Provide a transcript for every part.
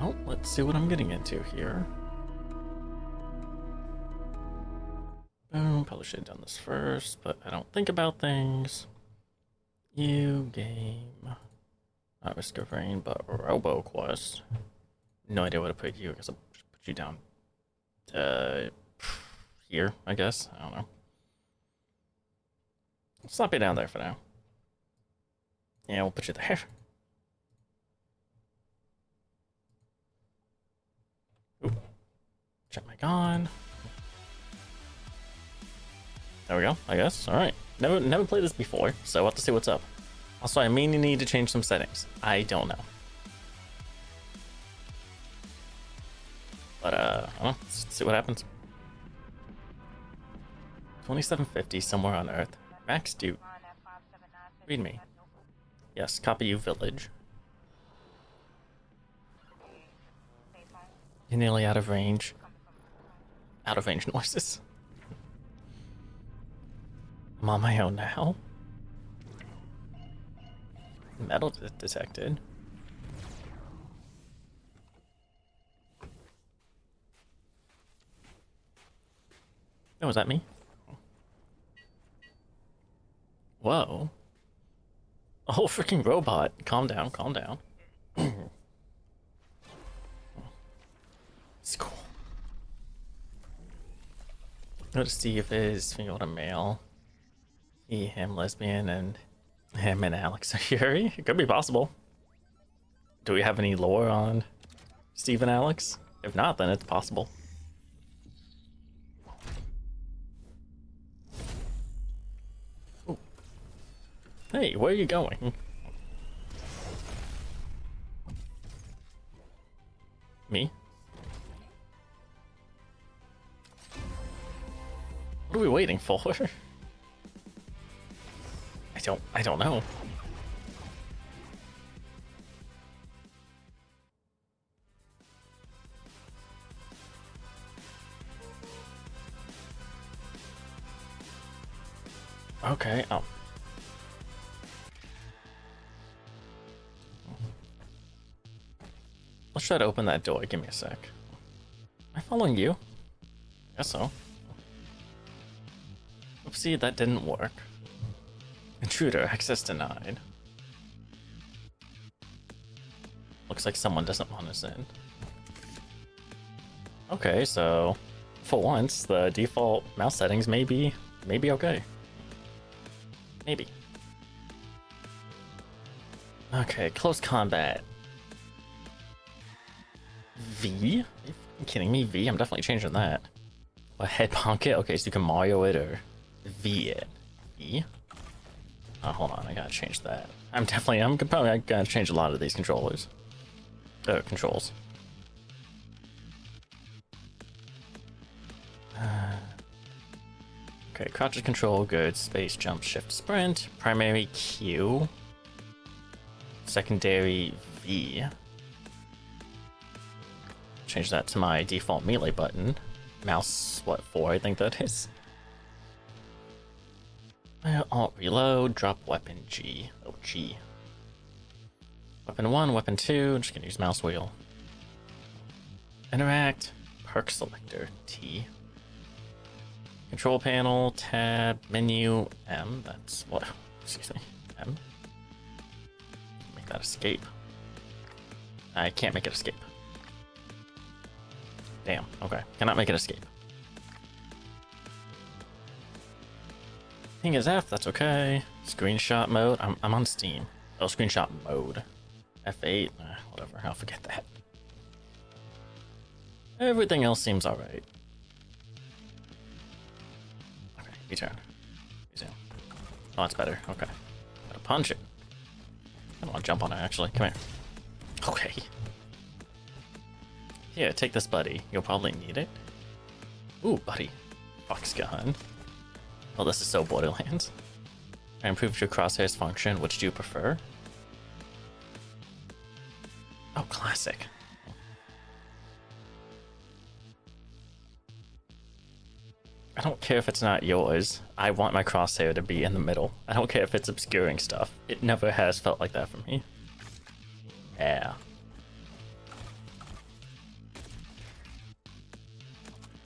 Well, let's see what I'm getting into here. Boom, probably should have done this first, but I don't think about things. You game. Not Risk of Rain, but Roboquest. No idea where to put you. I guess I'll just put you down here, I guess. I don't know. Let's slap you down there for now. Yeah, we'll put you there. Ooh. Check my gun. There we go, I guess. Alright. Never played this before, so we'll have to see what's up. Also, I may need to change some settings. I don't know. But, let's see what happens. 2750 somewhere on Earth. Max Duke. Read me. Yes, copy you, village. You're nearly out of range. Out of range noises. I'm on my own now. Metal detected. Oh, is that me? Whoa. A whole freaking robot. Calm down, calm down. It's cool. Let's see if it's female to male. He, him, lesbian, and him and Alex are Yuri. It could be possible. Do we have any lore on Steve and Alex? If not, then it's possible. Ooh. Hey, where are you going? Me? What are we waiting for? I don't know. Okay, oh. Let's try to open that door. Give me a sec. Am I following you? Guess so. Oopsie, that didn't work. Intruder, access denied. Looks like someone doesn't want us in. Okay, so for once, the default mouse settings may be okay. Maybe. Okay, close combat. V? Are you kidding me? V? I'm definitely changing that. A head bonk it? Okay, so you can Mario it or V it. V? Oh, hold on, I gotta change that. I gotta change a lot of these controls. Okay, crouch is control, good. Space, jump, shift, sprint. Primary Q. Secondary V. Change that to my default melee button. Mouse, what, 4 I think that is. Alt reload, drop weapon G. Oh, G. Weapon 1, weapon 2, I'm just gonna use mouse wheel. Interact, perk selector, T. Control panel, tab, menu, M, that's what, excuse me, M. Make that escape. I can't make it escape. Damn, okay, cannot make it escape. Thing is F, that's okay. Screenshot mode, I'm on Steam. Oh, screenshot mode. F8, whatever, I'll forget that. Everything else seems alright. Okay, return. Resume. Oh, that's better, okay. Gotta punch it. I don't want to jump on it, actually, come here. Okay. Here, take this, buddy. You'll probably need it. Ooh, buddy. Fox gun. Oh, this is so Borderlands. I improved your crosshairs function. Which do you prefer? Oh, classic. I don't care if it's not yours. I want my crosshair to be in the middle. I don't care if it's obscuring stuff. It never has felt like that for me. Yeah.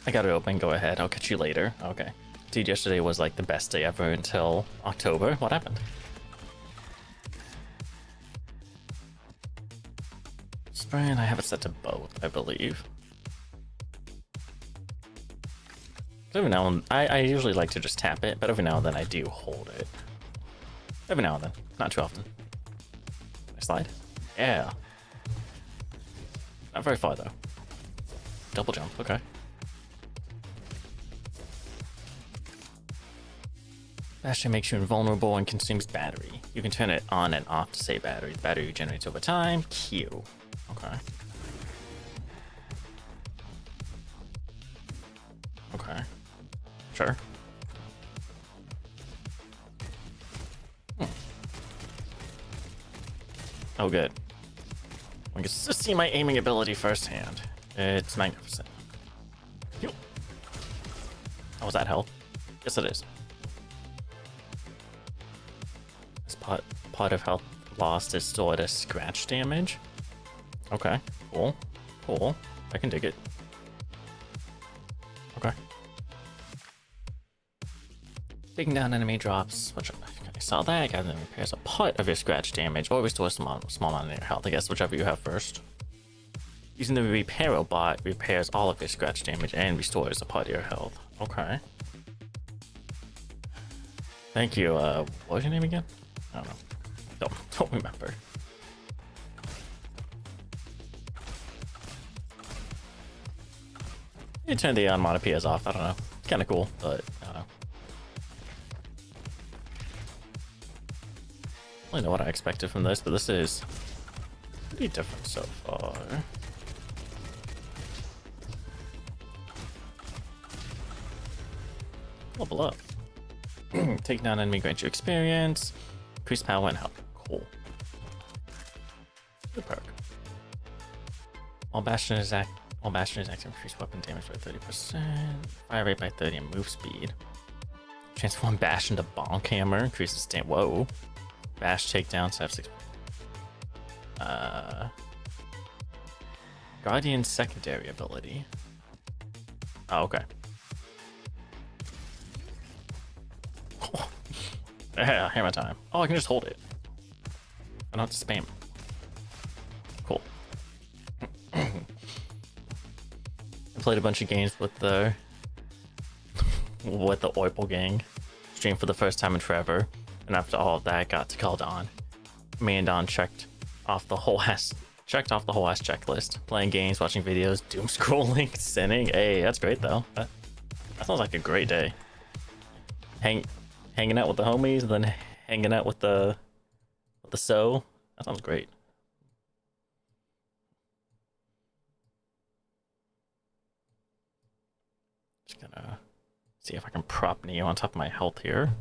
I got it open. Go ahead. I'll catch you later. Okay. Dude, yesterday was like the best day ever until October. What happened? Sprint, I have it set to both, I believe. Every now and then, I usually like to just tap it, but every now and then I do hold it. Every now and then, not too often. Can I slide? Yeah. Not very far though. Double jump, okay. Bastion makes you invulnerable and consumes battery. You can turn it on and off to save battery. The battery regenerates over time. Q. Okay. Okay. Sure. Oh, good. I can just see my aiming ability firsthand. It's magnificent. Oh, is that health? Yes, it is. This pot of health lost is stored as scratch damage. Okay, cool. Cool. I can dig it. Okay. Taking down enemy drops. Which I saw that. Got them repairs a part of your scratch damage or restores small amount of your health. I guess whichever you have first. Using the repair robot repairs all of your scratch damage and restores a part of your health. Okay. Thank you. What was your name again? I don't know. Don't remember. You turn the onomatopoeias off. I don't know. It's kind of cool, but I don't know. I don't know what I expected from this, but this is pretty different so far. Level up. Take down enemy grants you experience. Increase power and health. Cool. Good perk. While Bastion is active, increase weapon damage by 30%, fire rate by 30, and move speed. Transform Bash into Bonk Hammer, increases stand. Whoa. Bash takedowns have 6. Guardian secondary ability. Oh, okay. Yeah, hammer time. Oh, I can just hold it. I don't have to spam. Cool. I played a bunch of games with the Oipal gang. Streamed for the first time in forever. And after all of that, I got to call Don. Me and Don checked off the whole ass checklist. Playing games, watching videos, doom scrolling, sinning. Hey, that's great though. That sounds like a great day. Hanging out with the homies, and then hanging out with the So. That sounds great. Just gonna see if I can prop Neo on top of my health here.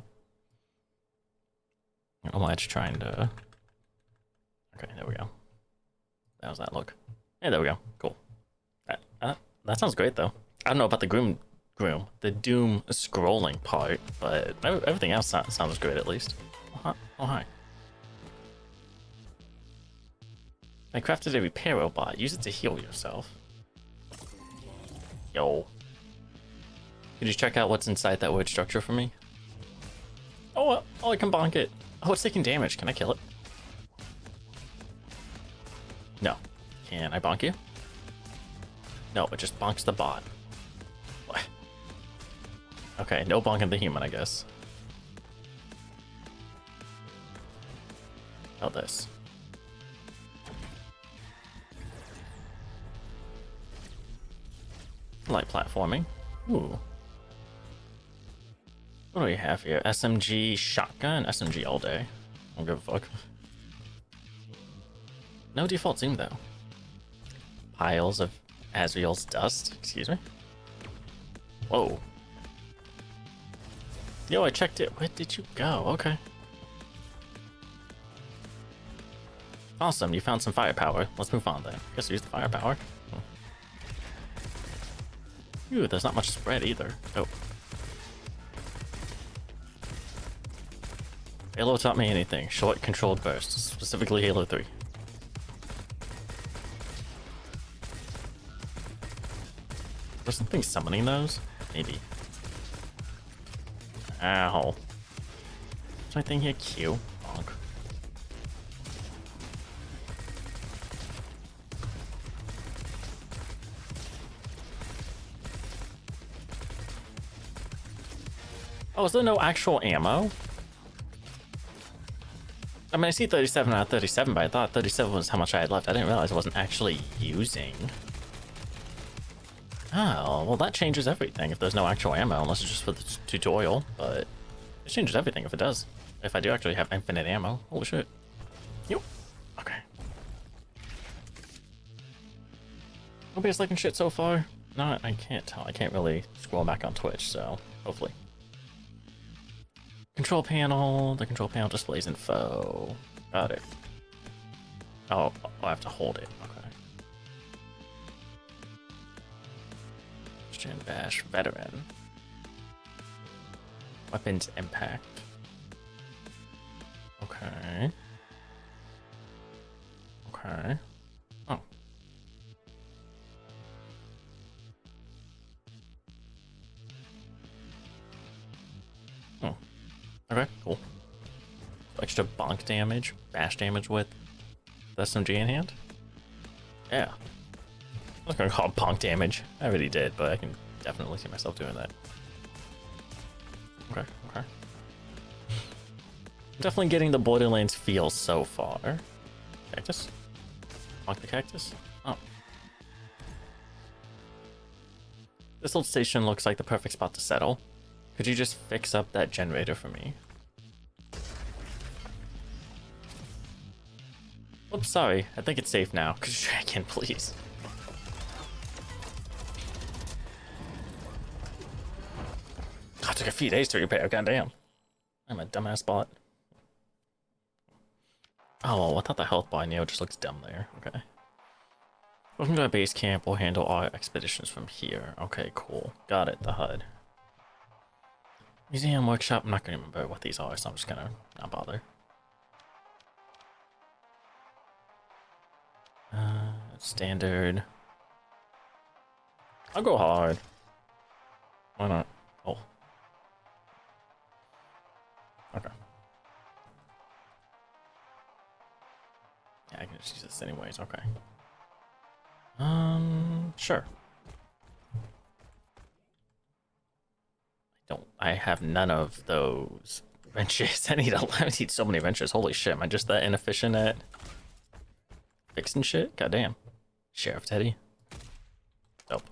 I'm actually trying to. Okay, there we go. How's that look? Hey, there we go. Cool. That sounds great though. I don't know about the doom scrolling part, but everything else sounds great at least. Oh hi. I crafted a repair robot. Use it to heal yourself. Yo. Could you check out what's inside that wood structure for me? Oh, I can bonk it. Oh, it's taking damage. Can I kill it? No. Can I bonk you? No, it just bonks the bot. What? Okay, no bonking the human, I guess. How about this? Light platforming. Ooh. What do we have here? SMG shotgun? SMG all day. I don't give a fuck. No default zoom though. Piles of Azrael's dust. Excuse me. Whoa. Yo, I checked it. Where did you go? Okay. Awesome, you found some firepower. Let's move on then. Guess use the firepower. Ooh, there's not much spread either. Oh. Halo taught me anything. Short controlled bursts, specifically Halo 3. Was something summoning those? Maybe. Ow. Is my thing here Q? Bonk. Oh, is there no actual ammo? I mean, I see 37 out of 37, but I thought 37 was how much I had left. I didn't realize I wasn't actually using. Oh, well that changes everything if there's no actual ammo, unless it's just for the tutorial, but it changes everything if it does. If I do actually have infinite ammo. Holy shit. Yep. Okay. Nobody's liking shit so far? No, I can't tell. I can't really scroll back on Twitch, so hopefully. Control panel. The control panel displays info. Got it. Oh, I have to hold it. Okay. Gen Bash Veteran. Weapons impact. Okay. Okay. Oh. Oh. Okay, cool. Extra bonk damage, bash damage with the SMG in hand? Yeah. I was gonna call it bonk damage. I already did, but I can definitely see myself doing that. Okay, okay. Definitely getting the Borderlands feel so far. Cactus? Bonk the cactus? Oh. This old station looks like the perfect spot to settle. Could you just fix up that generator for me? Oops, sorry. I think it's safe now. Could you try again, please? God, it took a few days to repair. Goddamn. I'm a dumbass bot. Oh, I thought the health bar Neo just looks dumb there. Okay. Welcome to our base camp. We'll handle our expeditions from here. Okay, cool. Got it, the HUD. Museum, workshop. I'm not gonna remember what these are, so I'm just gonna not bother. Standard. I'll go hard. Why not? Oh. Okay. Yeah, I can just use this anyways. Okay. Sure. I have none of those wrenches. I need so many wrenches. Holy shit, am I just that inefficient at fixing shit? Goddamn. Sheriff Teddy. Dope.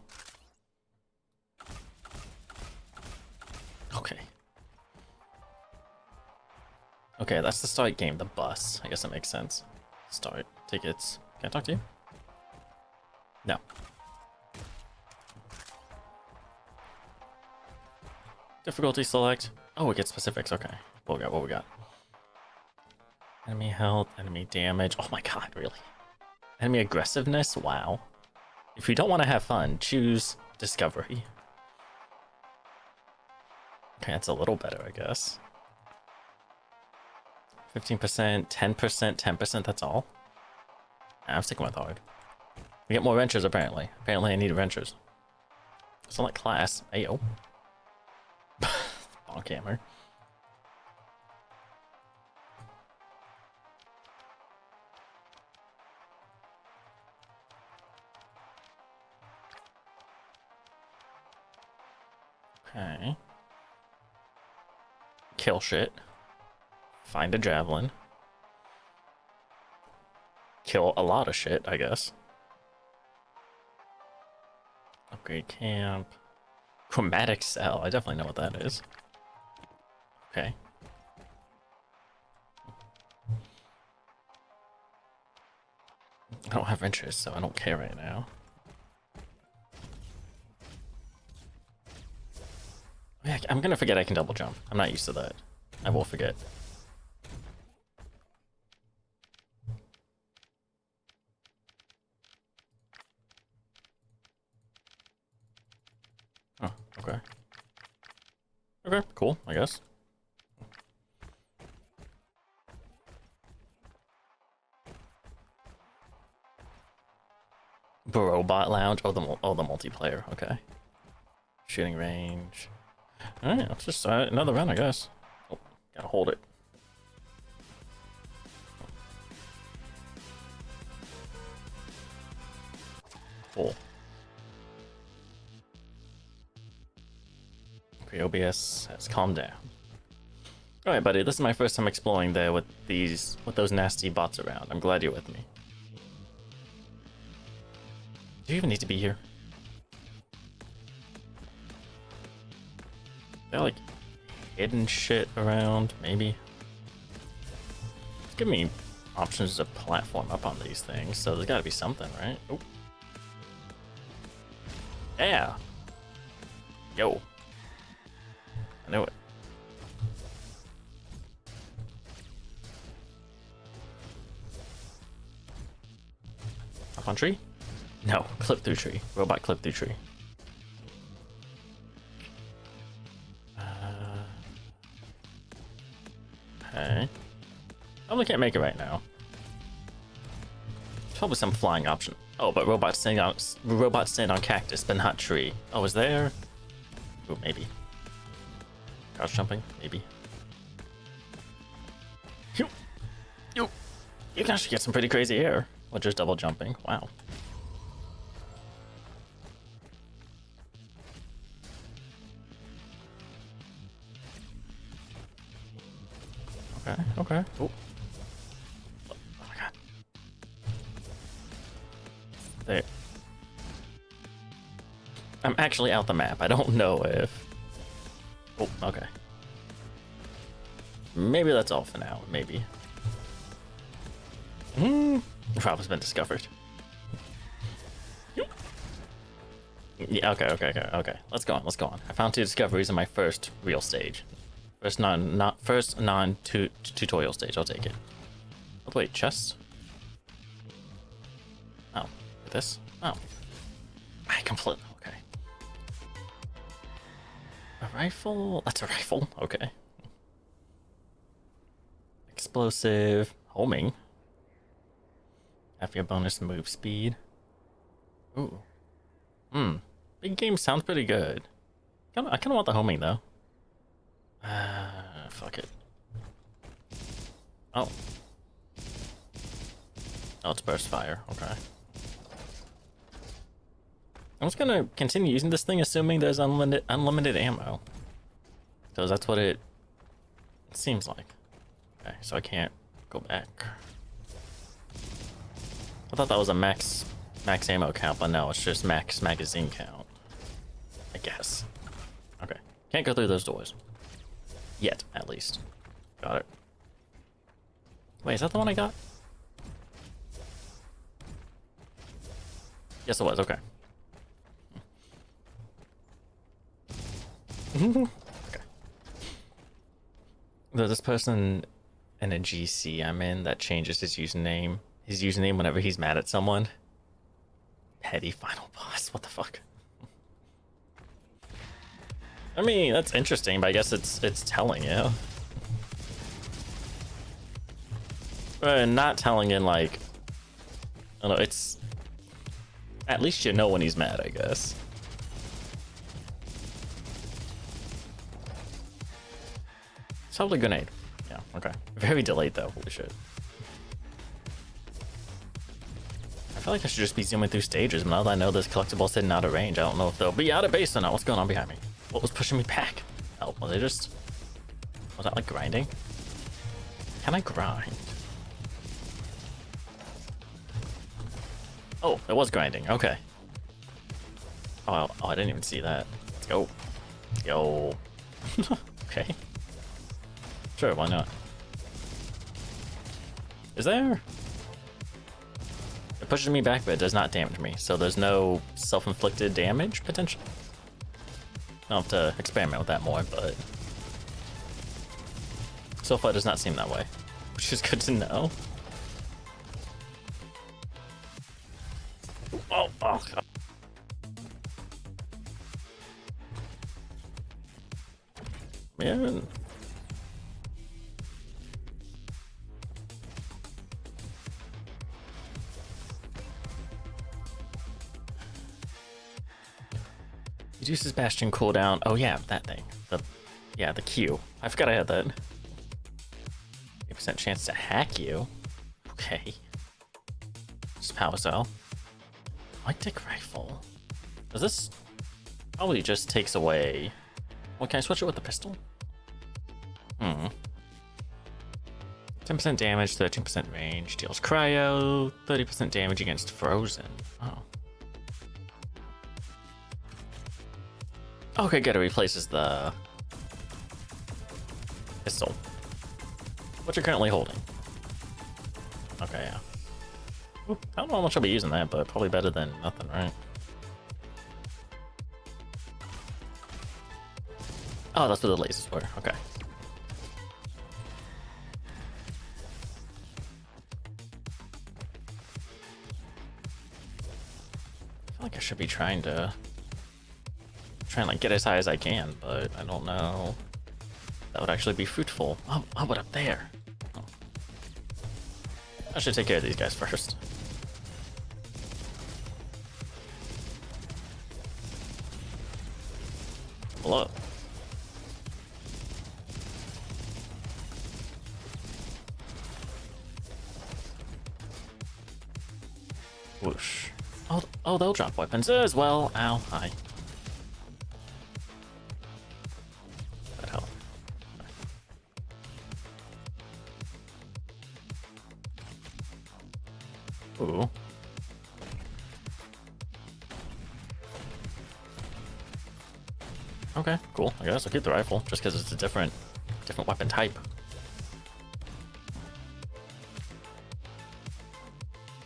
Okay. Okay, that's the start game, the bus. I guess that makes sense. Start. Tickets. Can I talk to you? No. Difficulty select. Oh, we get specifics. Okay. What we got? What we got? Enemy health, enemy damage. Oh my god, really? Enemy aggressiveness? Wow. If you don't want to have fun, choose discovery. Okay, that's a little better, I guess. 15%, 10%, 10%, that's all. I'm sticking with hard. We get more wrenches, apparently. Apparently I need wrenches. Select class. Ayo. Bonk hammer. Okay. Kill shit. Find a javelin. Kill a lot of shit, I guess. Upgrade camp. Chromatic cell. I definitely know what that is. Okay. I don't have wrenches, so I don't care right now. Yeah, I'm gonna forget I can double jump. I'm not used to that. I will forget. Oh, okay. Okay, cool, I guess. Robot Lounge? Oh, the multiplayer, okay. Shooting range. Alright, let's just another round, I guess. Oh, gotta hold it. Cool. Okay, OBS has calmed down. Alright, buddy, this is my first time exploring there with those nasty bots around. I'm glad you're with me. Do you even need to be here? They're like hidden shit around, maybe. It's giving me options to platform up on these things, so there's gotta be something, right? Oh. Yeah! Yo. I knew it. Up on tree? No, clip through tree. Robot clip through tree. Okay. Probably can't make it right now. There's probably some flying option. Oh, but robots stand on cactus, but not tree. Oh, is there? Oh, maybe. Crouch jumping, maybe. You can actually get some pretty crazy air with just double jumping. Wow. Okay, okay. Oh. Oh my god. There. I'm actually out the map. I don't know if... Oh, okay. Maybe that's all for now. Maybe. Problem's been discovered. Yeah, okay. Let's go on. I found 2 discoveries in my first real stage. First non-tutorial stage. I'll take it. Oh wait, chest? Oh, this? Oh. I completely... Okay. A rifle? That's a rifle. Okay. Explosive. Homing. Half your bonus move speed. Ooh. Big game sounds pretty good. I kind of want the homing though. Fuck it. Oh. Oh, it's burst fire. Okay. I'm just gonna continue using this thing, assuming there's unlimited ammo. Because that's what it seems like. Okay, so I can't go back. I thought that was a max ammo count, but no, it's just max magazine count. I guess. Okay. Can't go through those doors. Yet, at least. Got it. Wait, is that the one I got? Yes, it was. Okay. Okay. There's this person in a GC I'm in that changes his username. His username whenever he's mad at someone. Petty final boss. What the fuck? I mean, that's interesting, but I guess it's telling you. But not telling in like, I don't know, it's at least you know when he's mad, I guess. It's probably a grenade. Yeah, okay. Very delayed though, holy shit. I feel like I should just be zooming through stages, but now that I know there's collectibles hidden out of range, I don't know if they'll be out of base or not. What's going on behind me? What was pushing me back? Oh, was it just... Was that like grinding? Can I grind? Oh, it was grinding. Okay. Oh, I didn't even see that. Let's go. Yo. Okay. Sure, why not? Is there... It pushes me back, but it does not damage me, so there's no self-inflicted damage, potentially? I'll have to experiment with that more, but... So far, it does not seem that way, which is good to know. Oh, God. Man. Reduces Bastion cooldown. Oh yeah, that thing. The Q. I forgot I had that. 8% chance to hack you. Okay. Just power cell. White dick rifle. Does this probably just takes away? Well, can I switch it with the pistol? 10% damage, 13% range, deals cryo, 30% damage against frozen. Oh. Okay, good. It replaces the pistol. What you're currently holding. Okay, yeah. Ooh, I don't know how much I'll be using that, but probably better than nothing, right? Oh, that's what the lasers were. Okay. I feel like I should be trying and like get as high as I can, but I don't know. That would actually be fruitful. Oh, but up there. Oh. I should take care of these guys first. Hello. Whoosh. Oh, they'll drop weapons as well. Ow, hi. That help. Ooh. Okay, cool. I guess I'll keep the rifle just because it's a different weapon type.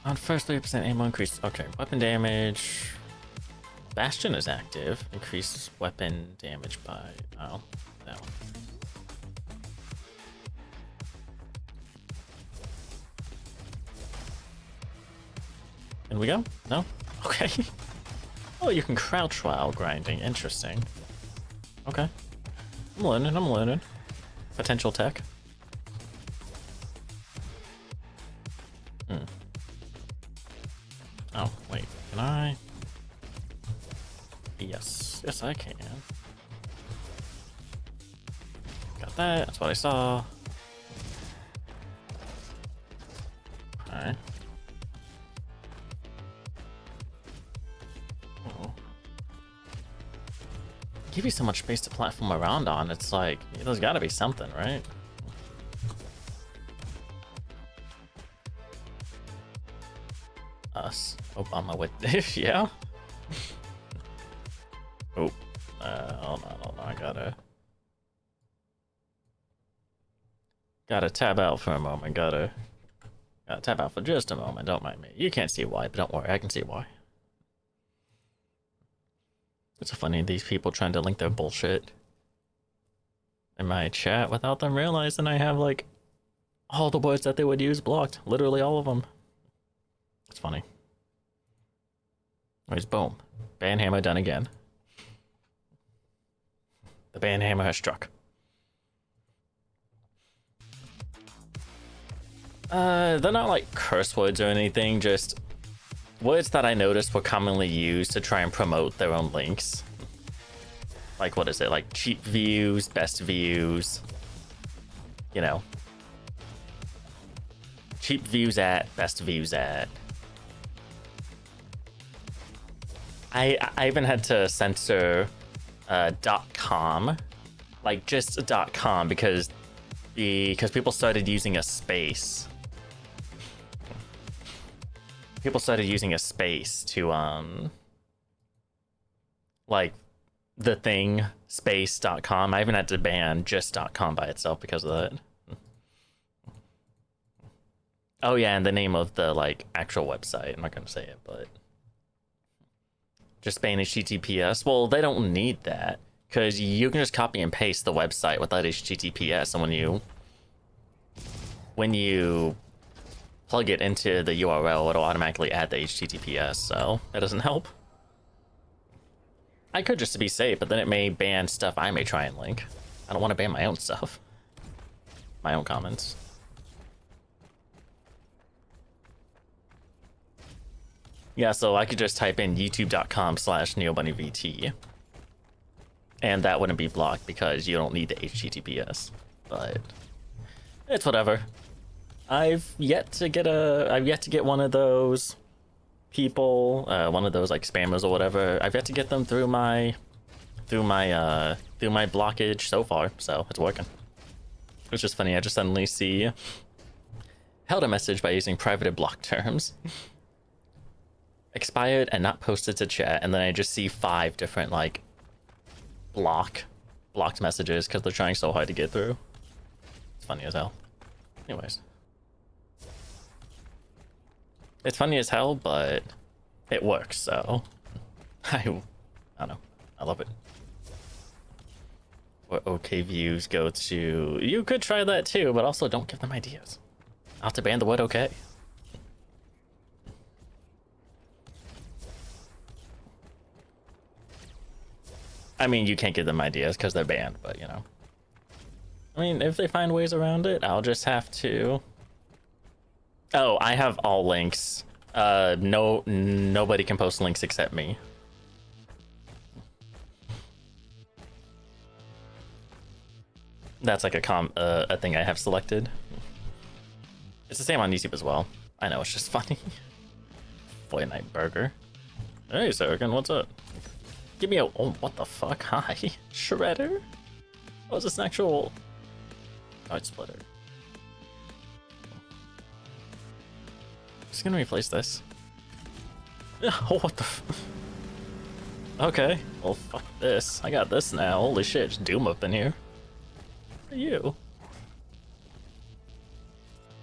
On first 30% ammo increase. Okay, weapon damage. Bastion is active. Increase weapon damage by that one. Can we go? No? Okay. Oh, you can crouch while grinding. Interesting. Okay. I'm learning. Potential tech. Oh, wait. Can I? Yes. Yes, I can. Got that. That's what I saw. Alright. Give you so much space to platform around on. It's like, there's gotta be something, right? Us. Oh, on my way. Yeah? Oh. Hold on. I gotta tab out for a moment. Gotta tab out for just a moment. Don't mind me. You can't see why, but don't worry. I can see why. It's so funny, these people trying to link their bullshit in my chat without them realizing I have, like, all the words that they would use blocked. Literally all of them. It's funny. Anyways, boom. Banhammer done again. The banhammer has struck. They're not like curse words or anything, just words that I noticed were commonly used to try and promote their own links. Like, what is it? Like, cheap views, best views. You know. Cheap views at, best views at. I even had to censor .com. Like, just .com because people started using a space. People started using a space to, like, the thing, space.com. I even had to ban just .com by itself because of that. Oh, yeah, and the name of the, like, actual website. I'm not going to say it, but... just ban HTTPS. Well, they don't need that, because you can just copy and paste the website without HTTPS, and when you plug it into the URL, it'll automatically add the HTTPS, so that doesn't help. I could just to be safe, but then it may ban stuff I may try and link. I don't want to ban my own stuff. My own comments. Yeah, so I could just type in youtube.com/neobunnyvt. and that wouldn't be blocked because you don't need the HTTPS. But it's whatever. I've yet to get one of those people, one of those like spammers or whatever. I've yet to get them through my blockage so far, so it's working. It's just funny. I just suddenly see held a message by using privated block terms. Expired and not posted to chat, and then I just see 5 different like blocked messages because they're trying so hard to get through. It's funny as hell. Anyways, it's funny as hell, but it works, so I don't know. I love it. Where OK views go to, you could try that too, but also don't give them ideas. I'll have to ban the word OK. I mean, you can't give them ideas because they're banned, but you know. I mean, if they find ways around it, I'll just have to. Oh, I have all links. Nobody can post links except me. That's like a thing I have selected. It's the same on YouTube as well. I know, it's just funny. Fortnite burger. Hey, Sargon, what's up? Give me a. Oh, what the fuck? Hi, Shredder. Oh, is this an actual? Oh, it's Splitter. Just gonna replace this. Oh, what the? Okay. Well, fuck this. I got this now. Holy shit! It's Doom up in here. What are you?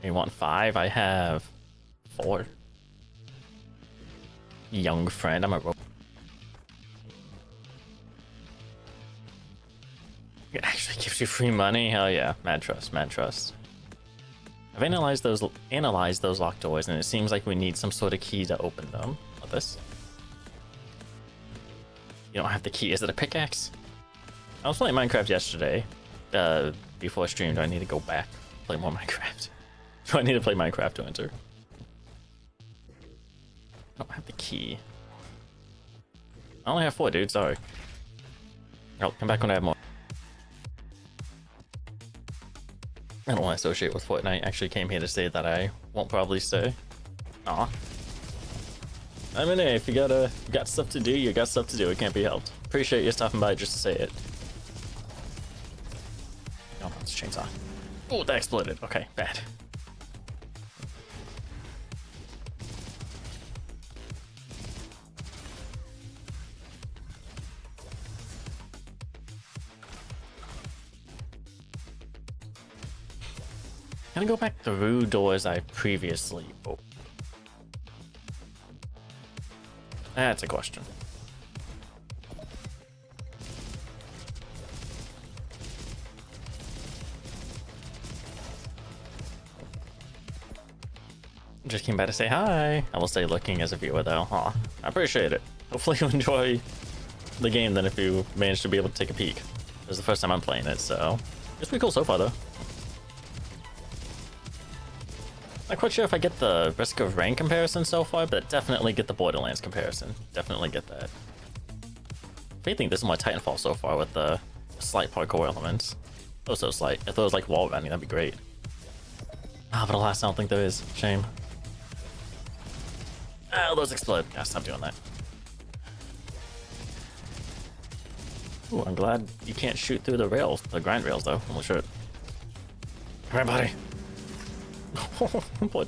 You want 5? I have 4. Young friend. I'm a robot. It actually gives you free money? Hell yeah. Mad trust, mad trust. I've analyzed those locked doors, and it seems like we need some sort of key to open them. What this? You don't have the key. Is it a pickaxe? I was playing Minecraft yesterday. Before stream. Do I need to go back? Play more Minecraft? Do I need to play Minecraft to enter? I don't have the key. I only have 4, dude. Sorry. I'll come back when I have more. I don't want to associate with Fortnite. Actually came here to say that I won't probably stay. Aw. I mean, hey, if you got stuff to do, you got stuff to do. It can't be helped. Appreciate you stopping by just to say it. Oh, it's a chainsaw. Oh, that exploded. Okay, bad. Can I go back through doors I previously opened? That's a question. Just came by to say hi. I will stay looking as a viewer though. Aw, I appreciate it. Hopefully you enjoy the game then if you manage to be able to take a peek. This is the first time I'm playing it, so it's pretty cool so far though. Not quite sure if I get the Risk of Rain comparison so far, but definitely get the Borderlands comparison. Definitely get that. I think this is more Titanfall so far with the slight parkour elements. Oh, so slight. If there was like wall running, that'd be great. Ah, but alas, I don't think there is. Shame. Oh, those explode. Gotta stop doing that. Ooh, I'm glad you can't shoot through the rails, the grind rails though. Holy shit. Come here, buddy. Boy.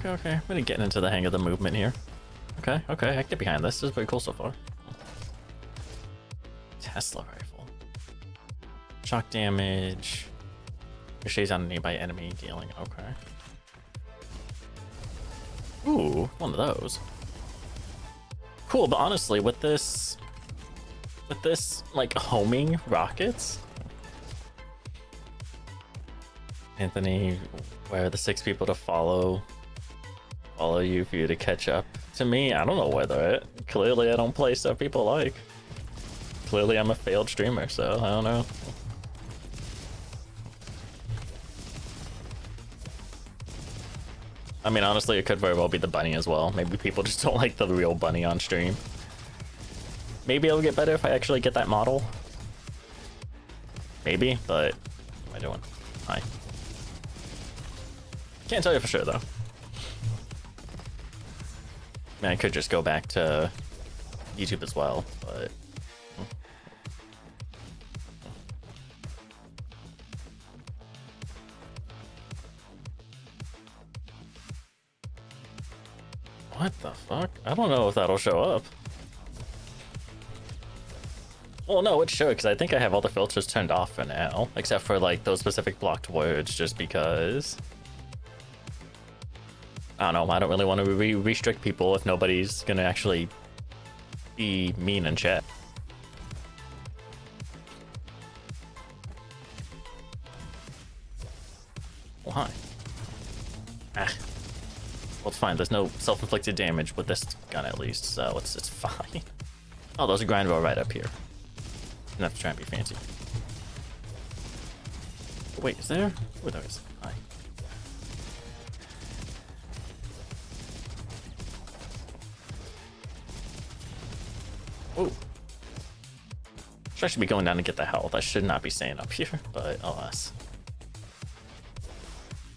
Okay. I'm really getting into the hang of the movement here. Okay, I can get behind this. This is pretty cool so far. Tesla rifle. Shock damage. Ricochets on a nearby enemy dealing. Okay. Ooh, one of those. Cool, but honestly, with this like homing rockets, Anthony, where are the 6 people to follow you for you to catch up to me? I don't know where they're at. Clearly, I don't play stuff people like. Clearly, I'm a failed streamer, so I don't know. I mean, honestly, it could very well be the bunny as well. Maybe people just don't like the real bunny on stream. Maybe it'll get better if I actually get that model. Maybe, but what am I doing? Hi. Can't tell you for sure, though. I mean, I could just go back to YouTube as well, but... What the fuck? I don't know if that'll show up. Well, no, it should, because I think I have all the filters turned off for now, except for, like, those specific blocked words, just because... I don't know, I don't really want to restrict people if nobody's gonna actually be mean in chat. Why? Ah. Well, it's fine. There's no self-inflicted damage with this gun, at least, so it's fine. Oh, there's a grind roll right up here. Don't have to try and be fancy. Wait, is there? Oh, there is. Hi. Oh. I should be going down to get the health. I should not be staying up here, but alas.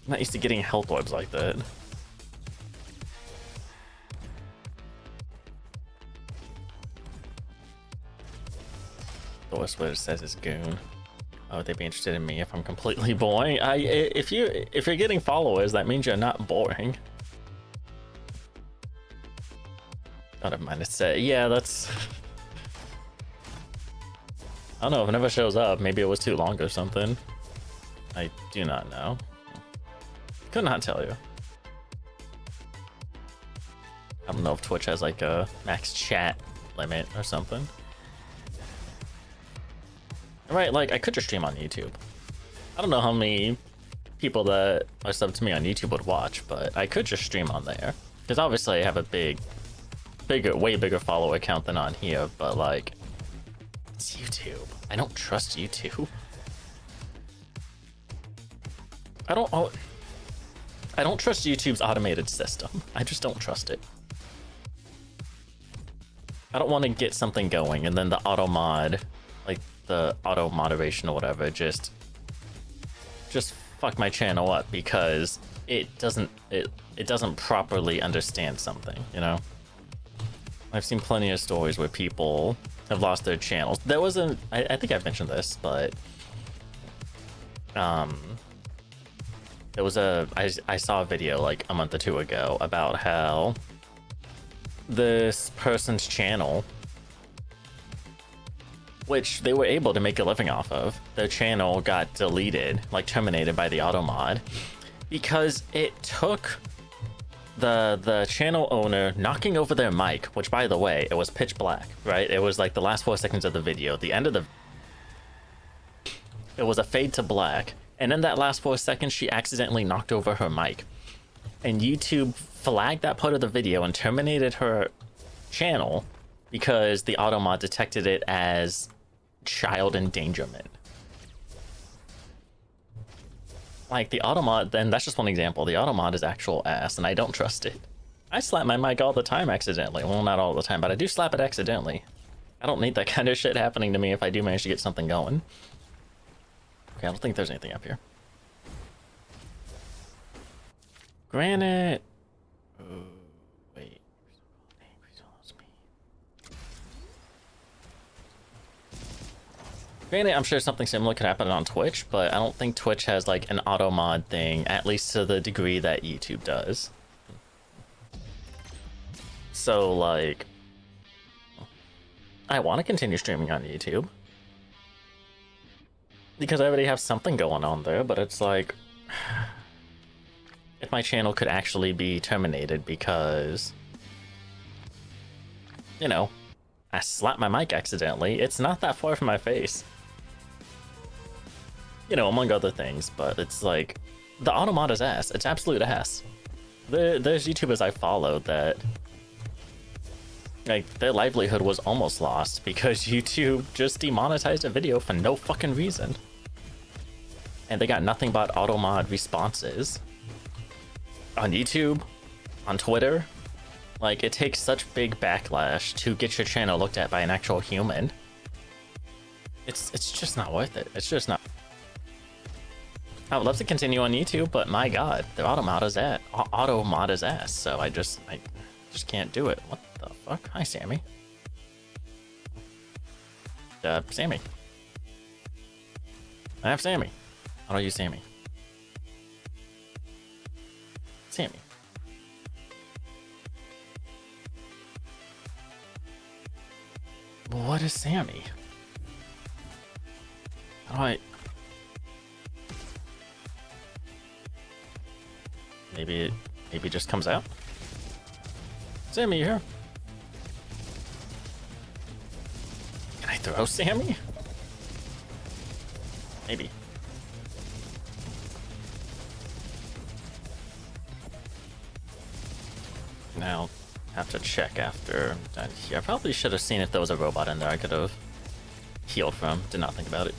I'm not used to getting health orbs like that. That's what it says is goon. Oh, would they be interested in me if I'm completely boring? If you're getting followers, that means you're not boring. Oh, never mind. It's yeah, that's. I don't know if it never shows up. Maybe it was too long or something. I do not know. Could not tell you. I don't know if Twitch has like a max chat limit or something. Right, like, I could just stream on YouTube. I don't know how many people that are subbed to me on YouTube would watch, but I could just stream on there. Because obviously I have a way bigger follower count than on here, but like, it's YouTube. I don't trust YouTube. I don't trust YouTube's automated system. I just don't trust it. I don't want to get something going and then the auto mod, like the auto moderation or whatever, just fuck my channel up because it doesn't properly understand something, you know? I've seen plenty of stories where people have lost their channels. There was I think I've mentioned this, but there was I saw a video like a month or two ago about how this person's channel, which they were able to make a living off of, their channel got deleted, like terminated by the auto mod, because it took the channel owner knocking over their mic, which by the way, it was pitch black, right? It was like the last 4 seconds of the video, the end of the, it was a fade to black, and in that last 4 seconds, she accidentally knocked over her mic. And YouTube flagged that part of the video and terminated her channel because the auto mod detected it as child endangerment. Like, the auto mod, then that's just one example. The auto mod is actual ass, and I don't trust it. I slap my mic all the time accidentally. Well, not all the time, but I do slap it accidentally. I don't need that kind of shit happening to me if I do manage to get something going. Okay, I don't think there's anything up here. Granite. Oh, wait. Granted, I'm sure something similar could happen on Twitch, but I don't think Twitch has like an auto mod thing, at least to the degree that YouTube does. So like, I want to continue streaming on YouTube because I already have something going on there, but it's like, if my channel could actually be terminated because, you know, I slapped my mic accidentally, it's not that far from my face. You know, among other things, but it's like, the auto mod is ass. It's absolute ass. There's YouTubers I follow that, like, their livelihood was almost lost because YouTube just demonetized a video for no fucking reason. And they got nothing but auto mod responses. on YouTube, on Twitter. Like, it takes such big backlash to get your channel looked at by an actual human. It's just not worth it. It's just not. I would love to continue on YouTube, but my god, the auto mod is ass. So I just can't do it. What the fuck? Hi, Sammy. Sammy. I have Sammy. How do I use Sammy? Sammy. What is Sammy? How do I... Maybe it just comes out? Sammy, you here? Can I throw Sammy? Maybe. Now, have to check after that here. I probably should have seen if there was a robot in there I could have healed from. Did not think about it.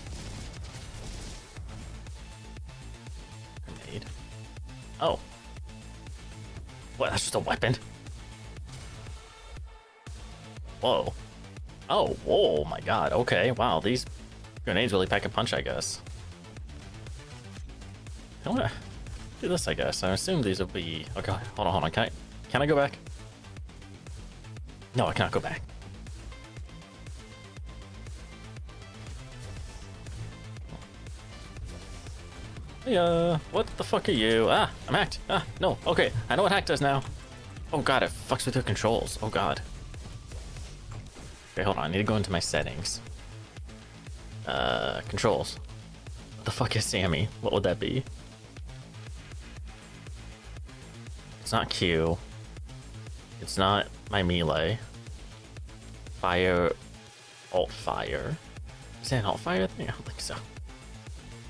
Grenade. Oh. What, that's just a weapon? Whoa. Oh, whoa, my god. Okay, wow, these grenades really pack a punch, I guess. I wanna do this, I guess. I assume these will be... Okay, hold on. Can I go back? No, I cannot go back. Hey, what the fuck are you? Ah, I'm hacked. Ah, no, okay. I know what hack does now. Oh god, it fucks with your controls. Oh god. Okay, hold on. I need to go into my settings. Controls. What the fuck is Sammy? What would that be? It's not Q. It's not my melee. Fire. Alt fire. Is that an alt fire thing? I don't think so.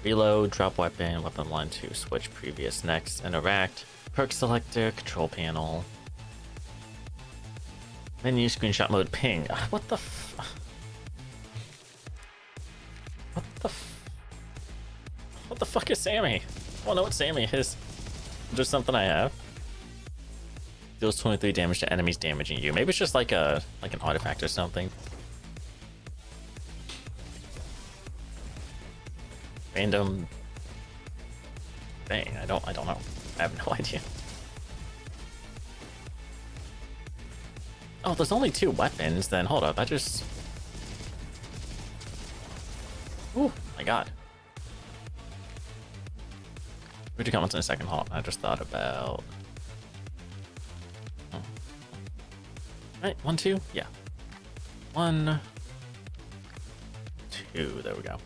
Reload, drop weapon, weapon 1, 2, switch, previous, next, interact, perk selector, control panel. Menu, screenshot mode, ping. What the f... What the fuck is Sammy? I don't know what Sammy is. Just something I have. Deals 23 damage to enemies damaging you. Maybe it's just like an artifact or something. Random thing. I don't know. I have no idea. Oh, there's only 2 weapons, then hold up, I just... Oh my god. We'll do comments in a second, hold on, I just thought about... Oh. Right, 1, 2, yeah. 1, 2, there we go.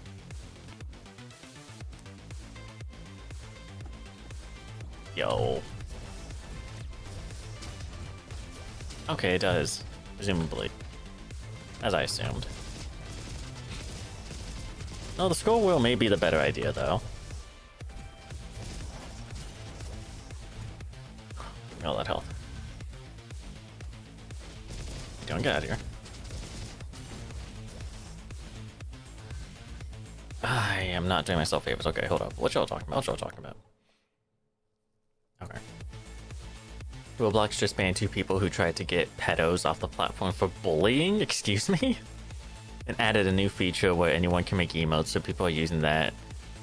Yo. Okay, it does. Presumably. As I assumed. No, the scroll wheel may be the better idea, though. Give me all that health. Don't get out of here. I am not doing myself favors. Okay, hold up. What y'all talking about? Okay. Roblox just banned 2 people who tried to get pedos off the platform for bullying, excuse me? And added a new feature where anyone can make emotes, so people are using that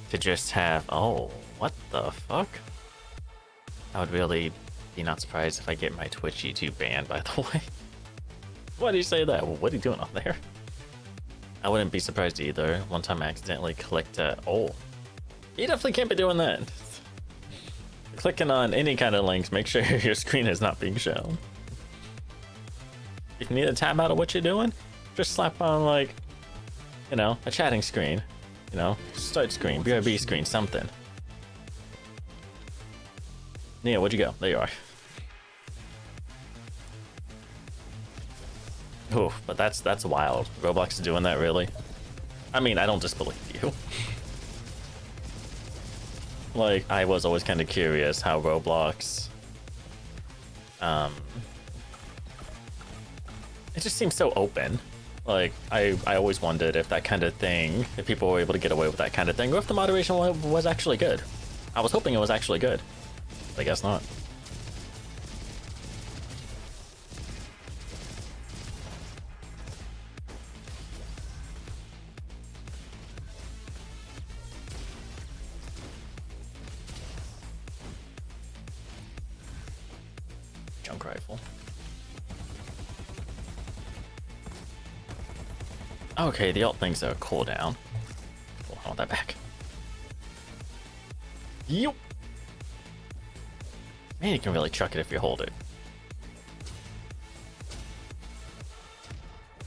to just have... Oh, what the fuck? I would really be not surprised if I get my Twitch YouTube banned, by the way. Why do you say that? What are you doing up there? I wouldn't be surprised either. One time I accidentally clicked... Oh. You definitely can't be doing that. Clicking on any kind of links, make sure your screen is not being shown. If you need a tab out of what you're doing, just slap on, like, you know, a chatting screen. You know, start screen, BRB screen, something. Nia, where'd you go? There you are. Oh, but that's wild. Roblox is doing that, really? I mean, I don't disbelieve you. Like, I was always kind of curious how Roblox, it just seems so open. Like, I always wondered if that kind of thing, if people were able to get away with that kind of thing, or if the moderation was actually good. I was hoping it was actually good, but I guess not. chunk rifle. Okay, the alt things are cooldown. Cool, I want that back. Yup. Man, you can really chuck it if you hold it.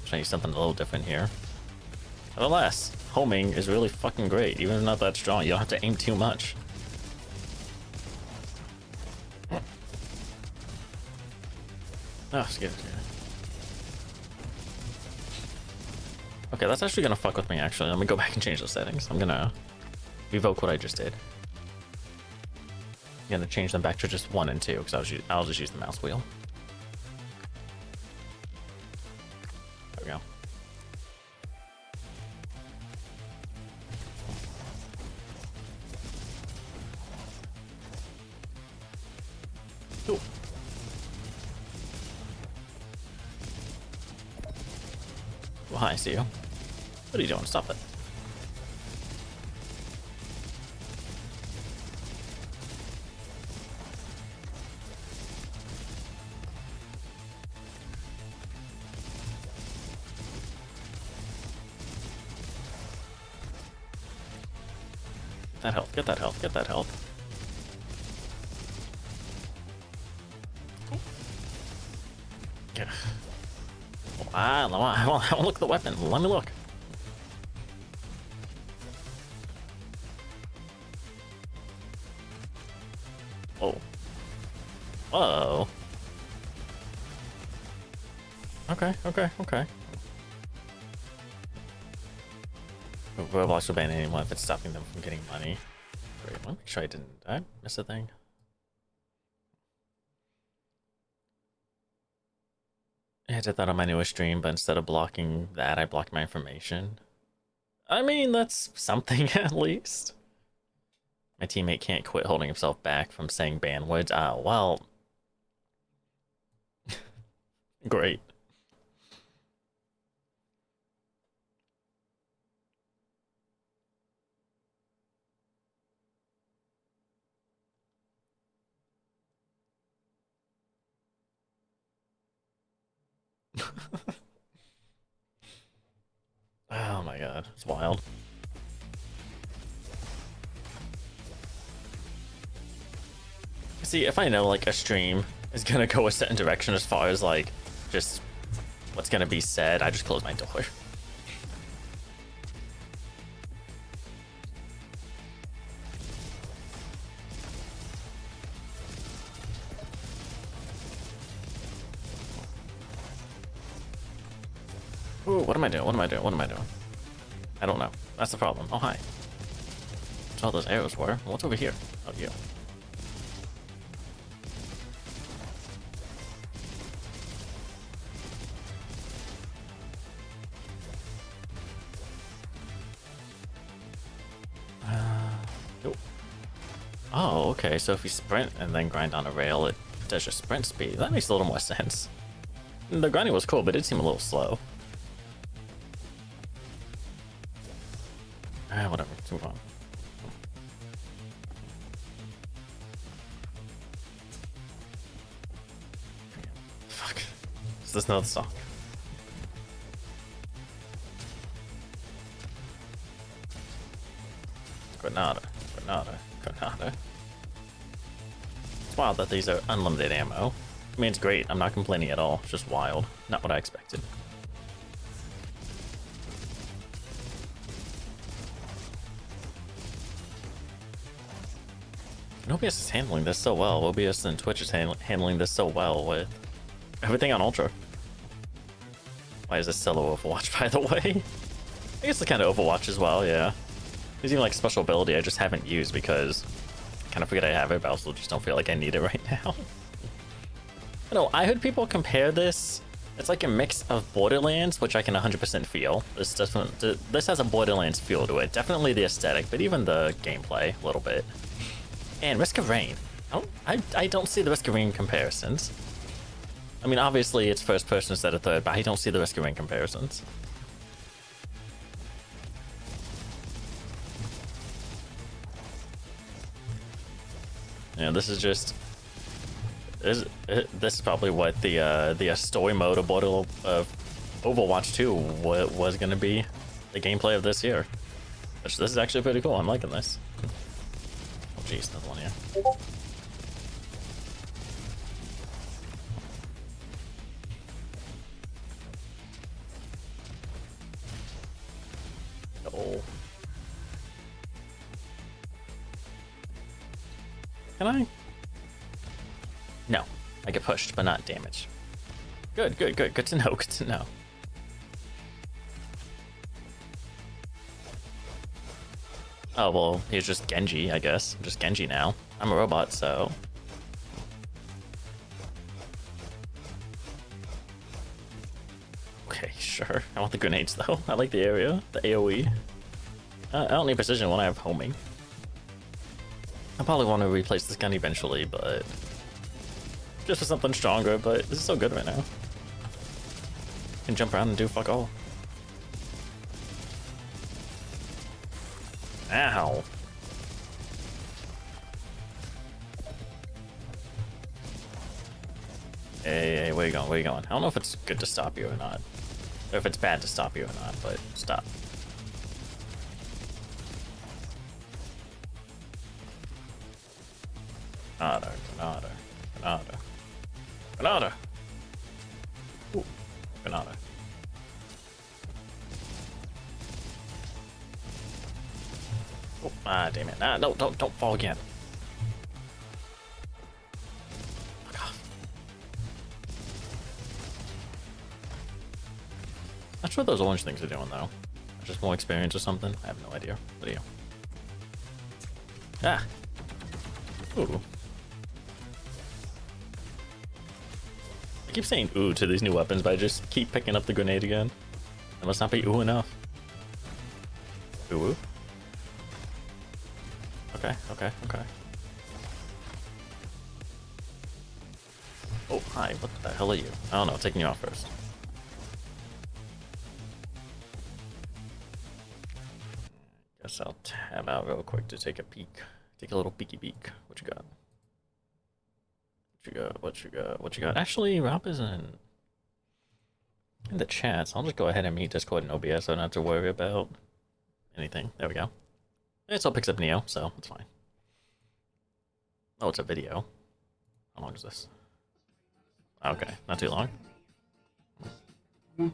Trying something a little different here. Nevertheless, homing is really fucking great. Even if not that strong, you don't have to aim too much. Oh, excuse me. Okay, that's actually gonna fuck with me, actually. Let me go back and change those settings. I'm gonna revoke what I just did. I'm gonna change them back to just 1 and 2, because I'll just use the mouse wheel. There we go. Cool. Well, hi, I see you. What are you doing? Stop it. That health, get that health, get that health. Yeah. I want to look at the weapon. Let me look. Oh. Whoa. Okay. Robots will ban anyone if it's stopping them from getting money. Great, let me make sure I didn't miss a thing. I did that on my newest stream, but instead of blocking that, I blocked my information. I mean, that's something at least. My teammate can't quit holding himself back from saying ban words. Well. Great. Oh my god, it's wild. See, if I know like a stream is gonna go a certain direction as far as like just what's gonna be said, I just close my door. Ooh, what am I doing? What am I doing? What am I doing? I don't know. That's the problem. Oh, hi. That's all those arrows were. What's over here? Oh, you. Nope. Oh, okay. So if you sprint and then grind on a rail, it does your sprint speed. That makes a little more sense. The grinding was cool, but it did seem a little slow. Whatever. Let's move on. Fuck. Is this another song? Granada. It's wild that these are unlimited ammo. I mean, it's great. I'm not complaining at all. It's just wild. Not what I expected. And OBS is handling this so well. OBS and Twitch is handling this so well with everything on Ultra. Why is this solo Overwatch, by the way? I guess it's kind of Overwatch as well, yeah. There's even like a special ability I just haven't used because I kind of forget I have it, but I also just don't feel like I need it right now. I know, I heard people compare this. It's like a mix of Borderlands, which I can 100% feel. This has a Borderlands feel to it. Definitely the aesthetic, but even the gameplay a little bit. And Risk of Rain. I don't see the Risk of Rain comparisons. I mean, obviously it's first person instead of third, but I don't see the Risk of Rain comparisons. Yeah, this is just This is probably what the story mode of Overwatch 2 was gonna be the gameplay of this year. Which this is actually pretty cool. I'm liking this. Oh jeez, another one here. Oh. Can I? No. I get pushed, but not damaged. Good to know, good to know. Oh, well, he's just Genji, I guess. I'm just Genji now. I'm a robot, so... Okay, sure. I want the grenades, though. I like the area, the AoE. I don't need precision when I have homing. I probably want to replace this gun eventually, but... just for something stronger, but this is so good right now. I can jump around and do fuck all. Ow. Hey, where you going? Where you going? I don't know if it's good to stop you or not. Or if it's bad to stop you or not, but stop. Granada. Ooh, Granada. Oh, damn it. No, don't fall again. Fuck off. Not sure what those orange things are doing, though. Just more experience or something? I have no idea. What are you? Ah. Ooh. I keep saying ooh to these new weapons, but I just keep picking up the grenade again. It must not be ooh enough. Ooh. Okay. Oh, hi, what the hell are you? I don't know, taking you off first. Guess I'll tab out real quick to take a peek. Take a little peeky peek. What you got? What you got? Actually, Rob isn't in the chat, so I'll just go ahead and mute Discord and OBS so I don't have to worry about anything. There we go. It still picks up Neo, so it's fine. Oh, it's a video. How long is this? Okay, not too long. What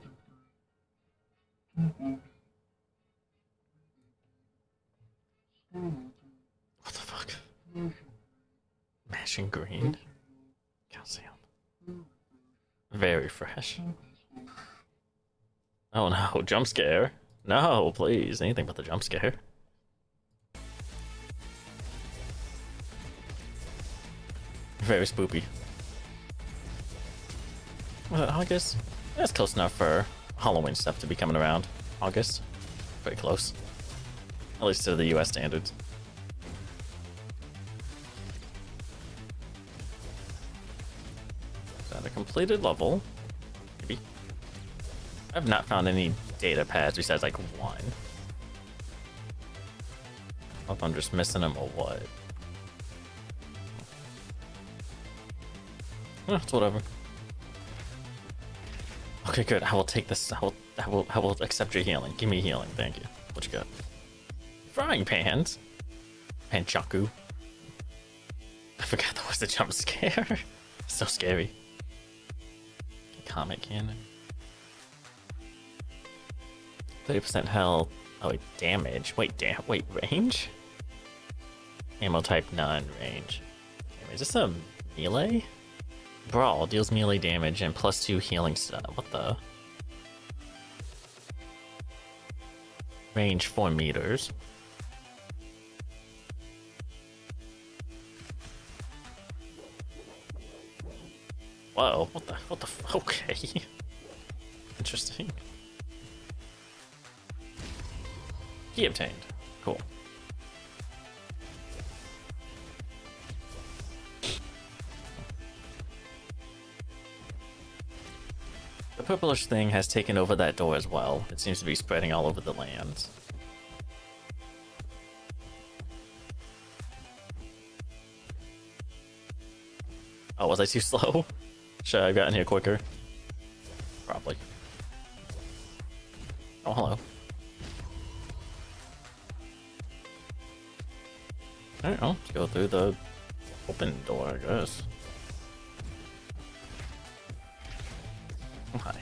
the fuck? Mashing green? Calcium. Very fresh. Oh no, jump scare. No, please, anything but the jump scare. Very spoopy. Well, August? That's close enough for Halloween stuff to be coming around. August. Very close. At least to the US standards. Is that a completed level? Maybe. I've not found any data pads besides like one. I don't know if I'm just missing them or what. It's whatever. Okay, good. I will take this. I will accept your healing. Give me healing. Thank you. What you got? Frying pans. Panchaku. I forgot that was the jump scare. So scary. Comet cannon. 30% health. Oh wait, damage. Wait, range? Ammo type none, range. Is this a melee? Brawl deals melee damage and +2 healing stuff. What the? Range 4 meters. Whoa, what the okay. Interesting. Key obtained. Cool. The purplish thing has taken over that door as well. It seems to be spreading all over the lands. Oh, was I too slow? Should I have gotten here quicker? Probably. Oh, hello. Alright, well, let's go through the open door, I guess. Oh, hi.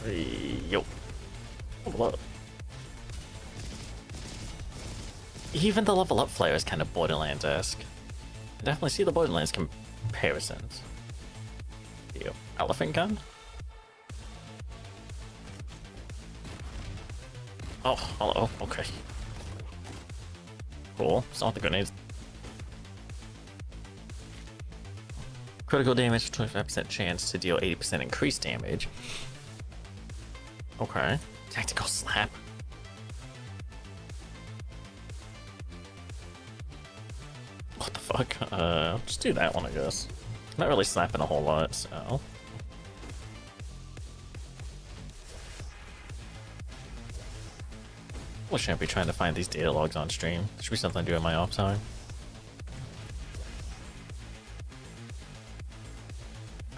Hey, yo. Level up. Even the level up flare is kind of Borderlands-esque. I definitely see the Borderlands comparisons. Yo, elephant gun? Oh, hello. Okay. Cool. It's not the grenades. Critical damage, 25% chance to deal 80% increased damage. Okay. Tactical slap. What the fuck? Just do that one, I guess. I'm not really slapping a whole lot, so. I shouldn't be trying to find these data logs on stream. Should be something to do in my off time.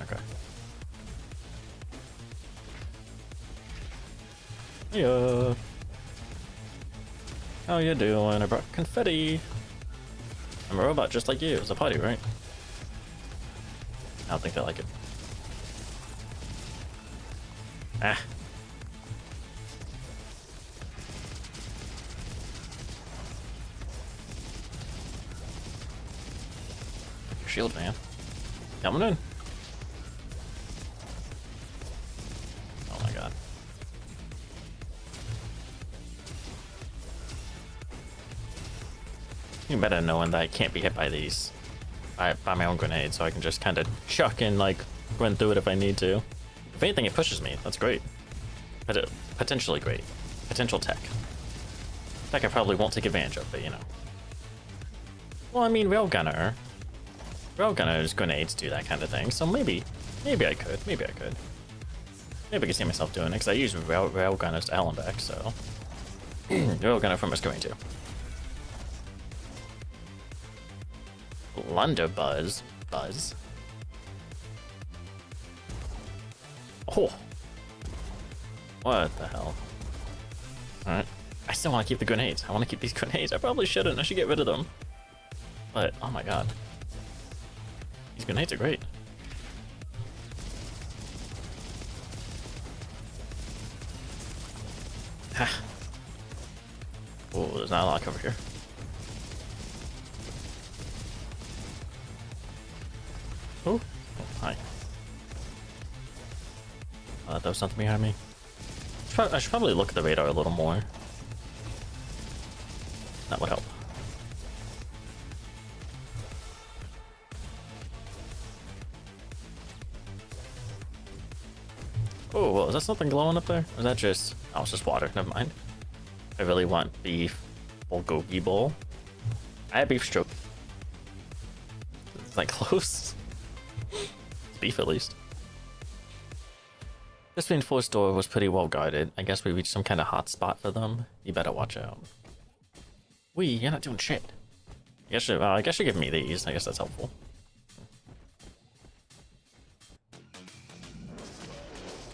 Okay. Yeah. How you doing? I brought confetti. I'm a robot just like you. It's a party, right? I don't think they like it. Ah. Your shield, man. Coming in. Oh my god. You better knowing that I can't be hit by these. By my own grenade, so I can just kind of chuck and like run through it if I need to. If anything, it pushes me. That's great. Potentially great. Potential tech. Tech I probably won't take advantage of, but you know. Well, I mean, Railgunner's grenades do that kind of thing, so maybe I could. Maybe I can see myself doing it, because I use Railgunners to hell and back, so. Railgunner from Screen 2. Blunderbuss. Buzz. Oh. What the hell? Alright. I still want to keep the grenades. I want to keep these grenades. I probably shouldn't. I should get rid of them. But, oh my god. These grenades are great. Ha. Oh, there's not a lot over here. Oh, hi. There was something behind me. I should probably look at the radar a little more. That would help. Oh, well, is that something glowing up there? Or is that just... Oh, it's just water. Never mind. I really want beef bulgogi bowl. I have beef stroke. Is that close? It's beef, at least. This reinforced door was pretty well guarded. I guess we reached some kind of hot spot for them. You better watch out. You're not doing shit. I guess you're giving me these. I guess that's helpful.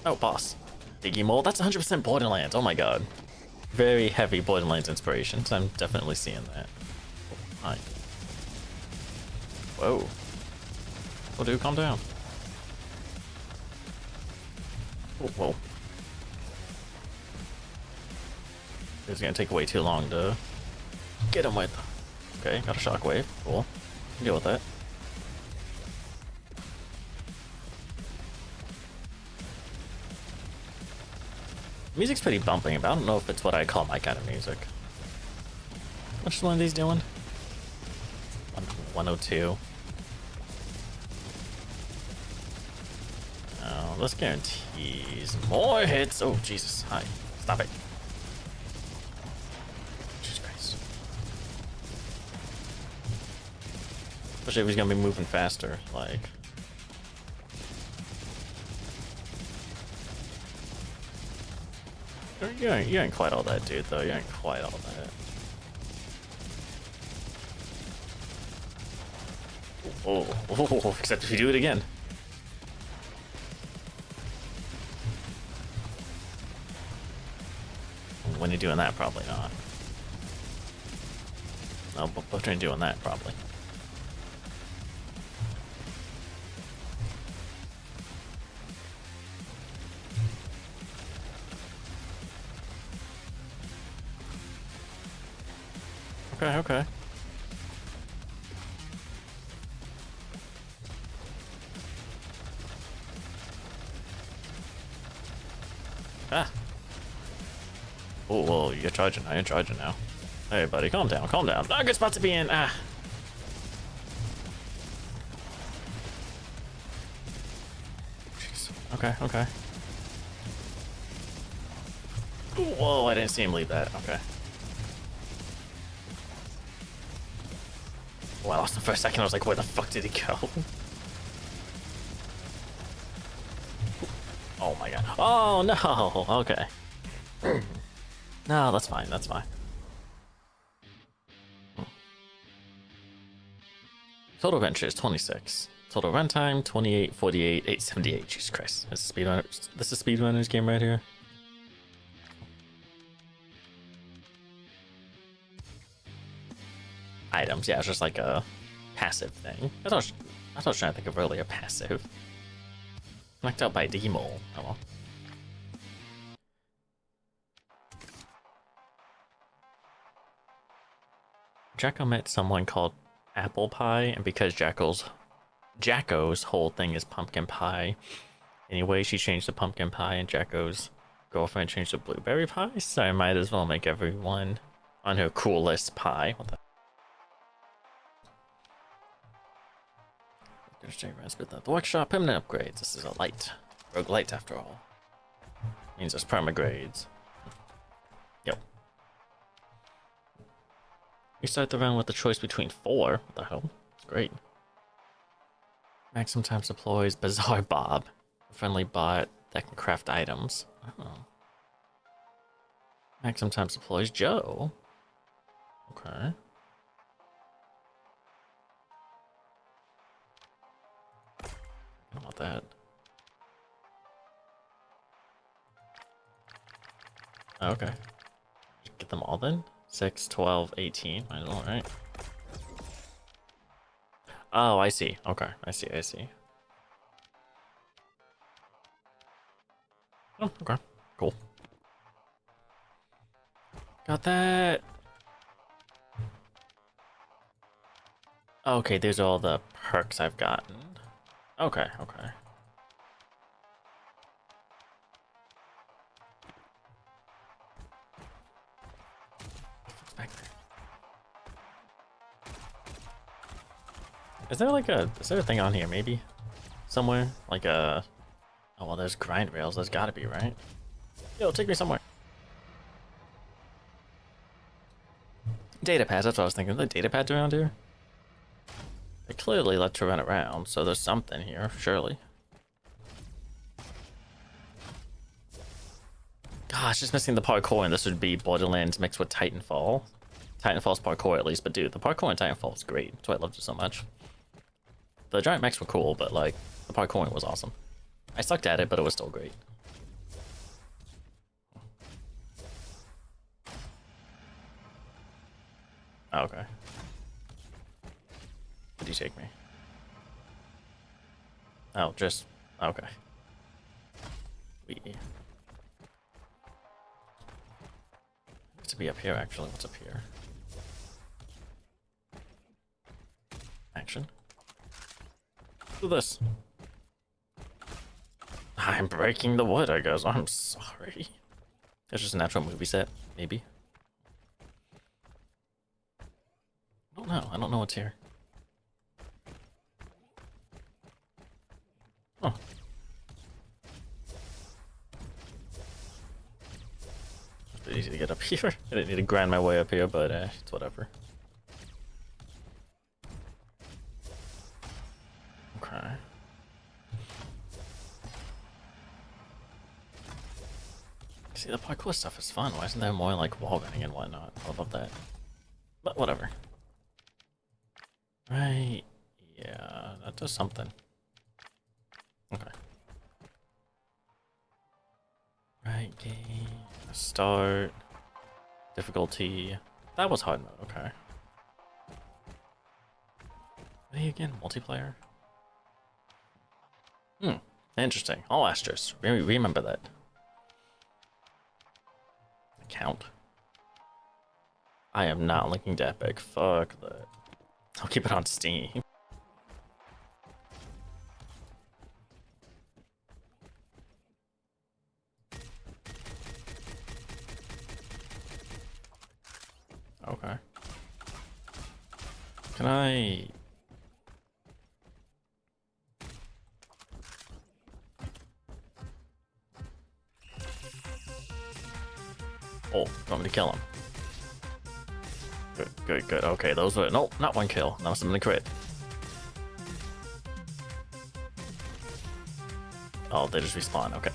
Oh, boss. Diggy Mole. That's 100% Borderlands. Oh my god. Very heavy Borderlands inspirations. I'm definitely seeing that. Oh, hi. Whoa. Oh, dude, calm down. Oh, whoa. It's gonna take way too long to get him with. Okay, got a shockwave. Cool. Deal with that. Music's pretty bumping, but I don't know if it's what I call my kind of music. What's one of these doing? 102. Oh, this guarantees more hits. Oh, Jesus. Hi. Stop it. Jesus Christ. Especially if he's gonna be moving faster, like. You ain't quite all that, dude, though. You ain't quite all that. Oh, except if you do it again. When you're doing that, probably not. No, but when you're doing that, probably. Okay, okay. Ah. Oh, whoa, you're charging now, you're charging now. Hey, buddy, calm down, calm down. Not a good spot to be in. Ah. Jeez. Okay, okay. Whoa, I didn't see him leave that. Okay. Oh, I lost him for a second. I was like, where the fuck did he go? Oh my god. Oh no. Okay. No, that's fine. That's fine. Total adventure is 26. Total runtime 28, 48, 878. Jesus Christ. This is speedrunner. This is speedrunner's game right here. Items. Yeah, it's just like a passive thing. I thought I was trying to think of really a passive. Knocked out by Demo. Oh well. Jacko met someone called Apple Pie, and because Jacko's whole thing is pumpkin pie. Anyway, she changed the pumpkin pie, and Jacko's girlfriend changed the blueberry pie. So I might as well make everyone on her coolest pie. What the? The workshop permanent upgrades. This is a light. Rogue light after all. Means there's perma grades. Yep. You start the round with the choice between 4. What the hell? It's great. Max sometimes deploys Bizarre Bob, a friendly bot that can craft items. Oh. Max sometimes deploys Joe. Okay. I don't want that. Okay. Get them all then? 6, 12, 18. I don't know, right? Oh, I see. Okay, I see, I see. Oh, okay. Cool. Got that. Okay, these are all the perks I've gotten. Okay, okay. Back there. Is there a thing on here maybe? Somewhere? Like a... Oh, well, there's grind rails. There's gotta be, right? Yo, take me somewhere. Data pads, that's what I was thinking. Are there data pads around here? They clearly let you run around, so there's something here, surely. Gosh, just missing the parkour, and this would be Borderlands mixed with Titanfall. Titanfall's parkour at least, but dude, the parkour in Titanfall is great. That's why I loved it so much. The giant mechs were cool, but like, the parkour was awesome. I sucked at it, but it was still great. Oh, okay. Did you take me? Oh, just... Okay. We... To be up here, actually. What's up here? Action. Do this. I'm breaking the wood, I guess. I'm sorry. It's just a natural movie set, maybe. I don't know. I don't know what's here. Oh. It's easy to get up here. I didn't need to grind my way up here, but it's whatever. See, the parkour stuff is fun. Why isn't there more like wall running and whatnot? I love that. But whatever. Right. Yeah, that does something. Okay. Right, game. Start. Difficulty. That was hard mode, okay. What are you again? Multiplayer? Interesting. I'll asterisk. Remember that. Account. I am not linking to Epic. Fuck that. I'll keep it on Steam. Okay. Can I... Oh, you want me to kill him? Good, good, good. Okay, those were... Nope, not one kill. That was something to crit. Oh, they just respawn. Okay.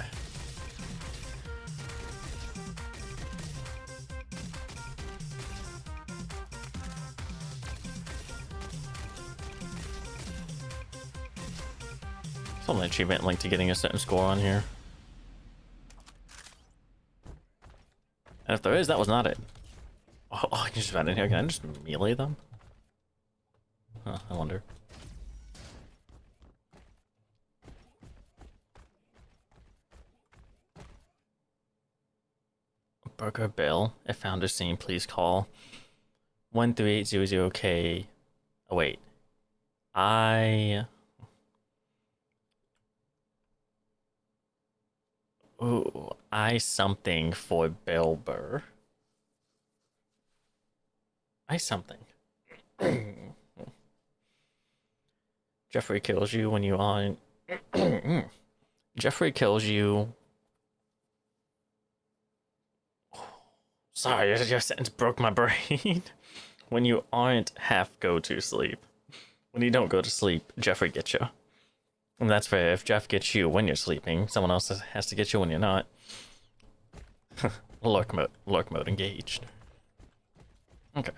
It's only an achievement linked to getting a certain score on here. And if there is, that was not it. Oh, I can just run in here. Can I just melee them? Huh, I wonder. Burger Bill, if founder seen, please call 13800K. Oh wait, I something for Bill Burr. I something. Jeffrey kills you when you on. Jeffrey kills you. Sorry, your sentence broke my brain. When you aren't half go to sleep. When you don't go to sleep, Jeffrey gets you. And that's fair. If Jeff gets you when you're sleeping, someone else has to get you when you're not. Lurk mode engaged. Okay.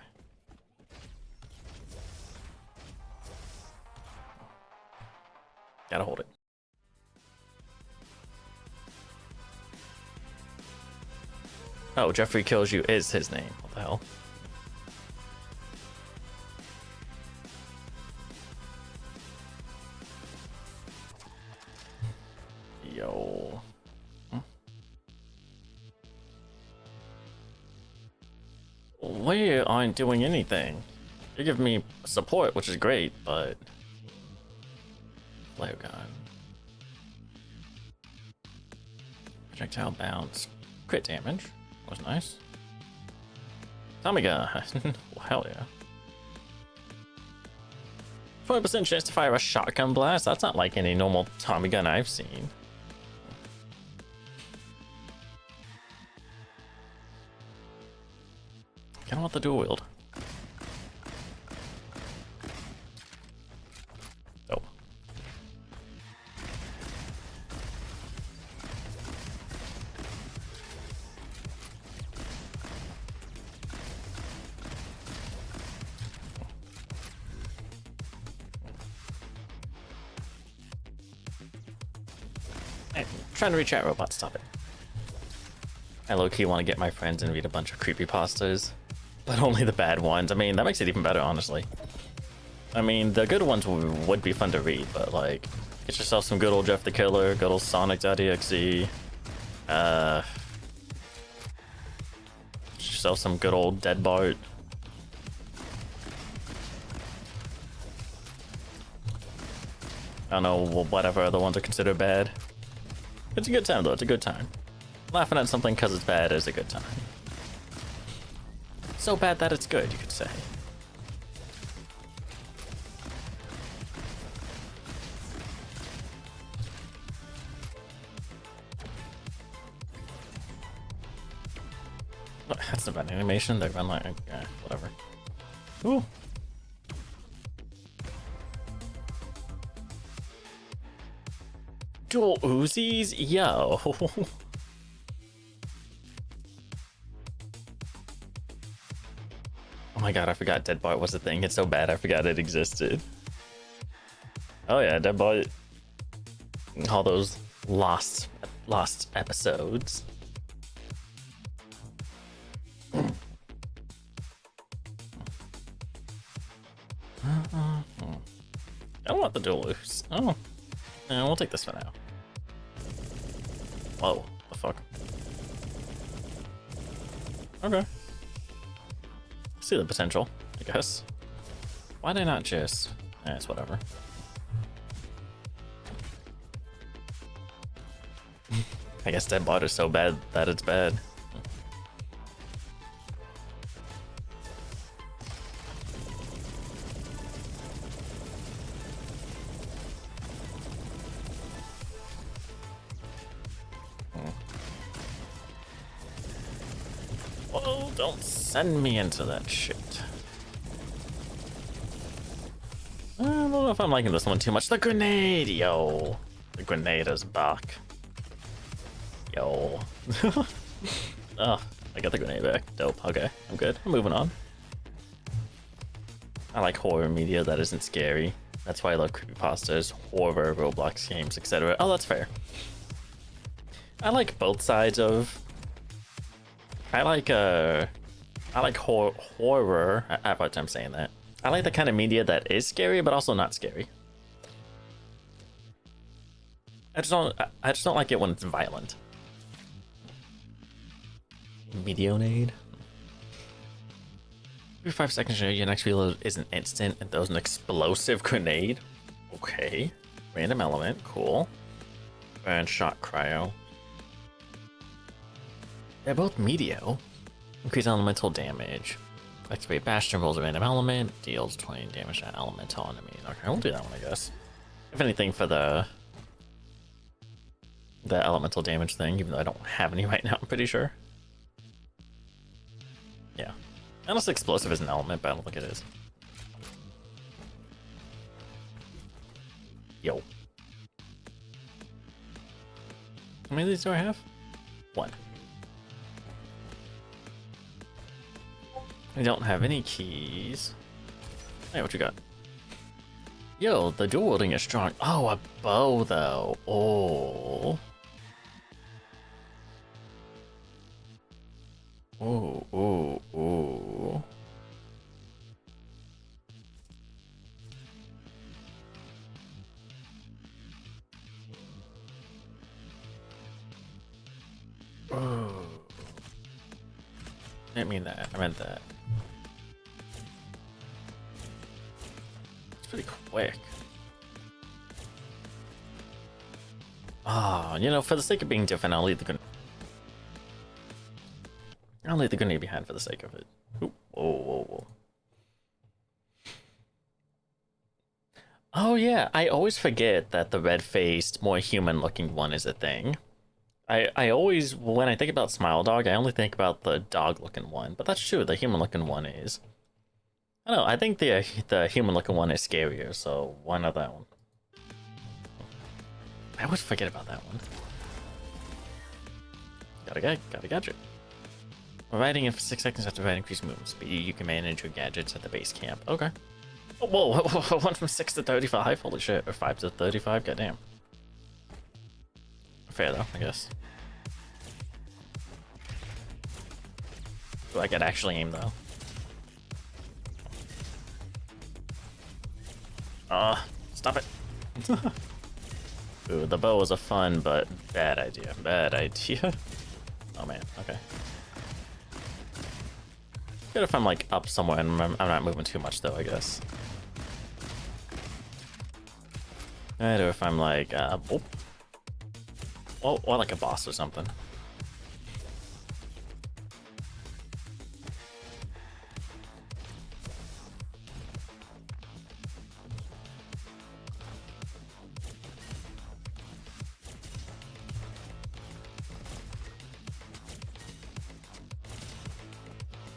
Gotta hold it. Oh, Jeffrey kills you is his name. What the hell? Yo. We aren't doing anything. You give me support, which is great, but... Flare gun. Projectile bounce. Crit damage. Was nice. Tommy gun. Well, hell yeah. 40% chance to fire a shotgun blast? That's not like any normal Tommy gun I've seen. Kinda want the dual wield. Oh. Hey, trying to reach out, robot, stop it. I low-key want to get my friends and read a bunch of creepypastas. But only the bad ones. I mean, that makes it even better, honestly. I mean, the good ones would be fun to read, but like, get yourself some good old Jeff the Killer, good old Sonic.exe. Get yourself some good old Dead Bart. I don't know, whatever other ones are considered bad. It's a good time, though. It's a good time. Laughing at something because it's bad is a good time. So bad that it's good, you could say. That's not bad animation. They run like, whatever. Ooh. Dual Uzis? Yo. my god, I forgot Deadbot was a thing. It's so bad I forgot it existed. Oh yeah, Deadbot. All those lost episodes. I don't want the dual loose. Oh, yeah, we'll take this for now. Whoa, the fuck? Okay. See the potential, I guess. Why did I not just? It's whatever. I guess Deadbot is so bad that it's bad. Whoa, don't send me into that shit. I don't know if I'm liking this one too much. The grenade, yo. The grenade is back. Yo. Oh, I got the grenade back. Dope. Okay, I'm good. I'm moving on. I like horror media that isn't scary. That's why I love creepypastas, horror, Roblox games, etc. Oh, that's fair. I like both sides of. I like horror. I have a hard time saying that. I like the kind of media that is scary, but also not scary. I just don't like it when it's violent. Medionade. Every 5 seconds, your next reload isn't instant, and throws an explosive grenade. Okay. Random element, cool. And shot cryo. They're both medio. Increase elemental damage. Activate Bastion, rolls a random element, deals 20 damage to elemental enemy. Okay, we'll do that one, I guess. If anything, for the elemental damage thing, even though I don't have any right now, I'm pretty sure. Yeah. Unless explosive is an element, but I don't think it is. Yo. How many of these do I have? One. I don't have any keys. Hey, what you got? Yo, the dual wielding is strong. Oh, a bow though. Oh. Ooh, ooh, ooh. Ooh. I didn't mean that. I meant that. It's pretty quick. Ah, you know, for the sake of being different, I'll leave the grenade behind for the sake of it. Ooh, whoa, whoa, whoa. Oh yeah, I always forget that the red-faced, more human-looking one is a thing. I always, when I think about Smile Dog, I only think about the dog-looking one, but that's true, the human-looking one is. I don't know, I think the human-looking one is scarier, so why not that one? I always forget about that one. Got a gadget. When riding in for 6 seconds after riding increased movement speed, you can manage your gadgets at the base camp. Okay. Oh, whoa, went from 6 to 35? Holy shit, or 5 to 35? Goddamn. Fair though, I guess. Ooh, I could actually aim though. Stop it. Ooh, the bow was a fun but bad idea. Bad idea. Oh man, okay. Good if I'm like up somewhere and I'm not moving too much though, I guess. Right, or if I'm like, oh, or like a boss or something.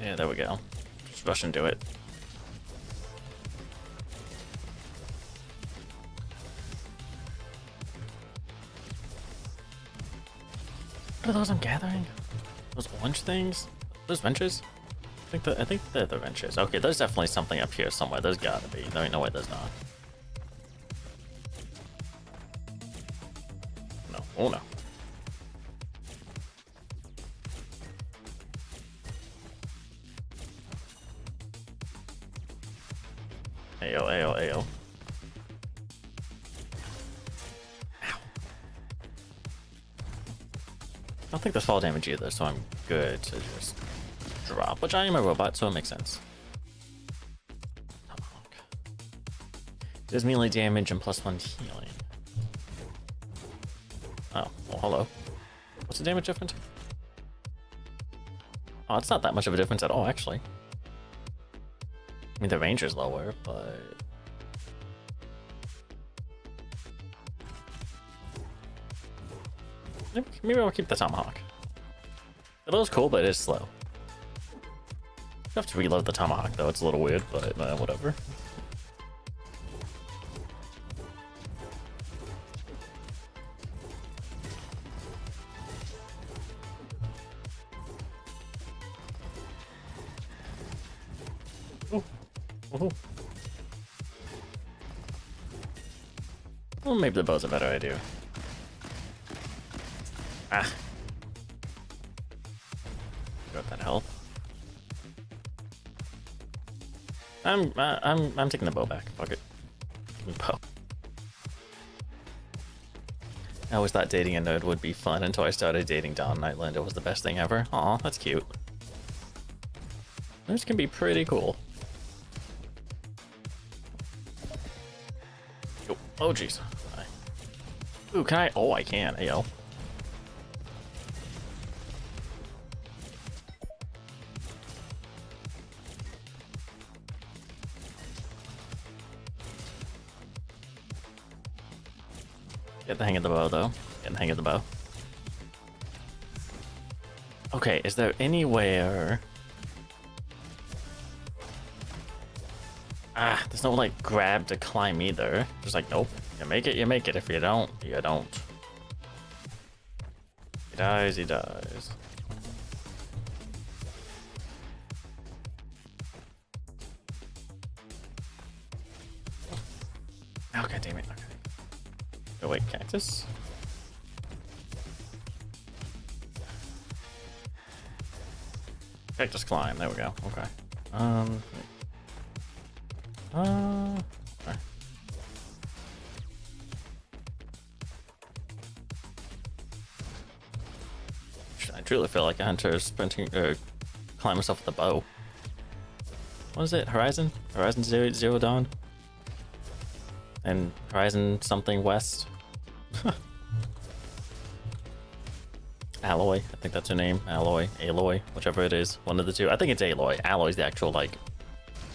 Yeah, there we go. Just rush into it. What are those I'm gathering? Those orange things? Those ventures? I think they're the wrenches. Okay, there's definitely something up here somewhere. There's gotta be. There ain't no way there's not. No. Oh no. Ayo, ayo, ayo. Ow. I don't think there's fall damage either, so I'm good to just drop. Which I am a robot, so it makes sense. Tomahawk. Does melee damage and +1 healing. Oh, well, hello. What's the damage difference? Oh, it's not that much of a difference at all, actually. I mean, the range is lower, but... Maybe I'll keep the Tomahawk. It looks cool, but it is slow. You have to reload the Tomahawk, though. It's a little weird, but whatever. Ooh. Ooh. Well, maybe the bow's a better idea. Ah. Got that health. I'm taking the bow back. Fuck it. Give me the bow. I always thought dating a nerd would be fun until I started dating Dawn Nightland. It was the best thing ever. Aw, that's cute. Nerds can be pretty cool. Oh jeez. Ooh, can I? Oh, I can. Ayo. Get the hang of the bow, though. Get the hang of the bow. Okay, is there anywhere... Ah, there's no, like, grab to climb either. Just like, nope. You make it, you make it. If you don't, you don't. He dies, he dies. Oh, god damn it. Okay. Oh, wait, cactus? Cactus climb, there we go. Okay. Okay. I truly feel like a hunter sprinting, climb myself with a bow. What is it? Horizon? Horizon Zero Dawn? And Horizon something West? Alloy, I think that's her name. Alloy, Aloy, whichever it is. One of the two. I think it's Aloy. Alloy's the actual, like,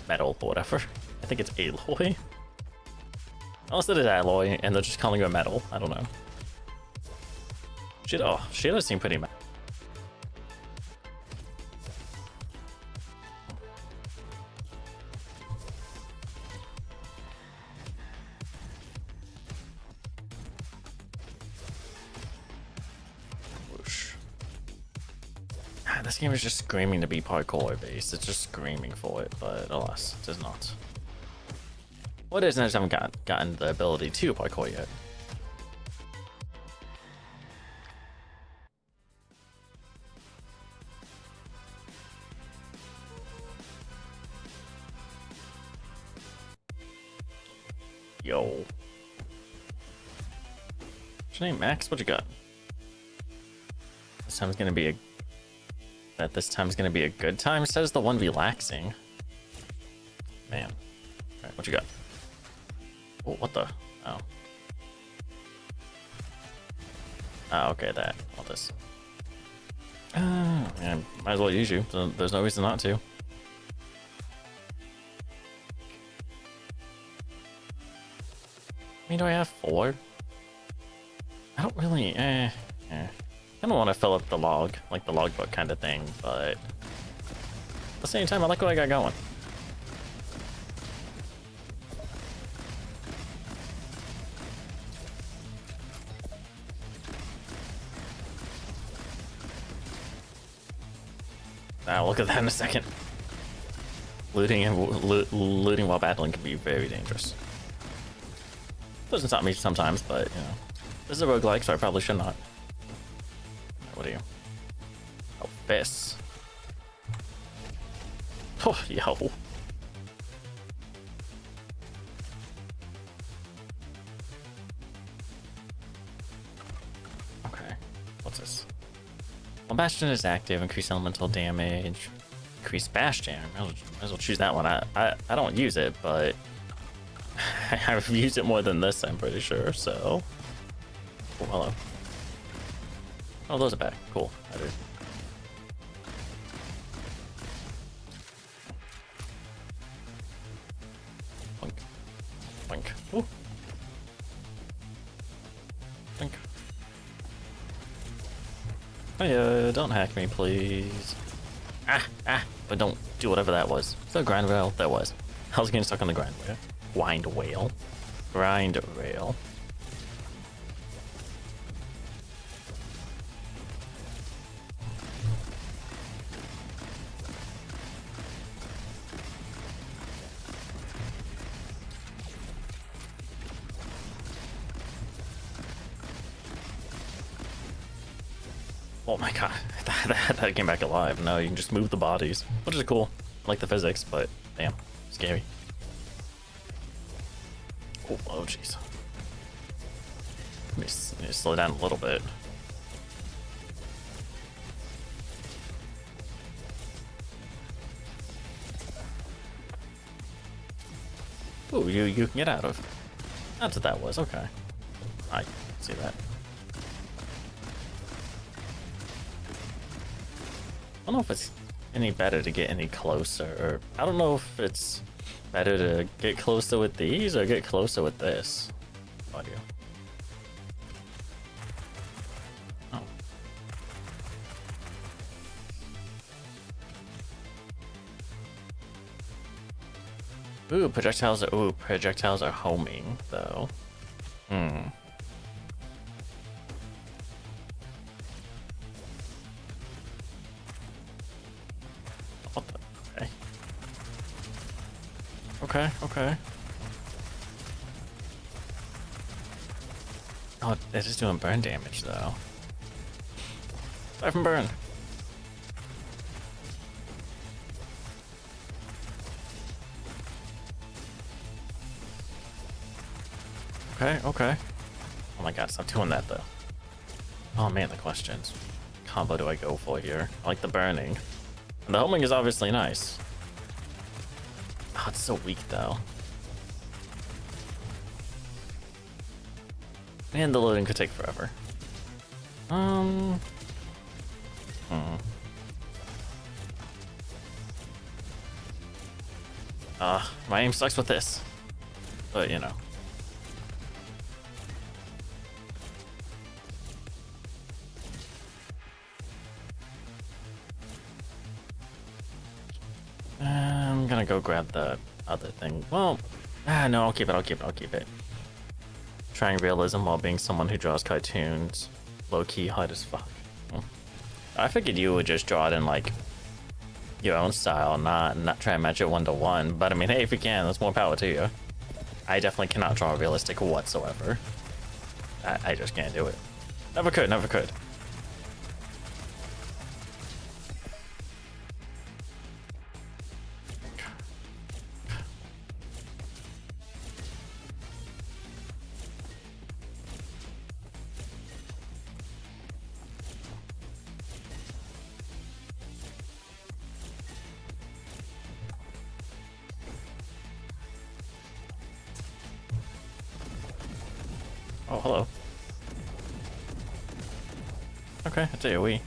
metal or whatever. I think it's Aloy. Unless it is Alloy and they're just calling her metal. I don't know. Shit, oh, she does seem pretty metal. This game is just screaming to be parkour based. It's just screaming for it, but alas, it is not. What is, I just haven't gotten the ability to parkour yet. Yo. What's your name, Max? What you got? This time's gonna be a... That this time's gonna be a good time? Says the one relaxing. Man. Alright, what you got? Oh, what the? Oh. Oh, okay, that. All this. Man, might as well use you. There's no reason not to. I mean, do I have 4? I don't really, I don't want to fill up the log, like the logbook kind of thing, but at the same time, I like what I got going. I'll look at that in a second. Looting while battling can be very dangerous. Doesn't stop me sometimes, but you know, this is a roguelike, so I probably should not. What are you? Oh, fists. Oh, yo. Okay, what's this? While Bastion is active, increase elemental damage, increase bash jam. Might as well choose that one. I don't use it, but I've used it more than this, I'm pretty sure, so. Oh, hello. Oh, those are back. Cool. I do. Blink. Blink. Ooh. Blink. Hey, don't hack me, please. But don't do whatever that was. Is that a grind rail? That was. I was getting stuck on the grind rail. Grind rail. Grind rail. Oh my god, that came back alive. No, you can just move the bodies, which is cool. I like the physics, but damn, scary. Oh jeez. Let me slow down a little bit. Ooh, you can get out of. That's what that was. Okay, I see that. I don't know if it's any better to get any closer. I don't know if it's better to get closer with these or get closer with this audio. Oh. Ooh, projectiles are homing though. What the? Okay. Oh, they're just doing burn damage though. Die from burn. Okay. Oh my god, stop doing that though. Oh man, the questions. What combo do I go for here? I like the burning. And the homing is obviously nice. Oh, it's so weak though. And the loading could take forever. My aim sucks with this. But you know. I'm gonna go grab the other thing. Well, no, I'll keep it. Trying realism while being someone who draws cartoons. Low-key hard as fuck. I figured you would just draw it in like your own style, not try and match it one-to-one. But I mean, hey, if you can, that's more power to you. I definitely cannot draw realistic whatsoever. I just can't do it. Never could. Oh, hello. Okay, that's AoE.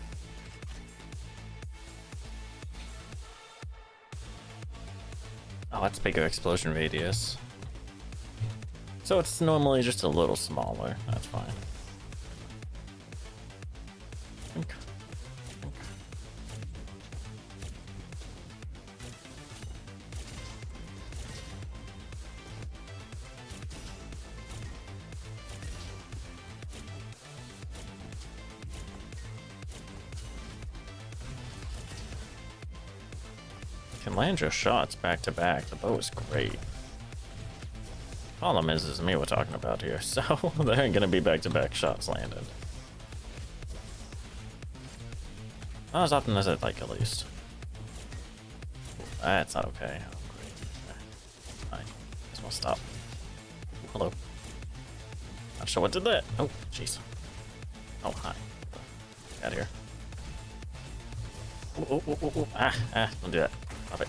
Oh, that's bigger explosion radius. So it's normally just a little smaller. That's fine. can land your shots back to back. The bow is great. Problem is me we're talking about here, so there ain't gonna be back-to-back shots landed. Not as often as I'd like, at least. That's not okay. Oh, great. Fine. Guess we'll stop. Hello. Not sure what did that. Oh, jeez. Oh, hi. Get out of here. Ooh. Don't do that. Stop it.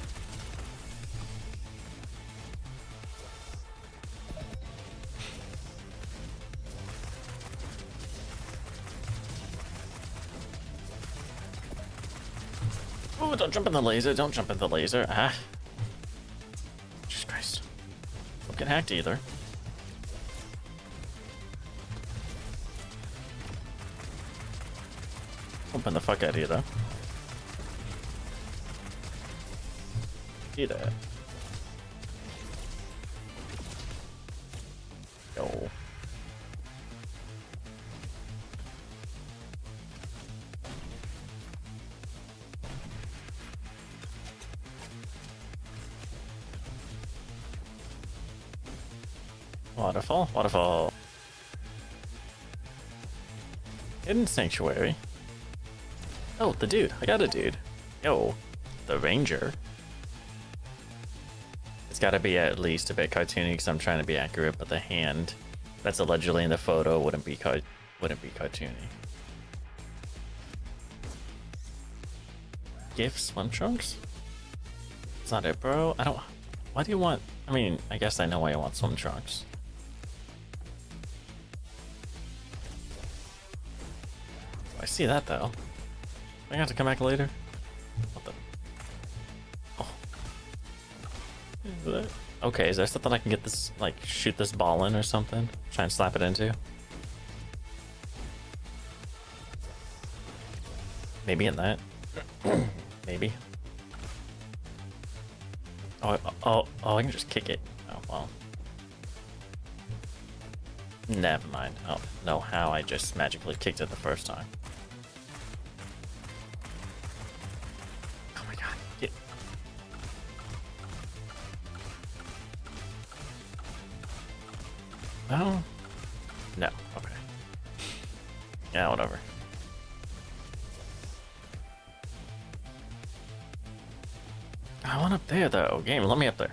Oh, don't jump in the laser. Don't jump in the laser. Jesus Christ. Don't get hacked either. Open the fuck out of you, though. See that. Yo. Waterfall. Hidden sanctuary. Oh, the dude. I got a dude. Yo, the ranger. It's got to be at least a bit cartoony because I'm trying to be accurate, but the hand that's allegedly in the photo wouldn't be cartoony. GIF swim trunks? It's not it, bro. I don't. Why do you want? I mean, I guess I know why you want swim trunks. I see that though. I have to come back later. What the? Oh. Okay, is there something I can get this, like, shoot this ball in or something? Try and slap it into? Maybe in that. Maybe. Oh, I can just kick it. Oh, well. Never mind. I don't know how I just magically kicked it the first time. Oh my god. Get... Oh. No. Okay. Yeah, whatever. I want up there though. Game, let me up there.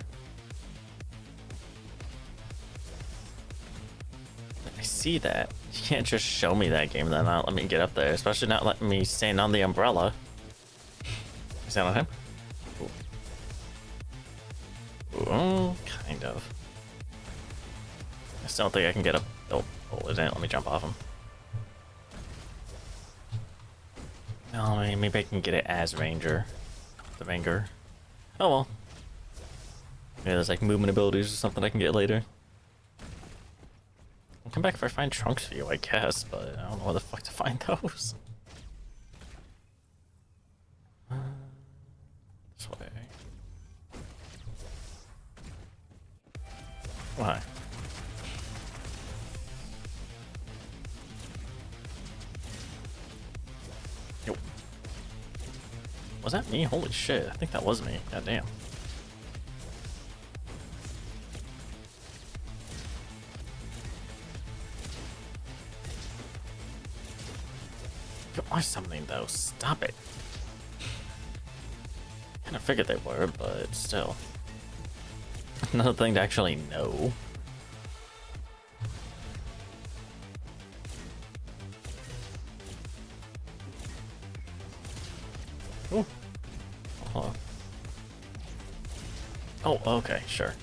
I see that. You can't just show me that game and then not let me get up there, especially not letting me stand on the umbrella. Is that on him? Ooh, kind of. I still don't think I can get up. Oh, it didn't let me jump off him. No, maybe I can get it as Ranger. The Ranger. Oh well. Maybe there's like movement abilities or something I can get later. I'll come back if I find trunks for you, I guess, but I don't know where the fuck to find those. This way. Why? Yo. Was that me? Holy shit, I think that was me. God damn. Why summoning though? Stop it. Kinda figured they were, but still. Another thing to actually know. Ooh. Oh. Oh, okay, sure.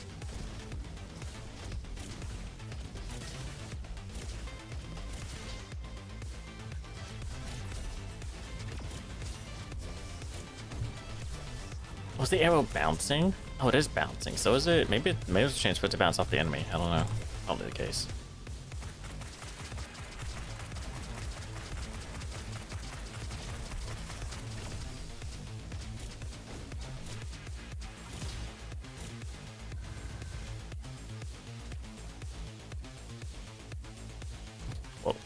Was the arrow bouncing? Oh, it is bouncing. So is it? Maybe there's a chance for it to bounce off the enemy. I don't know. Probably the case. Whoa.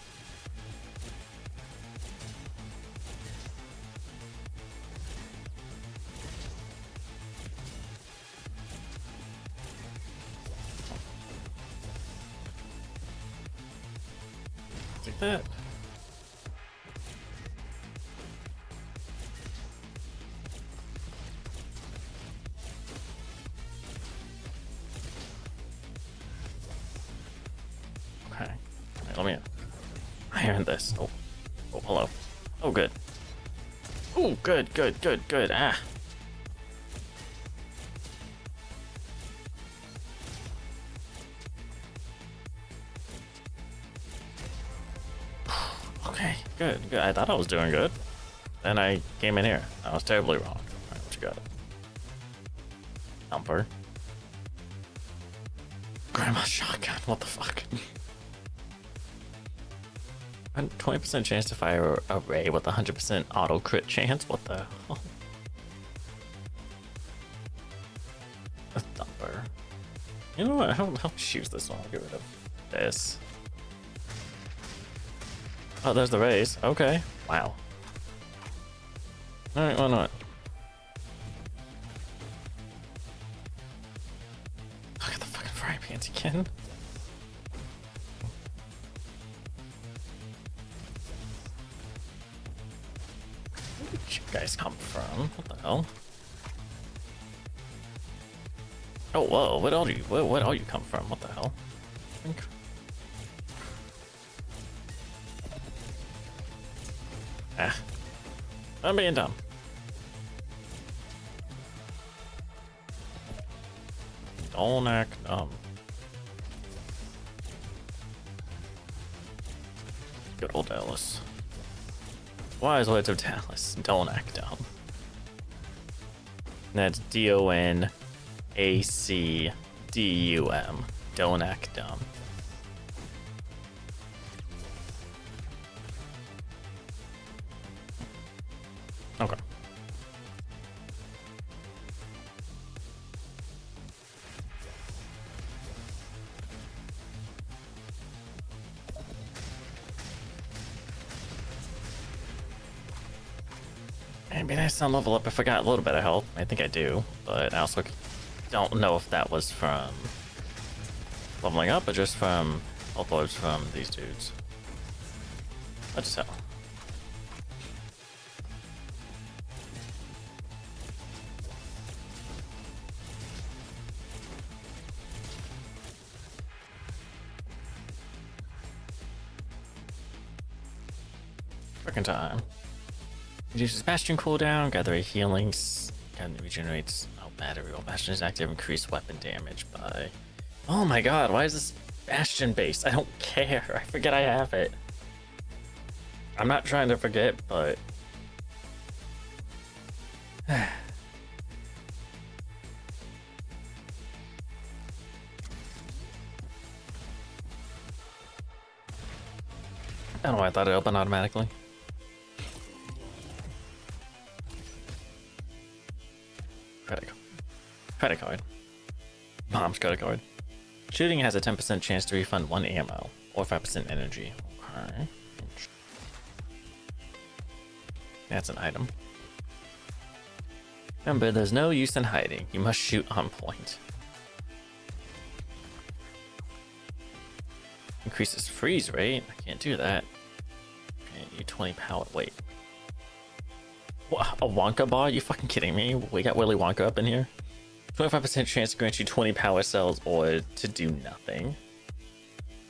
with it. Okay. Right, let me iron this. Oh, hello. Oh, good. Oh, good. Ah. Okay, good. I thought I was doing good. Then I came in here. I was terribly wrong. Alright, what you got? Thumper. Grandma's shotgun. What the fuck? 20% chance to fire a ray with 100% auto crit chance. What the hell? A thumper. You know what? How much use this one? I'll get rid of this. Oh, there's the rays. Okay. Wow. Alright, why not? Look at the fucking frying pans again. Where did you guys come from? What the hell? Oh, whoa. What all you come from? What the hell? Ah. I'm being dumb. Don't act dumb. Good old Dallas. Wise words of Dallas. Don't act dumb. That's DONACDUM. Don't act dumb. Okay. Maybe nice to level up if I got a little bit of health. I think I do, but I also don't know if that was from leveling up or just from uploads from these dudes. Let's tell. Freaking time. Reduces Bastion cooldown, gather a healing, and regenerates battery. While Bastion is active, increase weapon damage by. Oh my god, why is this Bastion based? I don't care. I forget I have it. I'm not trying to forget, but. I don't know why I thought it opened automatically. Credit card. Mom's credit card. Shooting has a 10% chance to refund 1 ammo or 5% energy. Okay. That's an item. Remember, there's no use in hiding. You must shoot on point. Increases freeze rate. I can't do that. Okay, you 20 power. Wait. What, a Wonka bar? You fucking kidding me? We got Willy Wonka up in here? 25% chance to grant you 20 power cells or to do nothing.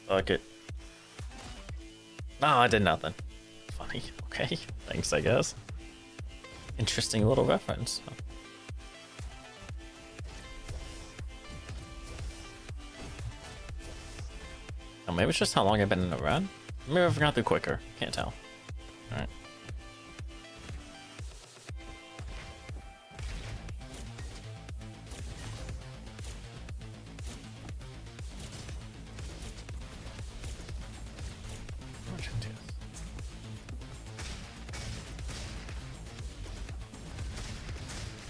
Fuck it. No, I did nothing. Funny. Okay. Thanks, I guess. Interesting little reference. Oh, maybe it's just how long I've been in a run. Maybe I've gone through quicker. Can't tell. Alright.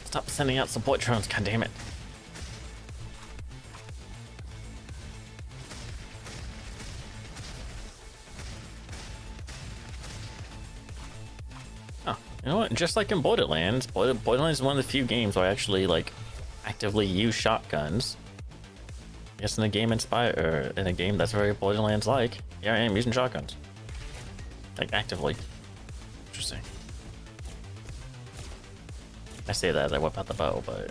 Stop sending out support drones, god damn it. Oh, you know what? Just like in Borderlands, Borderlands is one of the few games where I actually like actively use shotguns. I guess in a game in a game that's very Borderlands like, yeah, I am using shotguns. Like, actively. Interesting. I say that as I whip out the bow, but...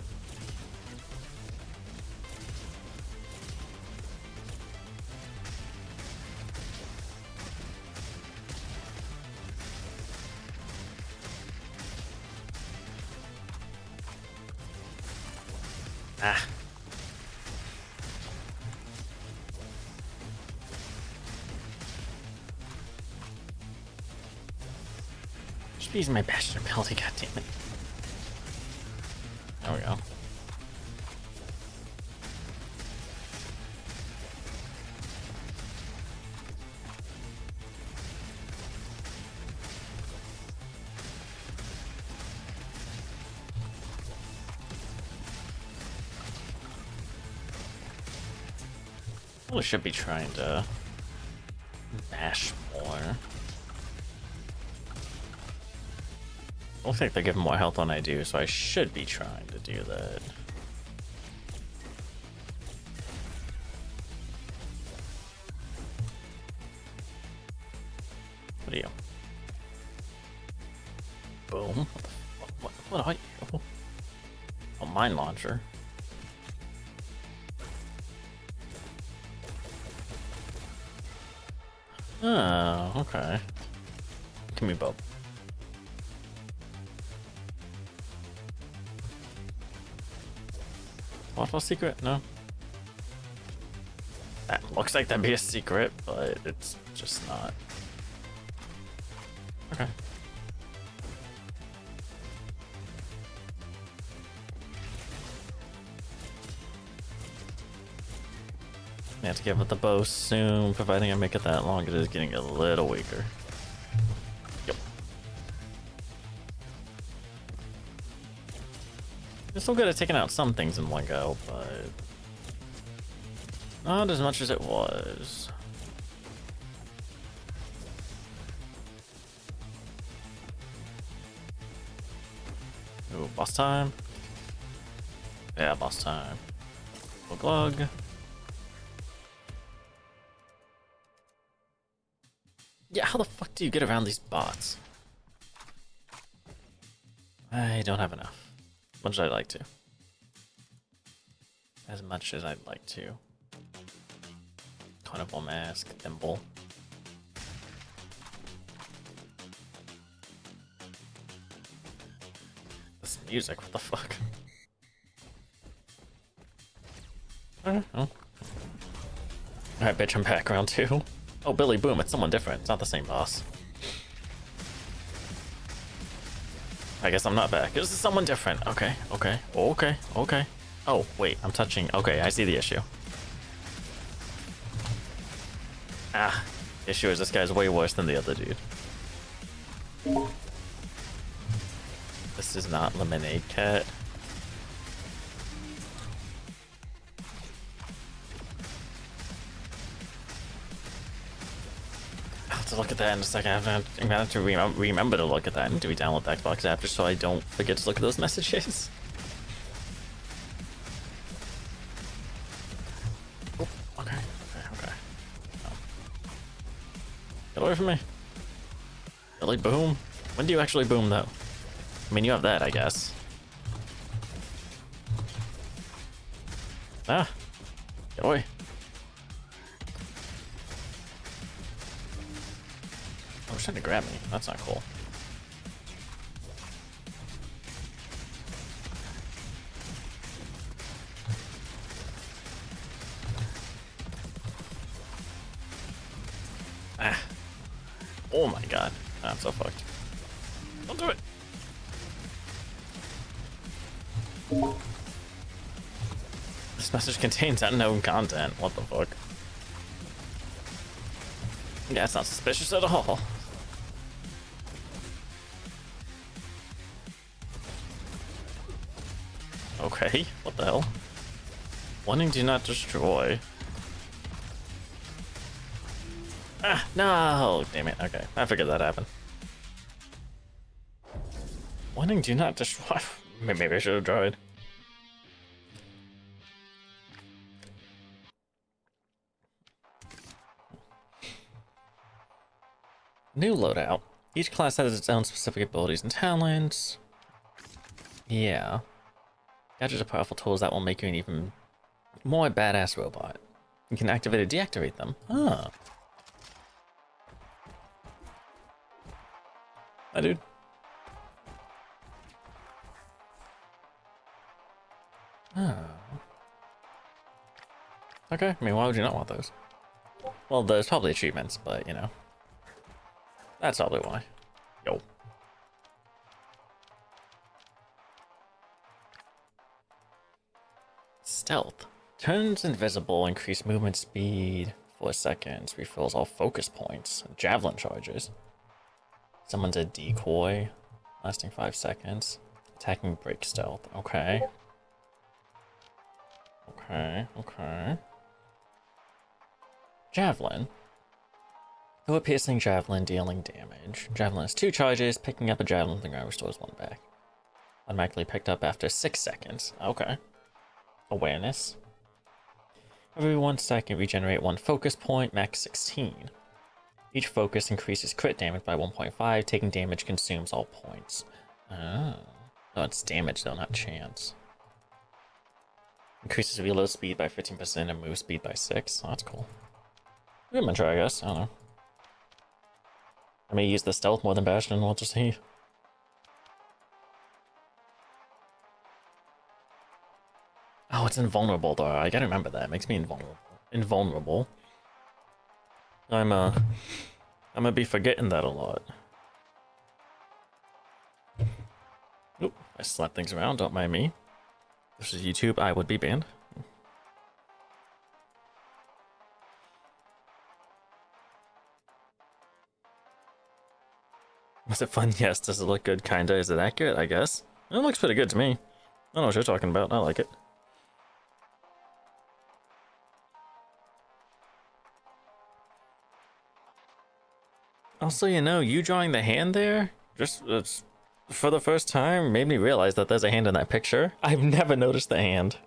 Ah. Should be using my bastard ability, goddammit. There we go. Probably should be trying to bash more. Looks like they give more health than I do, so I should be trying to do that. What are you? Boom. What are you? A mine launcher. Oh, okay. Give me both. Waterfall secret? No. That looks like that'd be a secret, but it's just not. Okay. I have to give it the bow soon, providing I make it that long. It is getting a little weaker. Yep. It's still good at taking out some things in one go, but not as much as it was. Ooh, boss time. Yeah, boss time. Glug. Yeah, how the fuck do you get around these bots? I don't have enough. As much as I'd like to. As much as I'd like to. Carnival mask, thimble. This music, what the fuck? Oh. Alright, bitch, I'm back round 2. Oh, Billy Boom, it's someone different. It's not the same boss. I guess I'm not back. This is someone different. Okay. Oh, wait, I'm touching. Okay, I see the issue. Ah, the issue is this guy's way worse than the other dude. This is not Lemonade Cat. To look at that in a second. I'm gonna have to remember to look at that. I need to re-download the Xbox app just so I don't forget to look at those messages. Oh, okay. Oh. Get away from me. Really boom? When do you actually boom though? I mean, you have that, I guess. Ah, get away. Oh, he's trying to grab me. That's not cool. Ah. Oh my god. I'm so fucked. Don't do it. This message contains unknown content. What the fuck? Yeah, it's not suspicious at all. Okay, what the hell? Wanting do not destroy. Ah, no! Damn it, okay. I figured that happened. Wanting do not destroy. Maybe I should have tried. new loadout. Each class has its own specific abilities and talents. Yeah. Gadgets are powerful tools that will make you an even more badass robot. You can activate or deactivate them. Ah. Hi, dude. Oh. Okay, I mean, why would you not want those? Well, there's probably achievements, but, you know. That's probably why. Yo. Stealth. Turns invisible, increase movement speed, 4 seconds, refills all focus points, javelin charges. Summons a decoy, lasting 5 seconds. Attacking break stealth. Okay. Okay. Javelin. Throw a piercing javelin, dealing damage. Javelin has 2 charges. Picking up a javelin from the ground restores 1 back. Automatically picked up after 6 seconds. Okay. Awareness. Every 1 second, regenerate 1 focus point, max 16. Each focus increases crit damage by 1.5. Taking damage consumes all points. Oh. No, it's damage though, not chance. Increases reload speed by 15% and move speed by 6. Oh, that's cool. I'm gonna try, I guess. I don't know. I may use the stealth more than Bastion, we'll just see. Oh, it's invulnerable though. I gotta remember that. It makes me invulnerable. I'm gonna be forgetting that a lot. Oop, I slap things around, don't mind me. If this is YouTube, I would be banned. Was it fun? Yes. Does it look good? Kinda. Is it accurate? I guess. It looks pretty good to me. I don't know what you're talking about. I like it. Also, you know, you drawing the hand there, just for the first time, made me realize that there's a hand in that picture. I've never noticed the hand.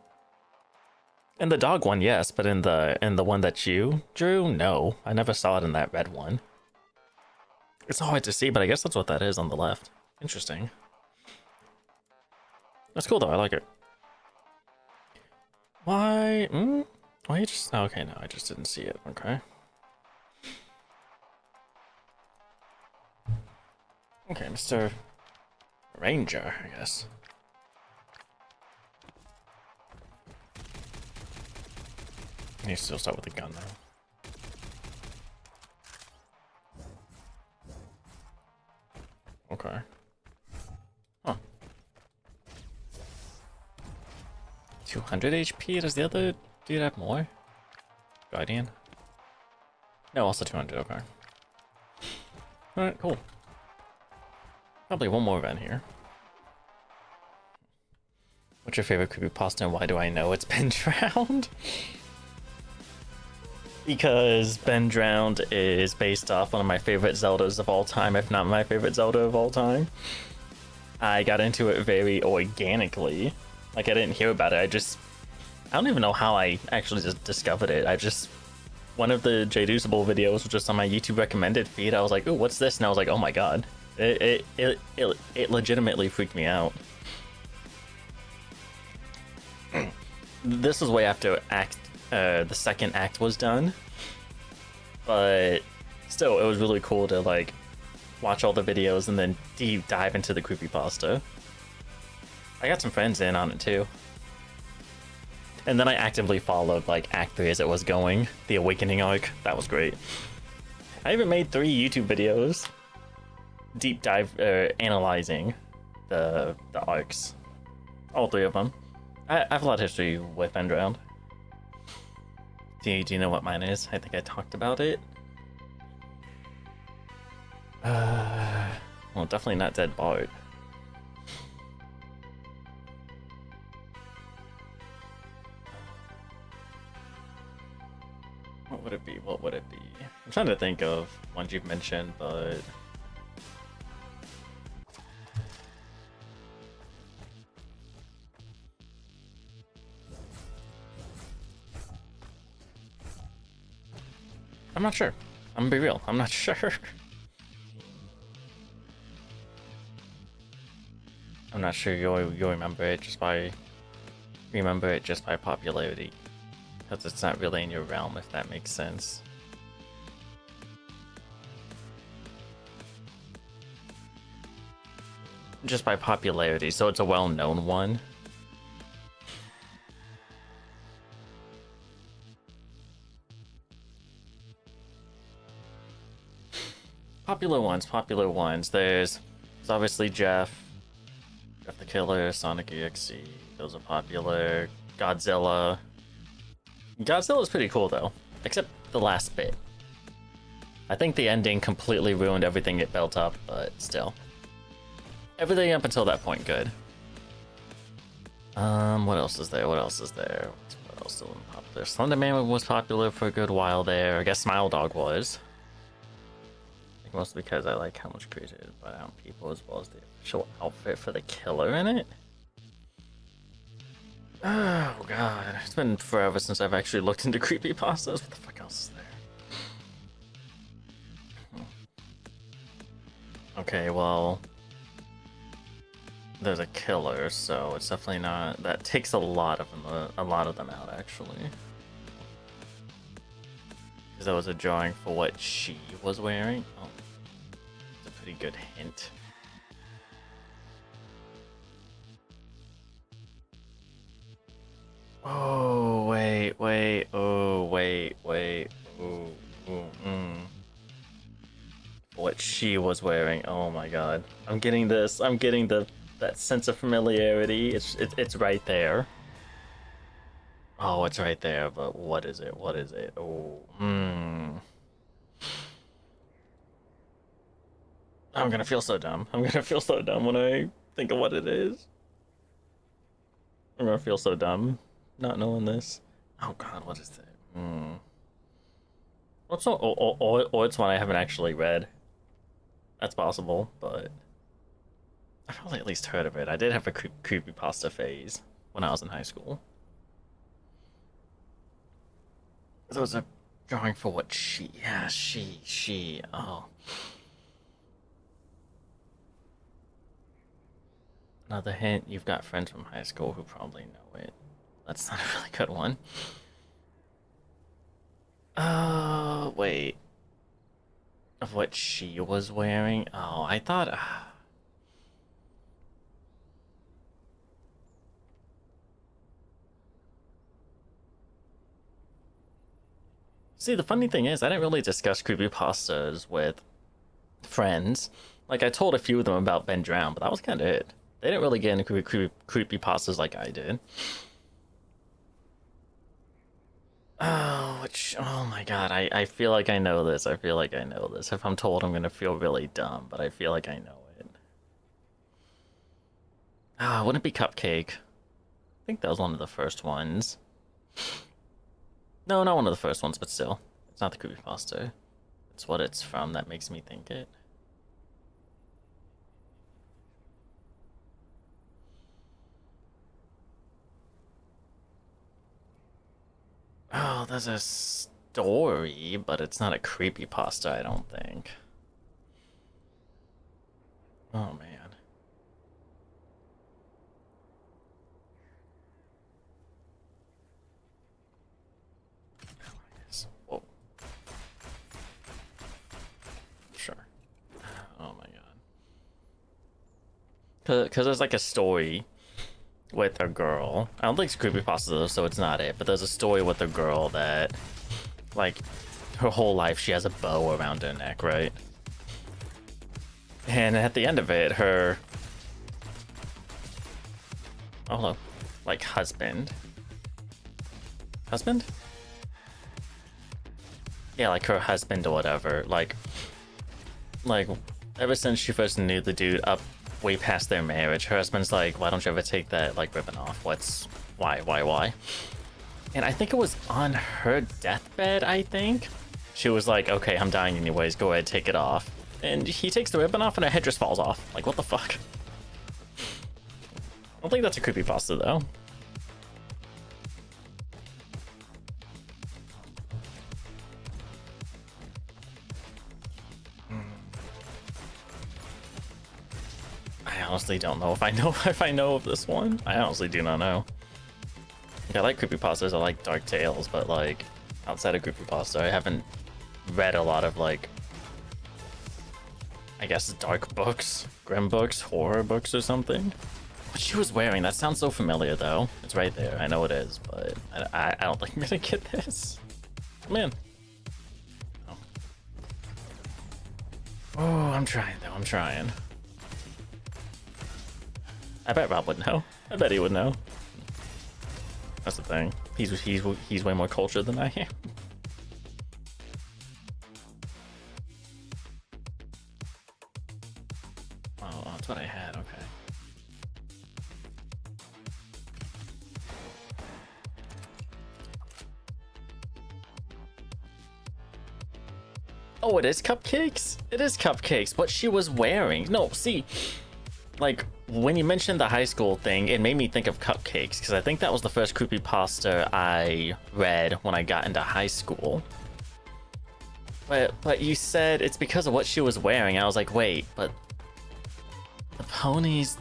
In the dog one, yes, but in the one that you drew, no. I never saw it in that red one. It's hard to see, but I guess that's what that is on the left. Interesting. That's cool though, I like it. Why? Why you just... Okay, no, I just didn't see it, okay. Okay, Mr. Ranger, I guess. I need to still start with the gun though. 200 HP? Does the other dude have more? Guardian? No, also 200, okay. Alright, cool. Probably one more event here. What's your favorite creepypasta and why do I know it's been drowned? Because Ben Drowned is based off one of my favorite Zeldas of all time, if not my favorite Zelda of all time. I got into it very organically. Like, I didn't hear about it, I don't even know how I actually just discovered it. One of the J-Deuceable videos was just on my YouTube recommended feed. I was like, ooh, what's this? And I was like, oh my god. It legitimately freaked me out. This was way after the second act was done, but still, it was really cool to like watch all the videos and then deep dive into the creepypasta. I got some friends in on it too, and then I actively followed like Act 3 as it was going, the Awakening arc. That was great. I even made 3 YouTube videos, deep dive analyzing the arcs, all 3 of them. I have a lot of history with Ben Drowned. Do you know what mine is? I think I talked about it. Well, definitely not Dead Bart. What would it be? What would it be? I'm trying to think of ones you've mentioned, but... I'm not sure. I'm gonna be real. I'm not sure. I'm not sure you'll remember it just by popularity, because it's not really in your realm, if that makes sense. Just by popularity, so it's a well-known one. Popular ones. There's obviously Jeff the Killer, Sonic EXE. Those are popular. Godzilla. Godzilla's pretty cool though, except the last bit. I think the ending completely ruined everything it built up, but still. Everything up until that point, good. What else is there? What else is still popular? Slender Man was popular for a good while there. I guess Smile Dog was. Mostly because I like how much created by people, as well as the official outfit for the killer in it. Oh god, it's been forever since I've actually looked into creepypastas. What the fuck else is there? Okay, well, there's a killer, so it's definitely not. That takes a lot of them out, actually. Because that was a drawing for what she was wearing. Oh. Pretty good hint. Oh wait. Oh wait. What she was wearing. Oh my god. I'm getting this. I'm getting that sense of familiarity. It's right there. Oh, it's right there. But what is it? What is it? Oh. I'm gonna feel so dumb. I'm gonna feel so dumb when I think of what it is. I'm gonna feel so dumb not knowing this. Oh god, what is it? What's so? Or it's one I haven't actually read. That's possible, but I've probably at least heard of it. I did have a creepypasta phase when I was in high school. There was a drawing for what she. Yeah, she. Oh. Another hint, you've got friends from high school who probably know it. That's not a really good one. Wait. Of what she was wearing? Oh, I thought... See, the funny thing is, I didn't really discuss creepypastas with friends. Like, I told a few of them about Ben Drown, but that was kind of it. They didn't really get into creepypastas like I did. Oh my god, I feel like I know this. I feel like I know this. If I'm told, I'm gonna feel really dumb, but I feel like I know it. Wouldn't it be Cupcake? I think that was one of the first ones. No, not one of the first ones, but still. It's not the creepypasta. It's what it's from that makes me think it. Oh, there's a story, but it's not a creepypasta, I don't think. Oh, man. Whoa. Sure. Oh, my god. Because there's like a story with a girl. I don't think it's creepypasta though, so it's not it. But there's a story with a girl that, like, her whole life she has a bow around her neck, right? And at the end of it, her, like husband, yeah, like her husband or whatever, like ever since she first knew the dude up way past their marriage, her husband's like, why don't you ever take that like ribbon off? Why? And I think it was on her deathbed, I think. She was like, okay, I'm dying anyways, go ahead, take it off. And he takes the ribbon off and her head just falls off. Like, what the fuck? I don't think that's a creepypasta though. honestly don't know if I know if I know of this one. I honestly do not know. Like, I like creepypastas, I like dark tales, but like outside of creepypasta, I haven't read a lot of like, I guess, dark books, grim books, horror books or something. What she was wearing, that sounds so familiar though. It's right there, I know it is, but I don't think I'm gonna get this. Come in. Oh, I'm trying though, I'm trying. I bet Rob would know. I bet he would know. That's the thing. He's way more cultured than I am. Oh, that's what I had. Okay. Oh, it is cupcakes? It is cupcakes. What she was wearing. No, see, like, when you mentioned the high school thing, it made me think of cupcakes, because I think that was the first creepypasta I read when I got into high school. But you said it's because of what she was wearing. I was like, wait, but the ponies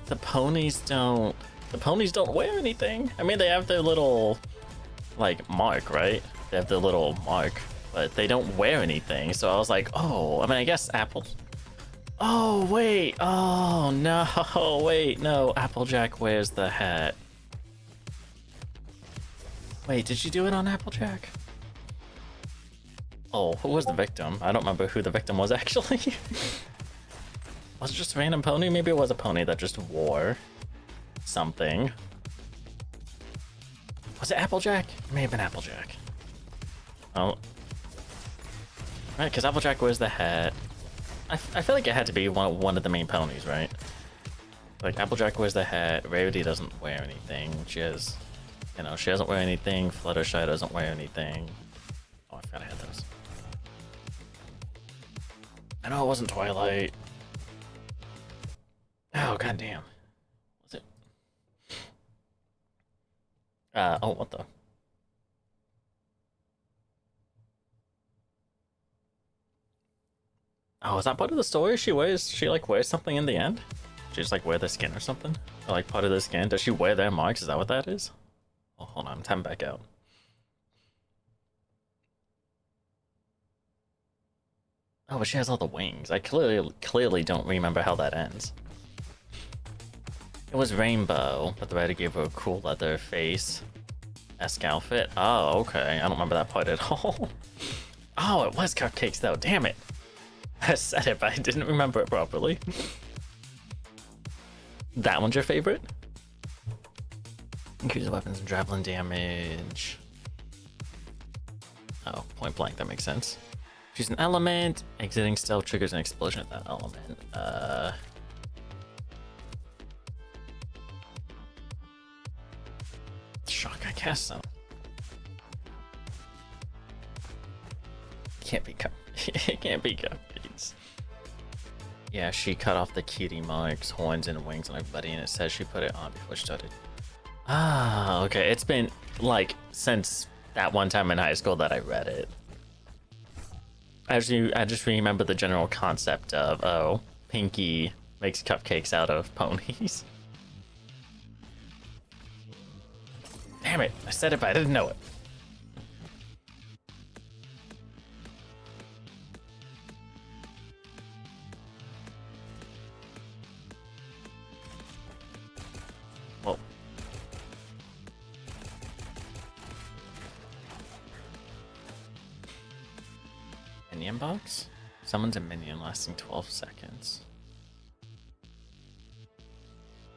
don't wear anything. I mean, they have their little, like, mark, right? They have their little mark, but they don't wear anything. So I was like, oh, I mean, I guess apples. Oh, wait. Oh, no. Wait, no. Applejack wears the hat. Wait, did you do it on Applejack? Oh, who was the victim? I don't remember who the victim was, actually. Was it just a random pony? Maybe it was a pony that just wore something. Was it Applejack? It may have been Applejack. Oh. Right, because Applejack wears the hat. I feel like it had to be one of the main ponies, right? Like, Applejack wears the hat, Rarity doesn't wear anything. She has, you know, she doesn't wear anything, Fluttershy doesn't wear anything. Oh, I forgot I had those. I know it wasn't Twilight. Oh, goddamn. Was it? Oh, what the? Oh, is that part of the story? She like wears something in the end? She just like wear their skin or something? Or like part of their skin? Does she wear their marks? Is that what that is? Oh, hold on, time back out. Oh, but she has all the wings. I clearly don't remember how that ends. It was Rainbow, but the writer gave her a cool leather face-esque outfit. Oh, okay. I don't remember that part at all. Oh, it was cupcakes though. Damn it. I said it, but I didn't remember it properly. That one's your favorite? Increase weapons and javelin damage. Oh, point blank, that makes sense. Choose an element. Exiting stealth triggers an explosion at that element. Shock, I guess so. Can't be it can't be cupcakes. Yeah, she cut off the cutie marks, horns, and wings on everybody, and it says she put it on before she started. Ah, okay. It's been like since that one time in high school that I read it. I just remember the general concept of, oh, Pinky makes cupcakes out of ponies. Damn it, I said it, but I didn't know it. Whoa. Minion box? Summons a minion lasting 12 seconds.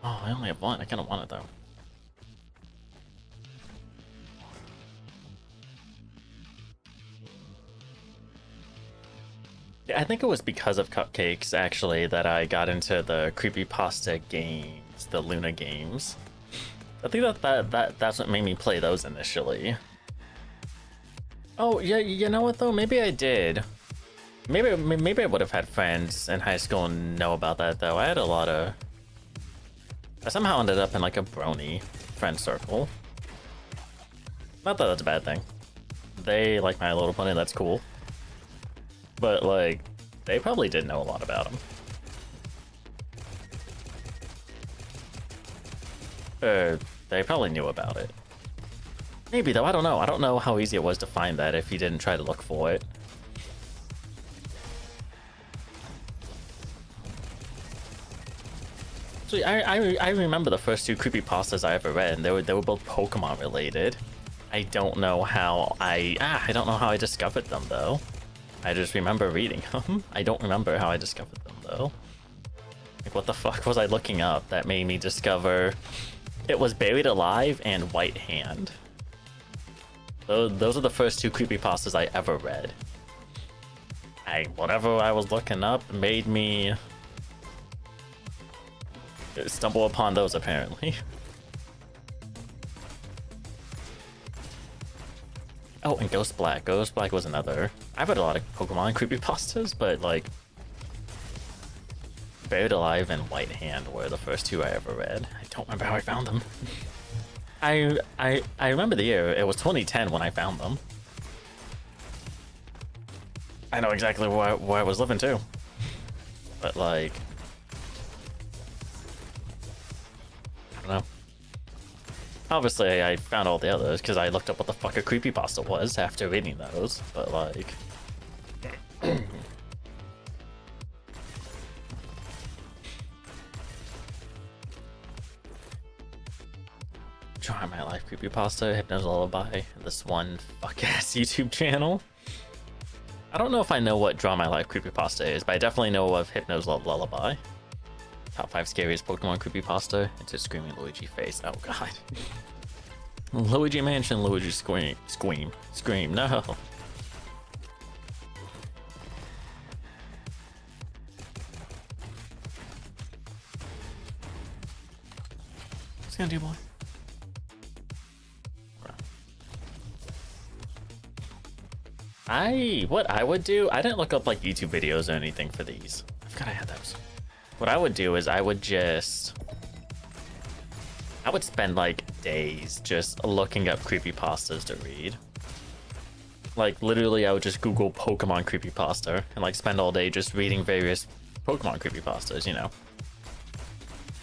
Oh, I only have one. I kind of want it though. Yeah, I think it was because of cupcakes actually that I got into the creepypasta games, the Luna games. I think that's what made me play those initially. Oh yeah, you know what though? Maybe I did. Maybe I would have had friends in high school and know about that though. I had a lot of. I somehow ended up in like a brony friend circle. Not that that's a bad thing. They like My Little Pony. That's cool. But like, they probably didn't know a lot about him. They probably knew about it. Maybe though, I don't know. I don't know how easy it was to find that if you didn't try to look for it. So I remember the first two creepypastas I ever read, and they were both Pokemon related. I don't know how I don't know how I discovered them though. I just remember reading them. I don't remember how I discovered them though. Like, what the fuck was I looking up that made me discover it was Buried Alive and White Hand? Those are the first two creepypastas I ever read. Whatever I was looking up made me stumble upon those, apparently. Oh, and Ghost Black. Ghost Black was another. I've read a lot of Pokemon creepypastas, but like Buried Alive and White Hand were the first two I ever read. I don't remember how I found them. I remember the year. It was 2010 when I found them. I know exactly where I was living too. But like, I don't know. Obviously, I found all the others because I looked up what the fuck a creepypasta was after reading those. But like, Try My Life creepypasta, Hypno's Lullaby, this one fuck ass YouTube channel. I don't know if I know what Draw My Life creepypasta is, but I definitely know of Hypno's Lullaby. Top 5 scariest Pokemon creepypasta. It's a screaming Luigi face. Oh god. Luigi Mansion, Luigi Scream, no. What's it gonna do, boy? What I would do, I didn't look up like YouTube videos or anything for these. I forgot I had those. What I would do is I would spend like days just looking up creepypastas to read. Like literally I would just Google Pokemon creepypasta and like spend all day just reading various Pokemon creepypastas, you know.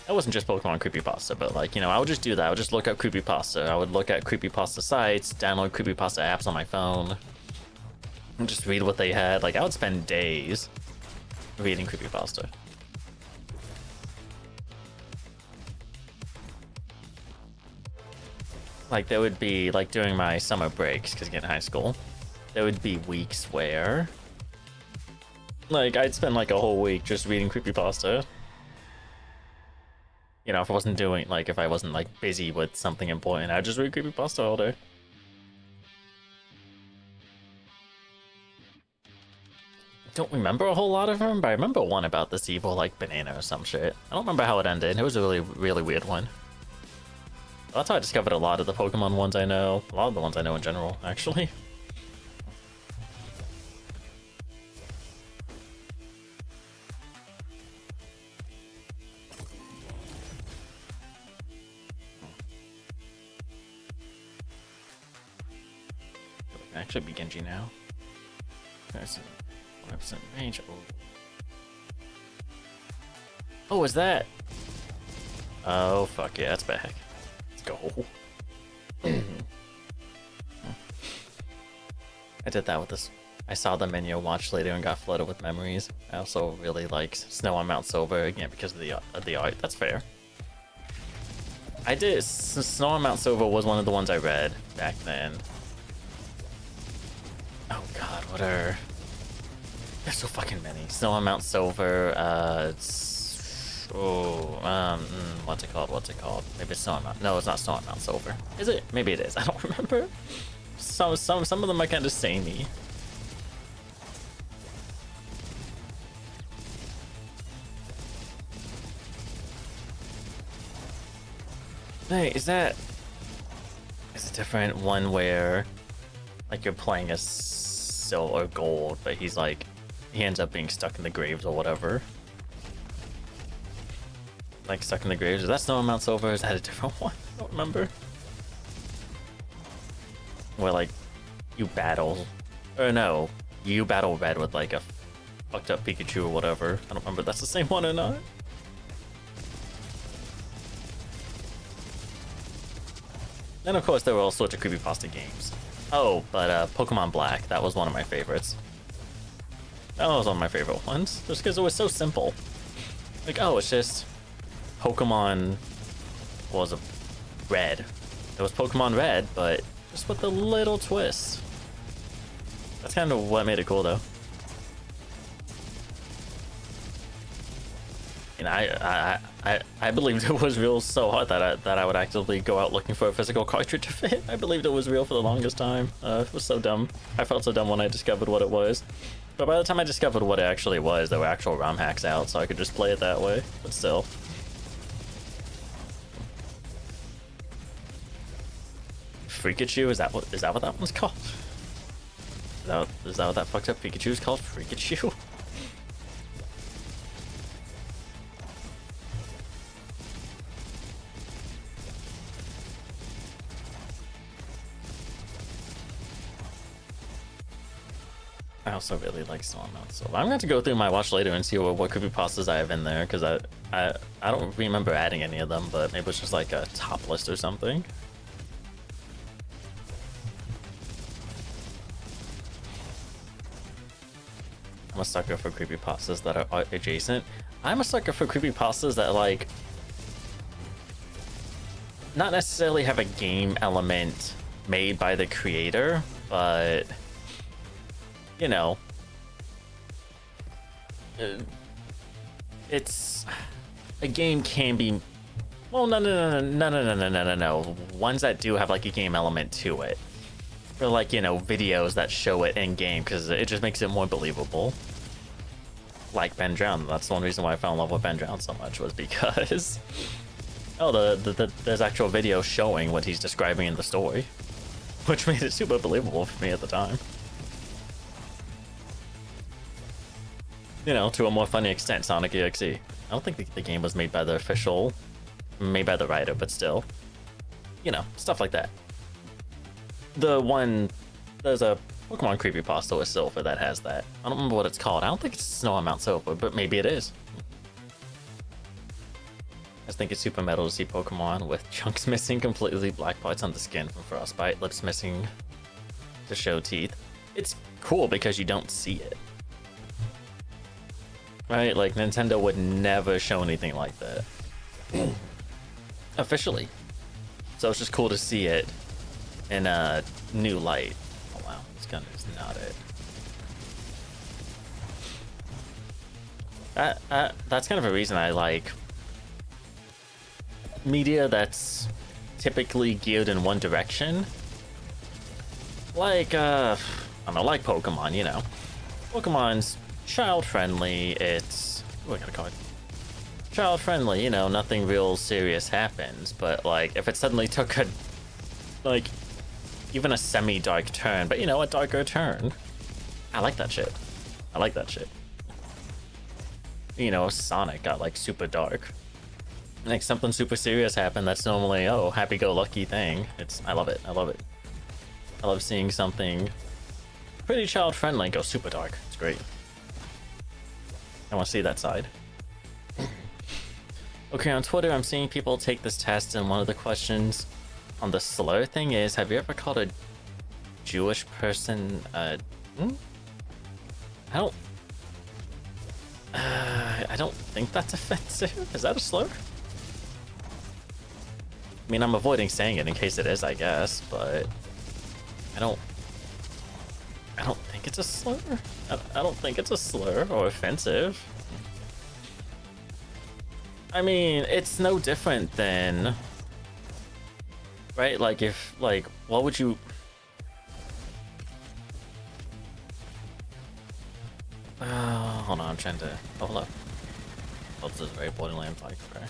It wasn't just Pokemon creepypasta, but like, you know, I would just do that. I would just look up creepypasta. I would look at creepypasta sites, download creepypasta apps on my phone, and just read what they had. Like, I would spend days reading creepypasta. Like, there would be, like, during my summer breaks, because again, high school, there would be weeks where, like, I'd spend, like, a whole week just reading creepypasta. You know, if I wasn't doing, like, if I wasn't, like, busy with something important, I'd just read creepypasta all day. Don't remember a whole lot of them, but I remember one about this evil, like, banana or some shit. I don't remember how it ended. It was a really, really weird one. That's how I discovered a lot of the Pokemon ones I know. A lot of the ones I know in general, actually. It can actually be Genji now. There's a 100% range. Oh, is that? Oh, fuck yeah, that's back. Go. I did that with this. I saw them in your watch later and got flooded with memories. I also really liked Snow on Mount Silver again because of the art. That's fair. I did. Snow on Mount Silver was one of the ones I read back then. Oh god, what are? There's so fucking many. Snow on Mount Silver. What's it called? What's it called? Maybe it's Snow on Mount. No, it's not Snow on Mount Silver. Is it? Maybe it is. I don't remember. Some of them are kind of samey. Hey, is it a different one where like you're playing as silver or gold, but he ends up being stuck in the graves or whatever? Like stuck in the graves. Is that Snow on Mount Silver? Is that a different one? I don't remember. Where like you battle, or no, you battle Red with like a fucked up Pikachu or whatever. I don't remember if that's the same one or not. And of course, there were all sorts of creepypasta games. Oh, but Pokemon Black, that was one of my favorites. That was one of my favorite ones, just because it was so simple. Like, oh, it's just Pokemon was a Red. It was Pokemon Red, but just with a little twist. That's kind of what made it cool, though. And I believed it was real so hard that I would actively go out looking for a physical cartridge of it. I believed it was real for the longest time. It was so dumb. I felt so dumb when I discovered what it was. But by the time I discovered what it actually was, there were actual ROM hacks out, so I could just play it that way. But still. Freakachu? Is that what that one's called? Is that what that fucked up Pikachu is called? Freakachu? I also really like Stormount, so I'm going to go through my watch later and see what creepypastas I have in there, because I don't remember adding any of them, but maybe it's just like a top list or something. I'm a sucker for creepypastas that are adjacent. I'm a sucker for creepypastas that, like, not necessarily have a game element made by the creator, but you know, it's a game can be, well, no. Ones that do have like a game element to it, or like, you know, videos that show it in game, because it just makes it more believable. Like Ben Drown. That's the one reason why I fell in love with Ben Drown so much, was because oh, there's actual video showing what he's describing in the story, which made it super believable for me at the time. You know, to a more funny extent, Sonic EXE. I don't think the game was made by the writer, but still. You know, stuff like that. There's a Pokemon creepypasta with Silpher that has that. I don't remember what it's called. I don't think it's Snow on Mount Silpher, but maybe it is. I just think it's super metal to see Pokemon with chunks missing completely, black parts on the skin from frostbite, lips missing to show teeth. It's cool because you don't see it. Right? Like, Nintendo would never show anything like that. Officially. So it's just cool to see it in a new light. Oh wow, this gun is not it. That's kind of a reason I like media that's typically geared in one direction. Like, I don't know, like Pokemon, you know. Pokemon's child-friendly, it's... what can I call it? Child-friendly, you know, nothing real serious happens, but, like, if it suddenly took a, like, even a semi-dark turn, but, you know, a darker turn, I like that shit. I like that shit. You know, Sonic got, like, super dark. Like, something super serious happened that's normally, oh, happy-go-lucky thing. I love it. I love it. I love seeing something pretty child-friendly go super dark. It's great. I want to see that side. Okay, on Twitter, I'm seeing people take this test, and one of the questions on the slur thing is, have you ever called a Jewish person, I don't think that's offensive. Is that a slur? I mean, I'm avoiding saying it in case it is, I guess, but I don't think it's a slur. I don't think it's a slur or offensive. I mean, it's no different than, right? Like, if, like, what would you... hold on, I'm trying to... hold up. Oh, this is very Borderlands like, okay.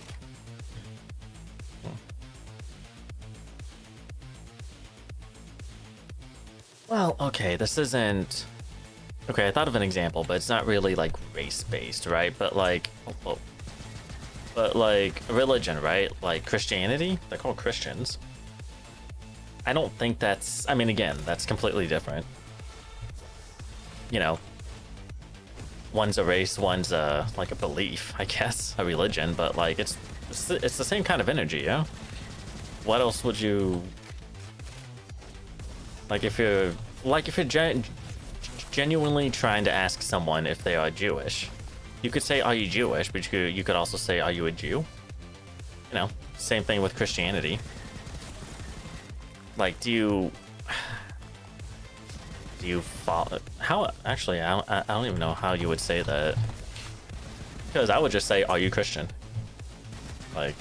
Well, okay, this isn't... okay, I thought of an example, but it's not really, like, race-based, right? But, like... but, like, religion, right? Like, Christianity? They're called Christians. I don't think that's... I mean, again, that's completely different. You know, one's a race, one's a, like, a belief, I guess, a religion, but, like, it's the same kind of energy, yeah? What else would you Like if you're genuinely trying to ask someone if they are Jewish, you could say, "Are you Jewish?" But you could also say, "Are you a Jew?" You know, same thing with Christianity. Like, do you follow? How actually? I don't even know how you would say that. Because I would just say, "Are you Christian?" Like,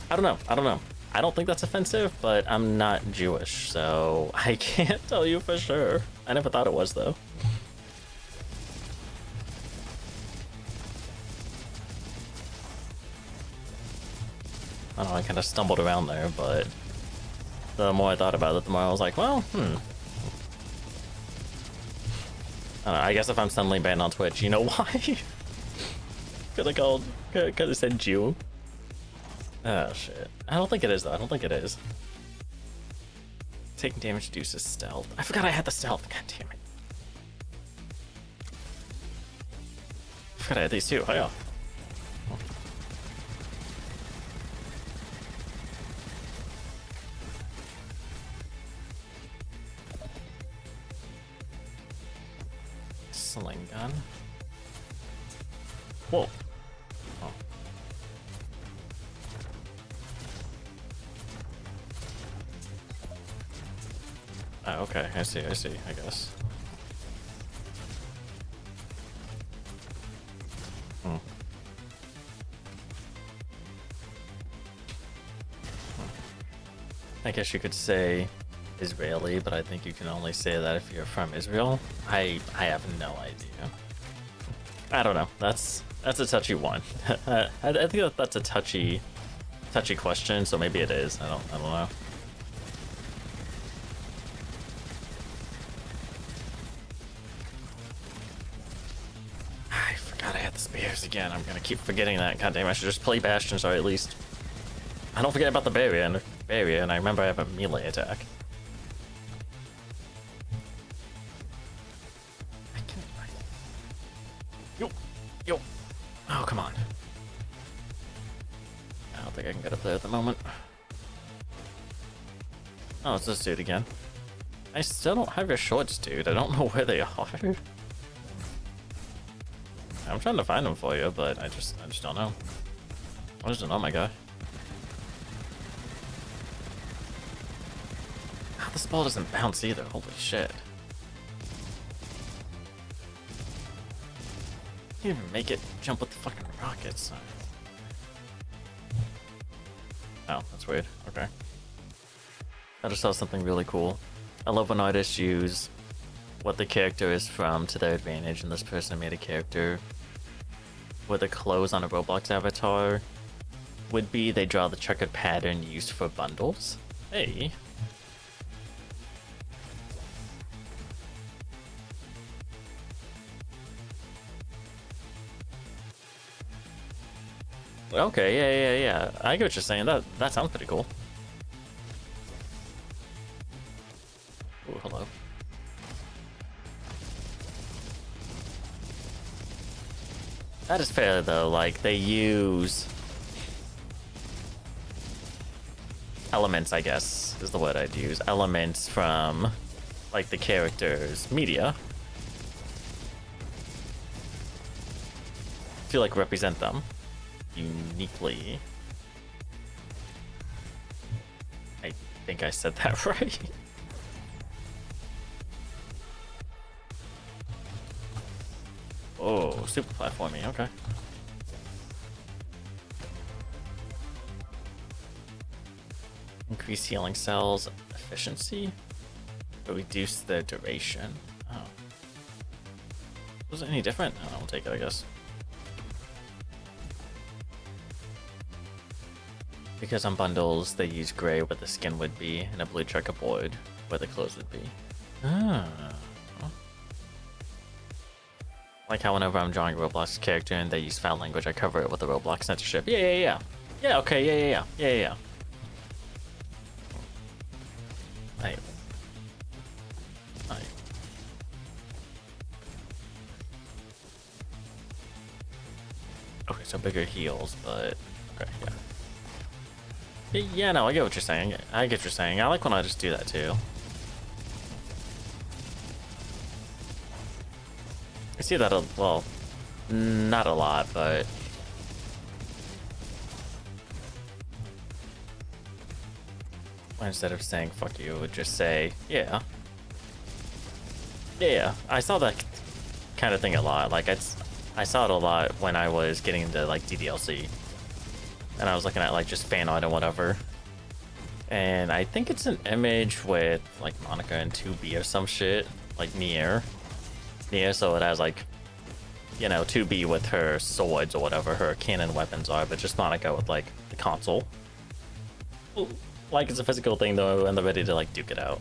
I don't know. I don't think that's offensive, but I'm not Jewish, so I can't tell you for sure. I never thought it was, though. I don't know, I kind of stumbled around there, but the more I thought about it, the more I was like, well, I don't know, I guess if I'm suddenly banned on Twitch, you know why? Because it said Jew. Oh, shit. I don't think it is, though. I don't think it is. Taking damage reduces stealth. I forgot I had the stealth. God damn it. I forgot I had these too. Oh, yeah. Sling gun. Whoa. Oh. Oh, okay. I see, I guess. I guess you could say Israeli, but I think you can only say that if you're from Israel. I have no idea. I don't know. That's a touchy one. I think that's a touchy question. So maybe it is. I don't know. I forgot I had the spears again. I'm gonna keep forgetting that. God damn! I should just play Bastion, so at least I don't forget about the barrier, and I remember I have a melee attack. Yo. Oh, come on. I don't think I can get up there at the moment. Oh, it's this dude again. I still don't have your shorts, dude. I don't know where they are. I'm trying to find them for you, but I just don't know. I just don't know, my guy. Oh, this ball doesn't bounce either. Holy shit. Can't even make it jump with the fucking rockets. Oh, that's weird. Okay. I just saw something really cool. I love when artists use what the character is from to their advantage, and this person made a character where the clothes on a Roblox avatar would be they draw the checkered pattern used for bundles. Hey. Okay, yeah. I get what you're saying. That sounds pretty cool. Ooh, hello. That is fair though, like they use elements, I guess is the word I'd use. Elements from like the character's media. To like represent them uniquely. I think I said that right. Oh, super platforming, okay. Increase healing cells efficiency, but reduce the duration. Oh. Was it any different? Oh, I'll take it, I guess. Because on bundles, they use gray where the skin would be, and a blue checkerboard where the clothes would be. Ah. Like how whenever I'm drawing a Roblox character and they use foul language, I cover it with a Roblox censorship. Yeah. Yeah, okay, yeah. Right. Okay, so bigger heals, but okay, yeah. Yeah, no, I get what you're saying. I get what you're saying. I like when I just do that too. I see that well, not a lot, but instead of saying fuck you, it would just say, yeah. Yeah, I saw that kind of thing a lot. Like, I saw it a lot when I was getting into, like, DDLC. And I was looking at, like, just fan art and whatever. And I think it's an image with, like, Monica and 2B or some shit. Like, Nier. So it has, like, you know, 2B with her swords or whatever her cannon weapons are, but just Monica with, like, the console. Like, it's a physical thing, though, and they're ready to, like, duke it out.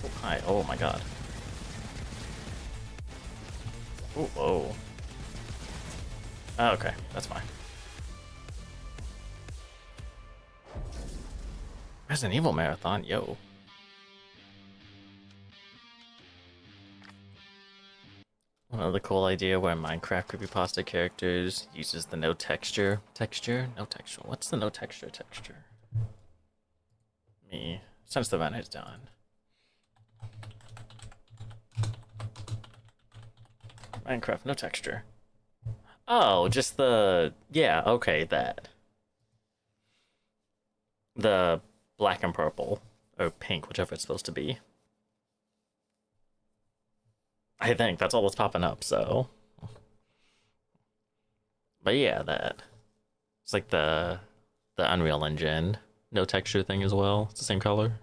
Oh, hi. Oh, my God. Ooh, whoa. Oh, okay, that's fine. Resident Evil Marathon, yo. Another cool idea where Minecraft creepypasta characters uses the no texture. No texture. What's the no texture texture? Me. Since the event is done. Minecraft, no texture. Oh, just the... Yeah, okay, that. The black and purple. Or pink, whichever it's supposed to be. I think that's all that's popping up, so... But yeah, that. It's like the Unreal Engine no texture thing as well. It's the same color.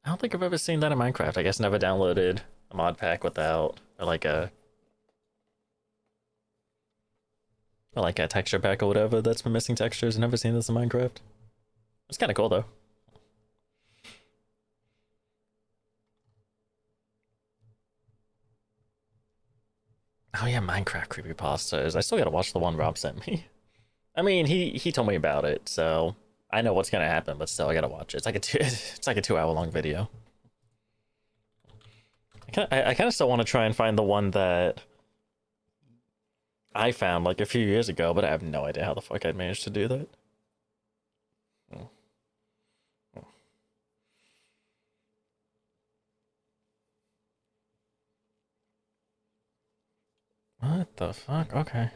I don't think I've ever seen that in Minecraft. I guess never downloaded a mod pack without, or like a texture pack or whatever that's been missing textures. I've never seen this in Minecraft. It's kind of cool though. Oh yeah, Minecraft creepypastas. I still gotta watch the one Rob sent me. I mean, he told me about it, so I know what's gonna happen, but still I gotta watch it. It's like it's like a 2 hour long video. I kind of still want to try and find the one that I found like a few years ago, but I have no idea how the fuck I'd managed to do that. What the fuck? Okay.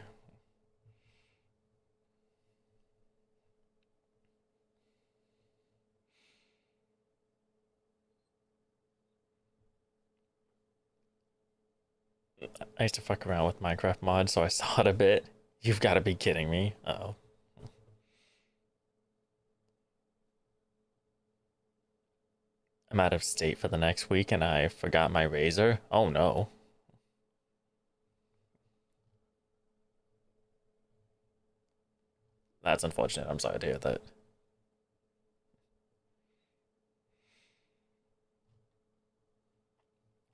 I used to fuck around with Minecraft mods, so I saw it a bit. You've got to be kidding me. Uh-oh. I'm out of state for the next week and I forgot my razor. Oh no. That's unfortunate. I'm sorry to hear that.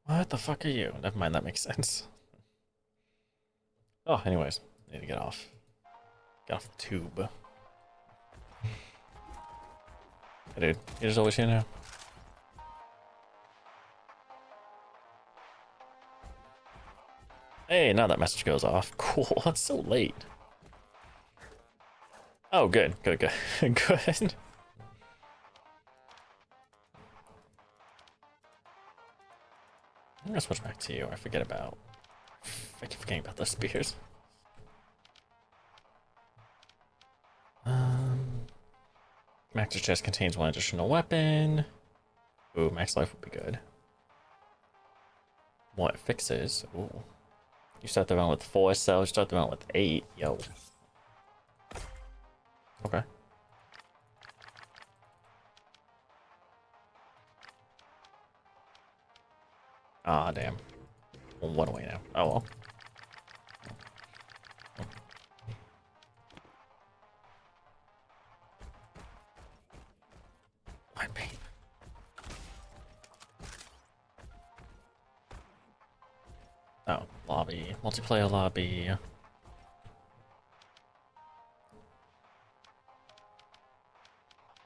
What the fuck are you? Never mind, that makes sense. Oh, anyways, need to get off. Get off the tube. Hey, dude, you just always here now. Hey, now that message goes off. Cool, it's so late. Oh, good, good, good, good. I'm gonna switch back to you. I forget about. I keep forgetting about the spears. Max's chest contains one additional weapon. Ooh, max life would be good. What fixes? Ooh. You start the round with 4 cells, you start the round with 8. Yo. Okay. Ah, damn. Well, one away now. Oh well. My pain. Oh, lobby. Multiplayer lobby.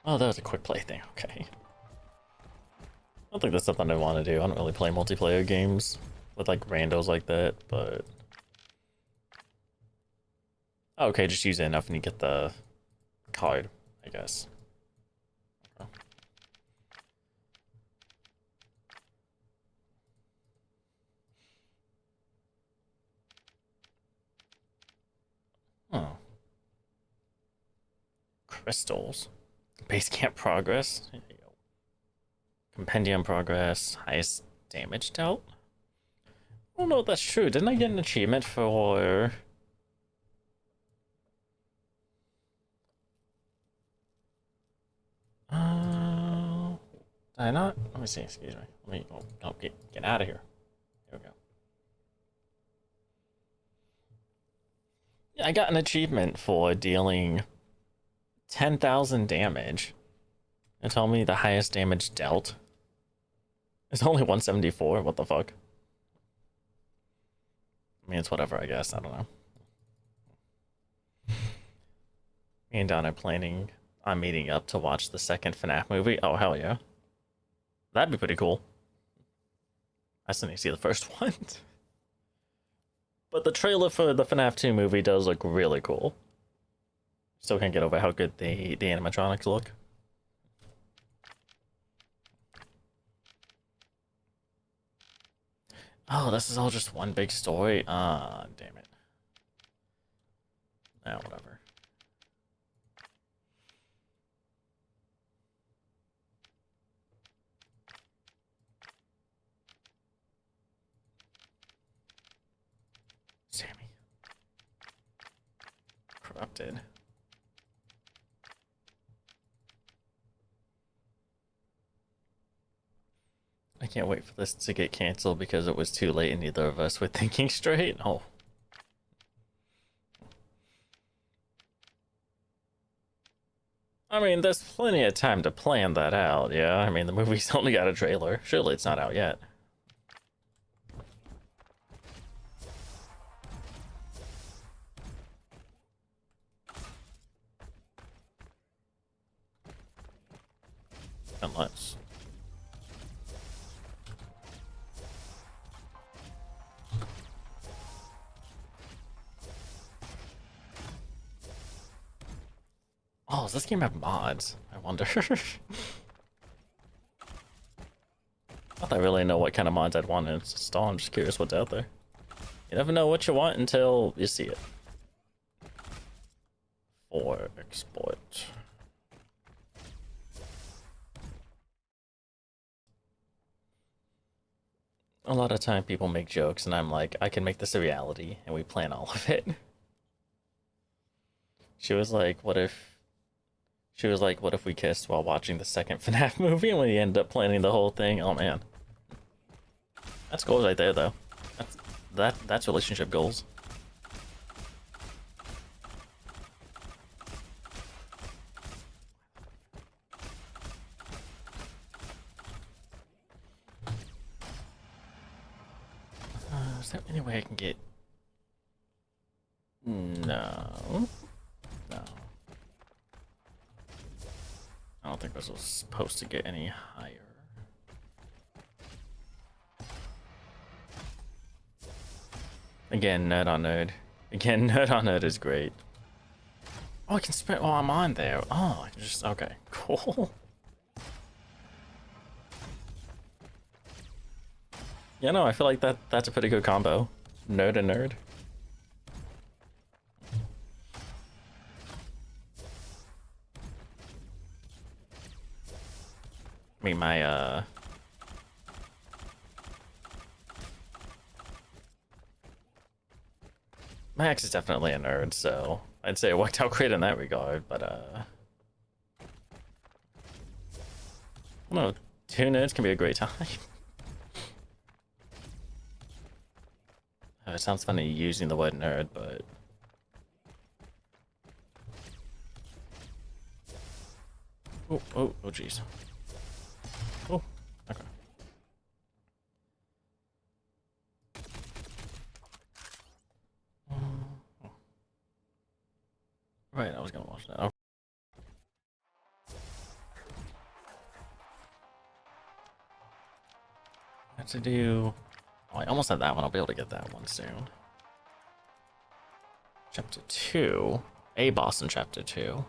Oh, that was a quick play thing. Okay. don't think that's something I want to do. I don't really play multiplayer games with like randos like that, but oh, okay, just use it enough and you get the card, I guess. Okay. Oh, crystals, base camp progress, compendium progress, highest damage dealt. I don't know if that's true. Didn't I get an achievement for? Did I not? Let me see. Excuse me. Let me. Oh, no, get out of here. Here we go. Yeah, I got an achievement for dealing 10,000 damage. It told me the highest damage dealt is only 174. What the fuck? I mean, it's whatever. I guess. I don't know. Me and Don are planning on meeting up to watch the second FNAF movie. Oh hell yeah, that'd be pretty cool. I still need to see the first one. But the trailer for the FNAF 2 movie does look really cool. Still can't get over how good the animatronics look. Oh, this is all just one big story? Ah, damn it. Ah, whatever. Sammy. Corrupted. I can't wait for this to get canceled because it was too late and neither of us were thinking straight. Oh. I mean, there's plenty of time to plan that out, yeah? I mean, the movie's only got a trailer. Surely it's not out yet. Unless... Oh, does this game have mods? I wonder. Not that I really know what kind of mods I'd want to install. I'm just curious what's out there. You never know what you want until you see it. For export. A lot of time people make jokes and I'm like, I can make this a reality, and we plan all of it. She was like, what if... She was like, what if we kissed while watching the second FNAF movie and we end up planning the whole thing? Oh man. That's goals right there though. That's relationship goals. Is there any way I can get... No. No. I don't think this was supposed to get any higher. Again, nerd on nerd. Again, nerd on nerd is great. Oh, I can sprint while I'm on there. Oh, I can just... Okay, cool. Yeah, no, I feel like that's a pretty good combo. Nerd and nerd. I mean, my ex is definitely a nerd, so I'd say it worked out great in that regard, but no, two nerds can be a great time. It sounds funny using the word nerd, but... Oh, jeez. Oh, okay. Right, I was gonna watch that. Okay. I have to do... Oh, I almost had that one. I'll be able to get that one soon. Chapter 2. A boss in Chapter 2.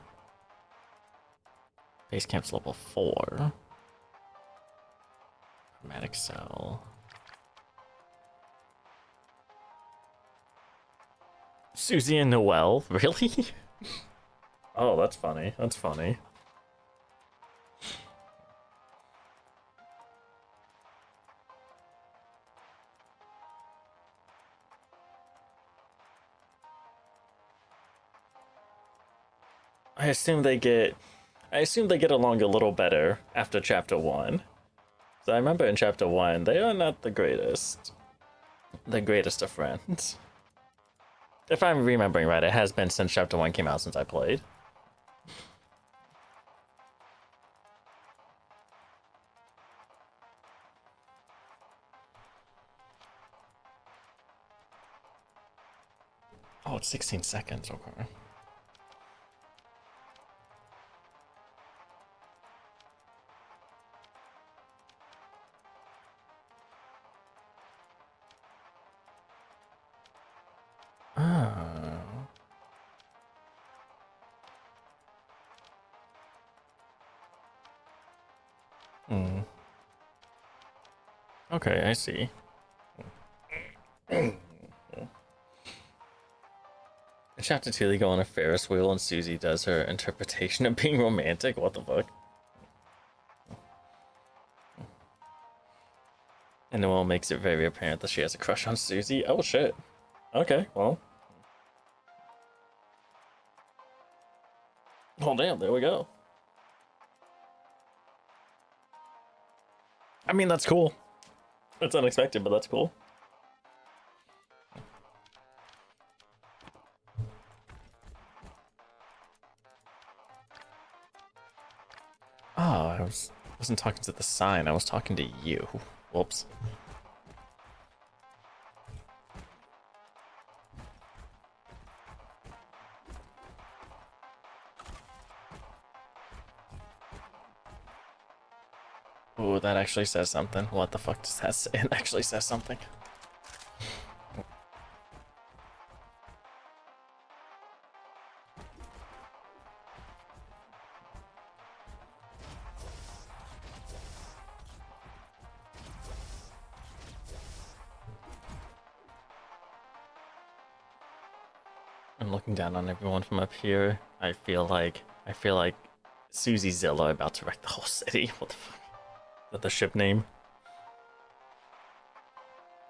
Base camp's level 4. Chromatic cell. Susie and Noelle? Really? Oh, that's funny. That's funny. I assume they get along a little better after chapter 1. So I remember in chapter 1, they are not the greatest of friends. If I'm remembering right, it has been since chapter 1 came out since I played. Oh, it's 16 seconds, okay. Oh. Hmm. Okay, I see. In chapter 2, they go on a Ferris wheel and Susie does her interpretation of being romantic. What the fuck? And Noelle makes it very apparent that she has a crush on Susie. Oh shit. Okay, well. Oh damn, there we go. I mean, that's cool. It's unexpected, but that's cool. Oh, wasn't talking to the sign, I was talking to you. Whoops. Ooh, that actually says something. What the fuck does that say? It actually says something. I'm looking down on everyone from up here. I feel like Susie Zilla about to wreck the whole city. What the fuck? Is that the ship name?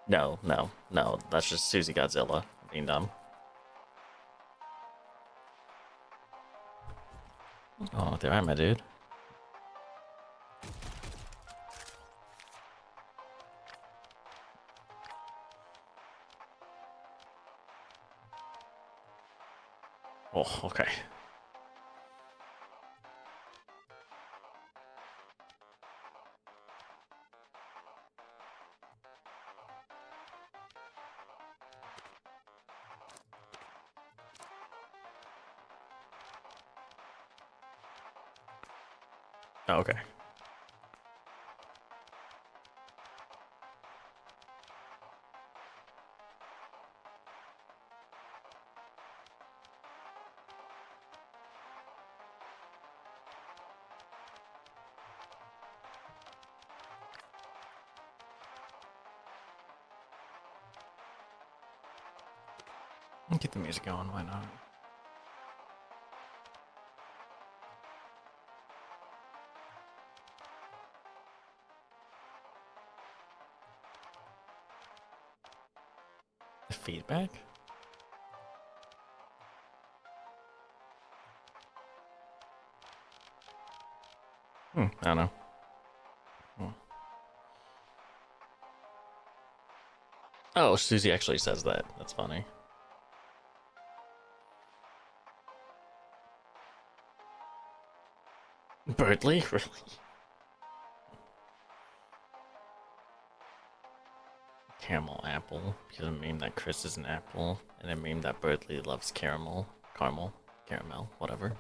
No, no, no. That's just Susie Godzilla being dumb. Oh, there am I, dude. Oh, okay. Oh, okay. Get the music going, why not? The feedback? I don't know. Oh, Susie actually says that. That's funny. Birdly? Really? Caramel apple. Because it meme that Chris is an apple. And it meme that Birdly loves caramel. Caramel, whatever.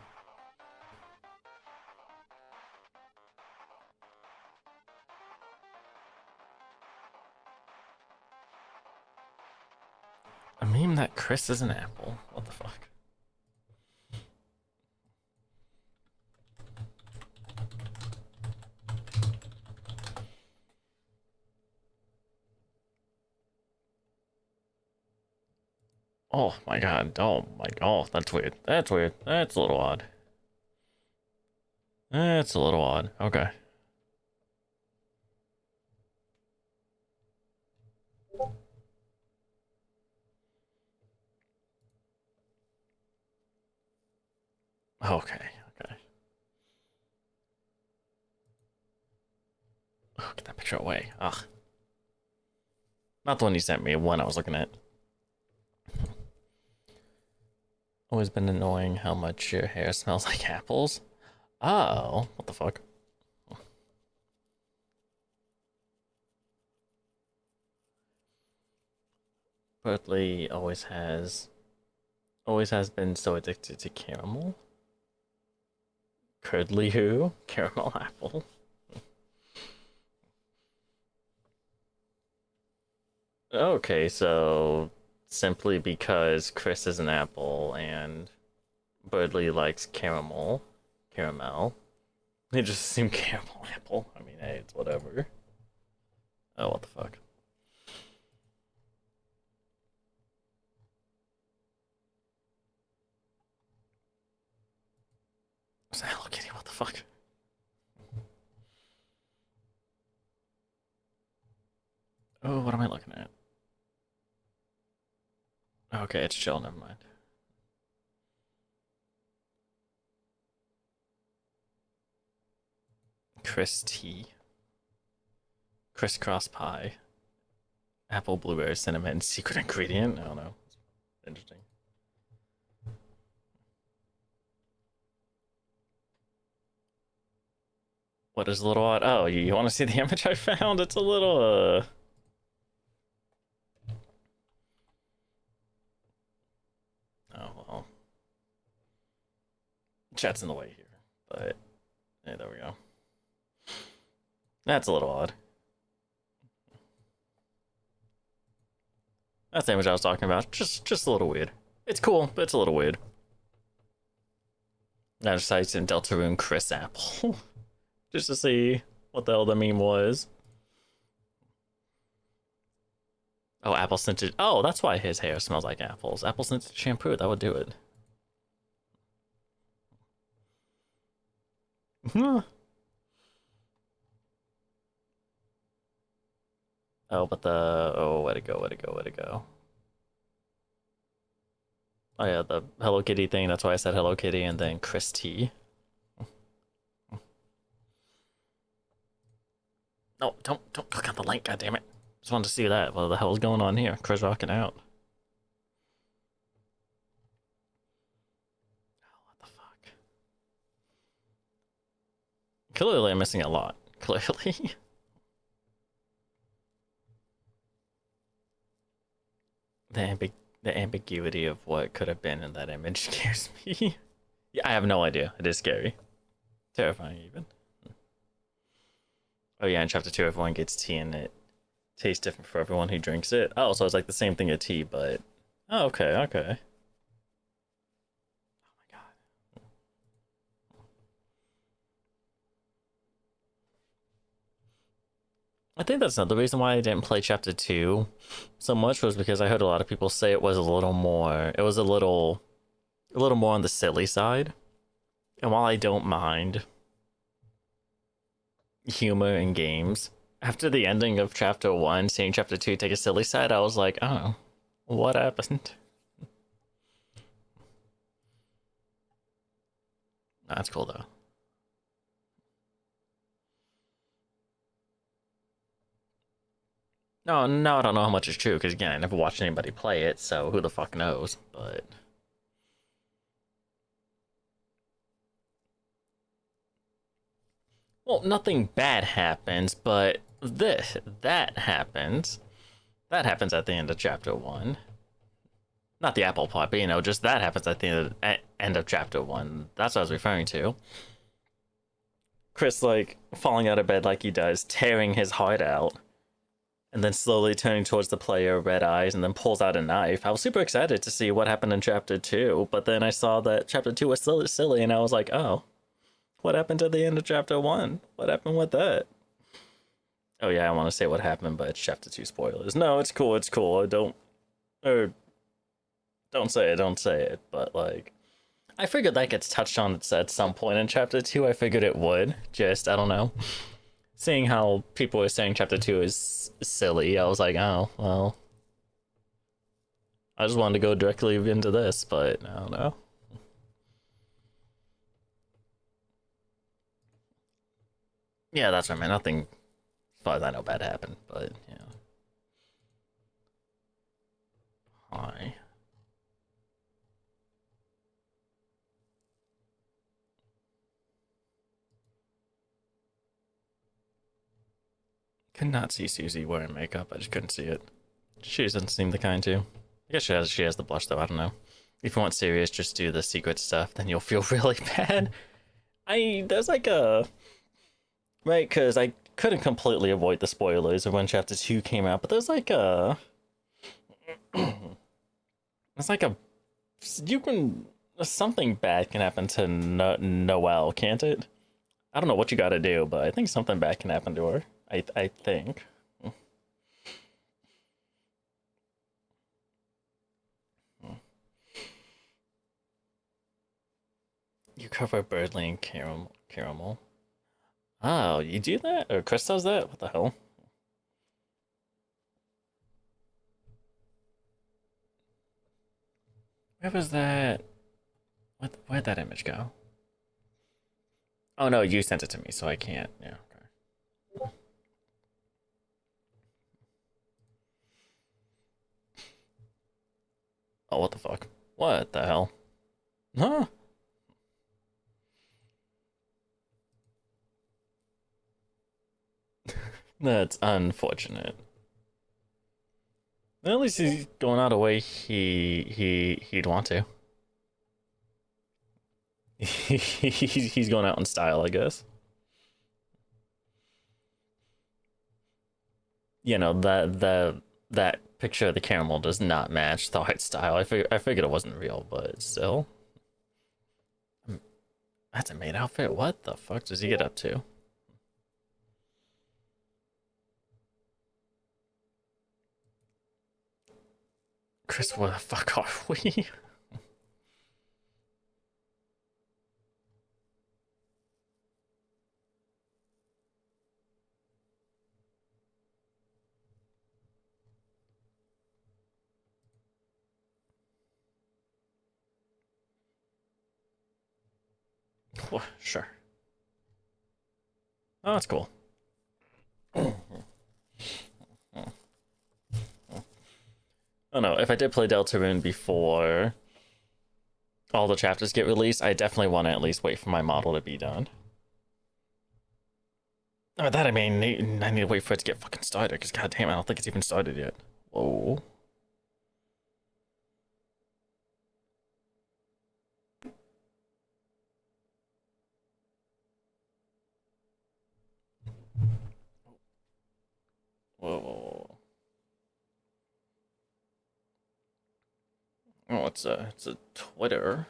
A meme that Chris is an apple. What the fuck? Oh my god. Oh my god. That's weird. That's weird. That's a little odd. That's a little odd. Okay. Okay. Okay. Oh, get that picture away. Ugh. Not the one you sent me, one I was looking at. Always been annoying how much your hair smells like apples. Oh, what the fuck? Bertley always has been so addicted to caramel. Curdly who? Caramel apple. Okay, so simply because Chris is an apple and Birdley likes caramel. They just assume caramel apple. I mean, hey, it's whatever. Oh, what the fuck? Was that Hello Kitty? What the fuck? Oh, what am I looking at? Okay, it's chill, never mind. Chris T. Crisscross pie. Apple, blueberry, cinnamon, secret ingredient? I don't know. Interesting. What is a little odd? Oh, you want to see the image I found? It's a little, Oh, well. Chat's in the way here. But, hey, there we go. That's a little odd. That's the image I was talking about. Just a little weird. It's cool, but it's a little weird. I just typed in Deltarune Chris Apple. Just to see what the hell the meme was. Oh, apple scented. Oh, that's why his hair smells like apples. Apple scented shampoo, that would do it. Oh, but the. Oh, way to go, way to go, way to go. Oh, yeah, the Hello Kitty thing. That's why I said Hello Kitty and then Chris T. No, don't click on the link, goddammit. Just wanted to see that. What the hell is going on here? Chris rocking out. Oh, what the fuck? Clearly, I'm missing a lot. Clearly. The ambiguity of what could have been in that image scares me. Yeah, I have no idea. It is scary. Terrifying, even. Oh, yeah, in chapter 2, everyone gets tea and it tastes different for everyone who drinks it. Oh, so it's like the same thing as tea, but. Oh, okay, okay. Oh my god. I think that's another reason why I didn't play chapter 2 so much was because I heard a lot of people say it was a little more. It was a little more on the silly side. And while I don't mind humor in games, after the ending of chapter 1, seeing chapter 2 take a silly side, I was like, oh, what happened? That's cool though. No, I don't know how much is true because again, I never watched anybody play it, so who the fuck knows? But well, nothing bad happens, but that happens. That happens at the end of chapter 1. Not the apple part, but just that happens at the end of chapter 1. That's what I was referring to. Chris like falling out of bed like he does, tearing his heart out, and then slowly turning towards the player, red eyes, and then pulls out a knife. I was super excited to see what happened in chapter 2, but then I saw that chapter 2 was still silly, and I was like, oh, what happened at the end of chapter 1? What happened with that? Oh yeah, I want to say what happened, but it's chapter 2 spoilers. No, it's cool, it's cool. Or don't say it, don't say it. But like, I figured that gets touched on at some point in chapter 2. I figured it would. Just, I don't know. Seeing how people were saying chapter 2 is silly, I was like, oh, well. I just wanted to go directly into this, but I don't know. Yeah, that's what I mean. Nothing, as far as I know, bad happened, but, yeah. Hi. Could not see Susie wearing makeup. I just couldn't see it. She doesn't seem the kind to. I guess she has the blush though. I don't know. If you want serious, just do the secret stuff. Then you'll feel really bad. There's like a right because I couldn't completely avoid the spoilers of when Chapter 2 came out, but there's like a it's like a you can something bad can happen to Noelle, can't it? I don't know what you got to do, but I think something bad can happen to her. I think. You cover Birdley and caramel. Oh, you do that? Or Chris does that? What the hell? Where was that? Where'd that image go? Oh no, you sent it to me, so I can't. Yeah. Okay. Oh, what the fuck? What the hell? Huh? That's unfortunate. At least he's going out a way he'd want to. He's going out in style, I guess. You know that picture of the caramel does not match the white style. I figured it wasn't real, but still, that's a maid outfit. What the fuck does he get up to? Chris, where the fuck are we? Sure. Oh, that's cool. Oh no, if I did play Deltarune before all the chapters get released, I definitely want to at least wait for my model to be done. Oh, that I mean, I need to wait for it to get fucking started, because goddamn, I don't think it's even started yet. Whoa. Whoa. Oh, it's a Twitter.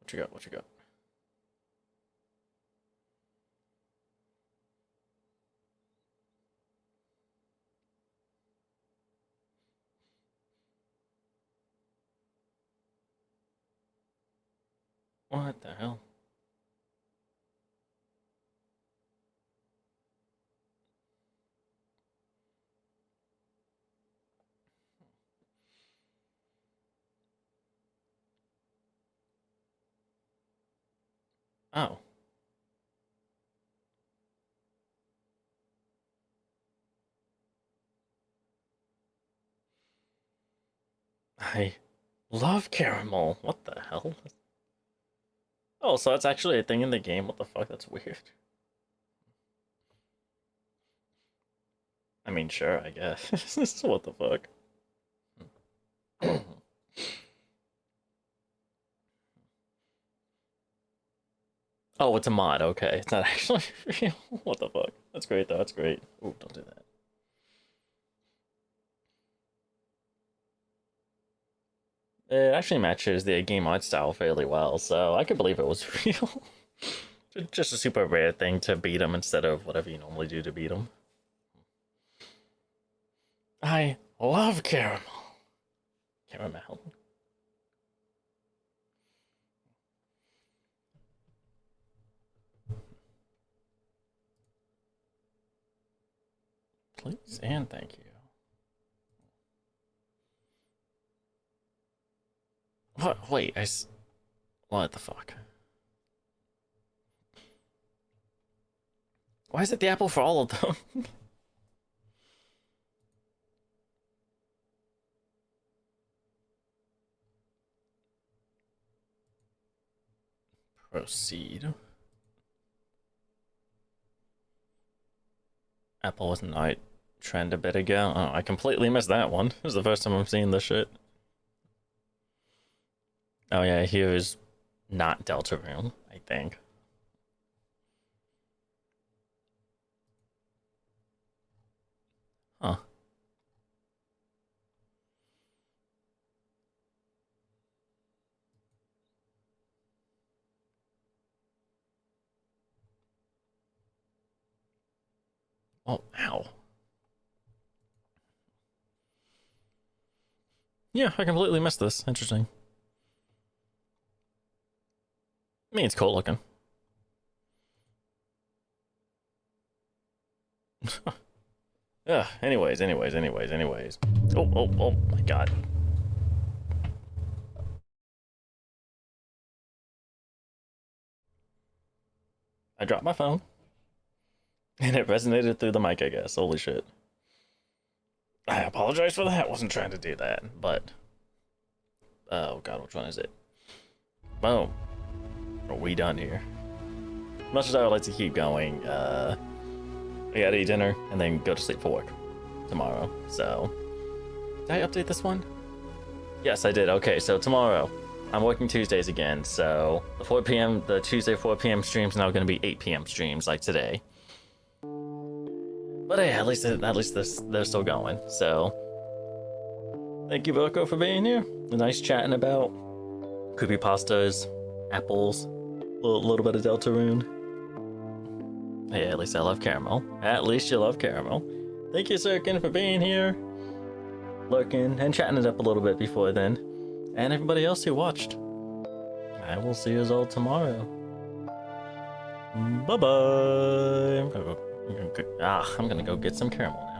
What you got? What you got? What the hell? Oh. I love caramel. What the hell? Oh, so that's actually a thing in the game. What the fuck? That's weird. I mean, sure, I guess. What the fuck? Oh, it's a mod. Okay, it's not actually real. What the fuck? That's great though. That's great. Ooh, don't do that. It actually matches the game art style fairly well, so I could believe it was real. Just a super rare thing to beat him instead of whatever you normally do to beat him. I love caramel. Caramel. Please and thank you. What? Wait, what the fuck? Why is it the apple for all of them? Proceed. Apple was not trend a bit ago. Oh, I completely missed that one. This is the first time I'm seeing this shit. Oh yeah, here's not Deltarune, I think. Huh. Oh, ow. Yeah, I completely missed this. Interesting. I mean, it's cool looking. Yeah, anyways. Oh my god. I dropped my phone. And it resonated through the mic, I guess. Holy shit. I apologize for that. I wasn't trying to do that, but... Oh god, which one is it? Boom. Are we done here? Much as I would like to keep going, I gotta eat dinner and then go to sleep for work tomorrow. So, did I update this one? Yes, I did. Okay, so tomorrow, I'm working Tuesdays again. So the Tuesday 4 p.m. stream's now gonna be 8 p.m. streams like today. But hey, at least they're still going. So, thank you, Virgo, for being here. Nice chatting about creepypastas, apples, a little bit of Deltarune. Hey, at least I love caramel. At least you love caramel. Thank you, Sirkin, for being here, lurking, and chatting it up a little bit before then. And everybody else who watched. I will see you all tomorrow. Bye-bye. I'm gonna go get some caramel now.